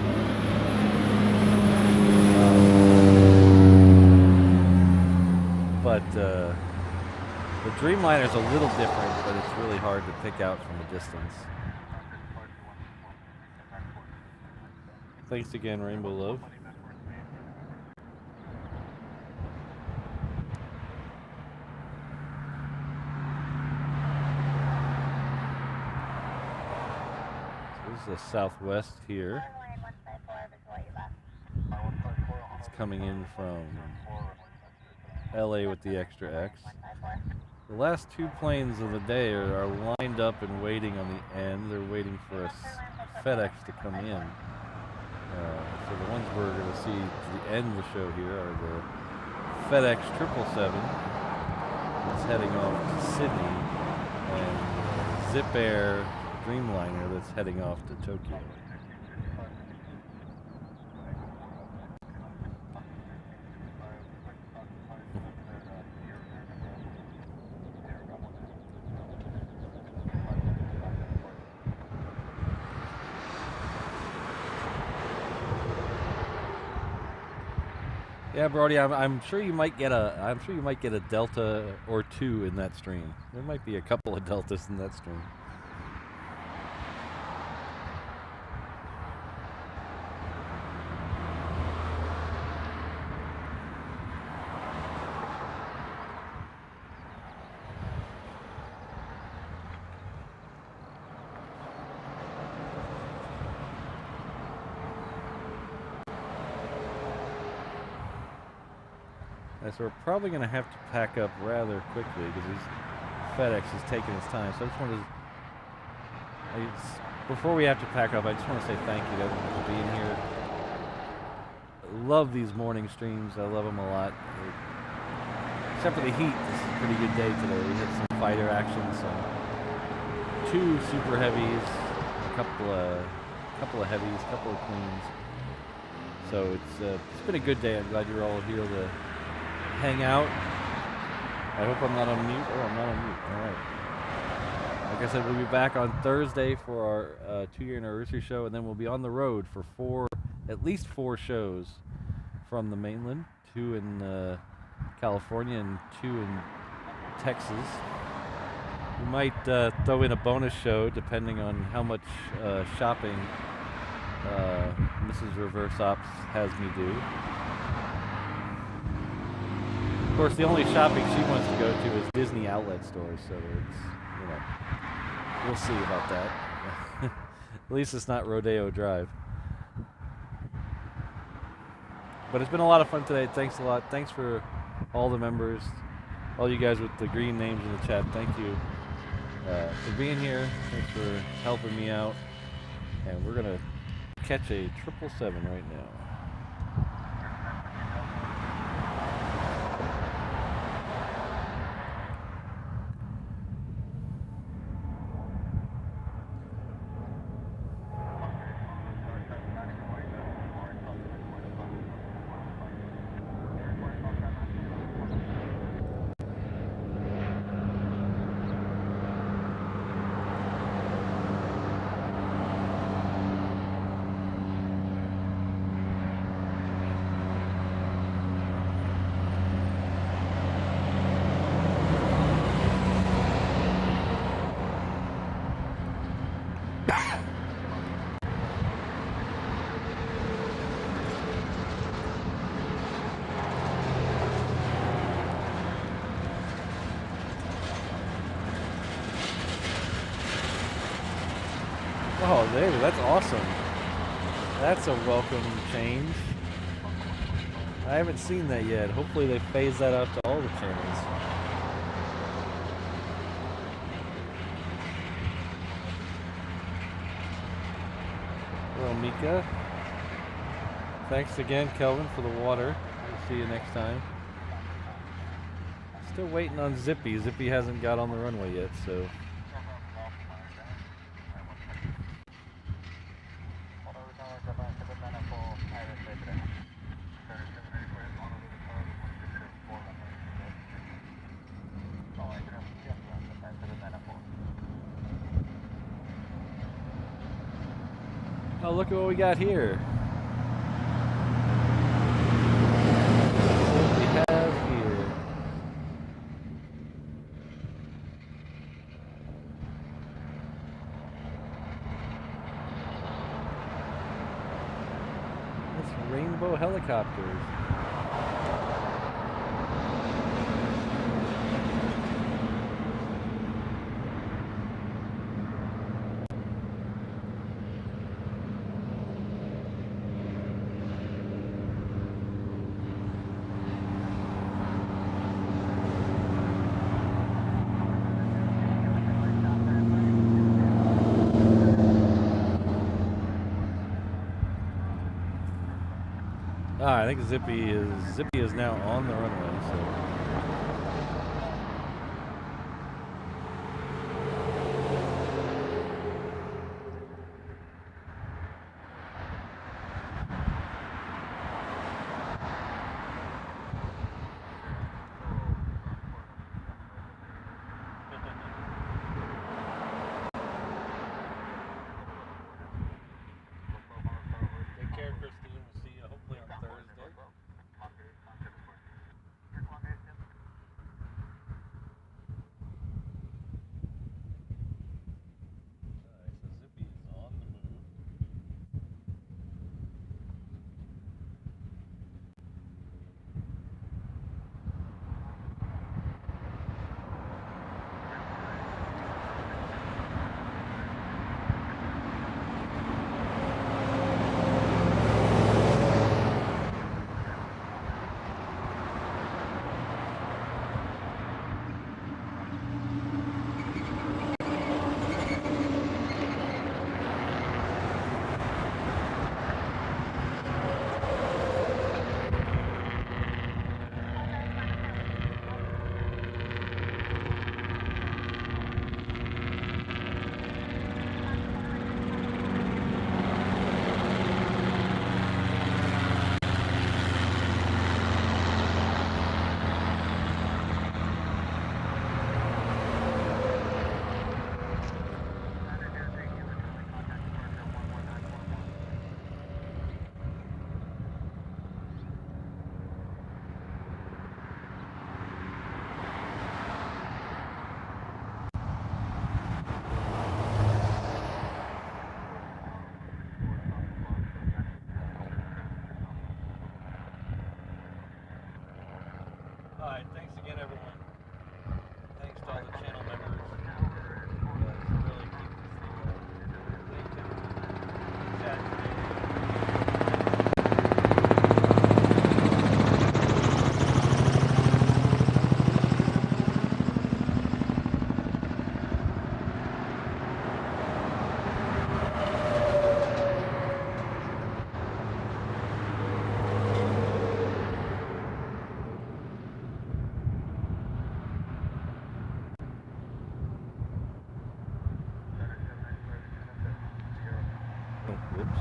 But the Dreamliner is a little different, but it's really hard to pick out from a distance. Thanks again, Rainbow Love. So this is the Southwest here. It's coming in from LA with the extra X. The last 2 planes of the day are lined up and waiting on the end. They're waiting for a FedEx to come in. So the ones we're going to see to the end of the show here are the FedEx 777 that's heading off to Sydney, and Zip Air Dreamliner that's heading off to Tokyo. Yeah, Brody, I'm sure you might get a Delta or 2 in that stream. There might be a couple of Deltas in that stream. so we're probably going to have to pack up rather quickly because FedEx is taking its time. So I just wanted to, before we have to pack up, I just want to say thank you to everyone for being here. I love these morning streams. I love them a lot. Except for the heat, this is a pretty good day today. We had some fighter action, some 2 super heavies, a couple of heavies, a couple of queens. So it's been a good day. I'm glad you're all here to hang out. I hope I'm not on mute. Oh, I'm not on mute. All right. Like I said, we'll be back on Thursday for our 2-year anniversary show, and then we'll be on the road for at least 4 shows from the mainland, 2 in California and 2 in Texas. We might throw in a bonus show depending on how much shopping Mrs. Reverse Ops has me do. Of course, the only shopping she wants to go to is Disney outlet stores, so it's, we'll see about that. At least it's not Rodeo Drive. But it's been a lot of fun today. Thanks a lot. Thanks for all the members, all you guys with the green names in the chat. Thank you for being here. Thanks for helping me out. And we're going to catch a 777 right now. Oh, David, that's awesome. That's a welcome change. I haven't seen that yet. Hopefully they phase that out to all the channels. Well, Mika. Thanks again, Kelvin, for the water. We'll see you next time. Still waiting on Zippy. Zippy hasn't got on the runway yet, so... Oh, look at what we got here. What we have here. It's rainbow helicopters. I think Zippy is now on the runway, so. Oops.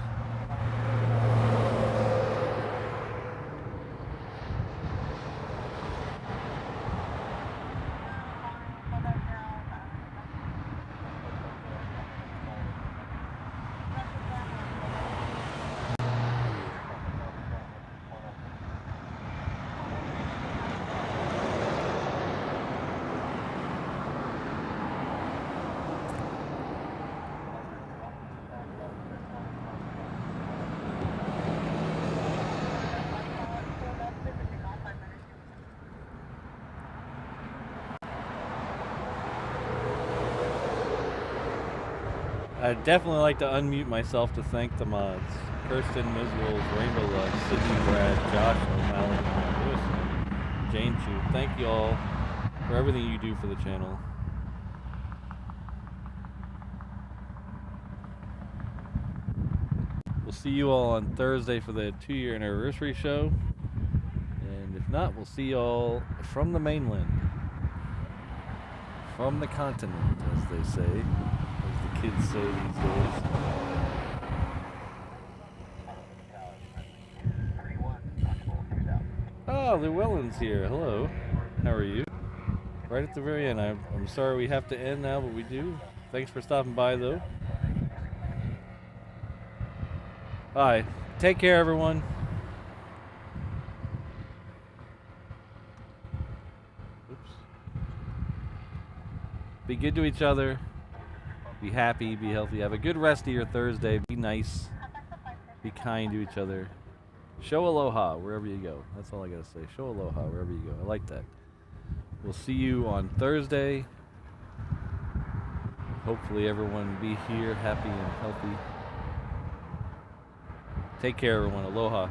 I'd definitely like to unmute myself to thank the mods. Kirsten, Ms. Wolves, Rainbow Love, Sydney, Brad, Josh, O'Malley, Lewis, Jane Chu. Thank you all for everything you do for the channel. We'll see you all on Thursday for the 2-year anniversary show. And if not, we'll see you all from the mainland. From the continent, as they say. As the kids say these days. Oh, Llewellyn's here. Hello. How are you? Right at the very end. I'm sorry we have to end now, but we do. Thanks for stopping by, though. Bye. Take care, everyone. Oops. Be good to each other. Be happy. Be healthy. Have a good rest of your Thursday. Be nice. Be kind to each other. Show aloha wherever you go. That's all I gotta say. Show aloha wherever you go. I like that. We'll see you on Thursday. Hopefully everyone be here, happy and healthy. Take care, everyone. Aloha.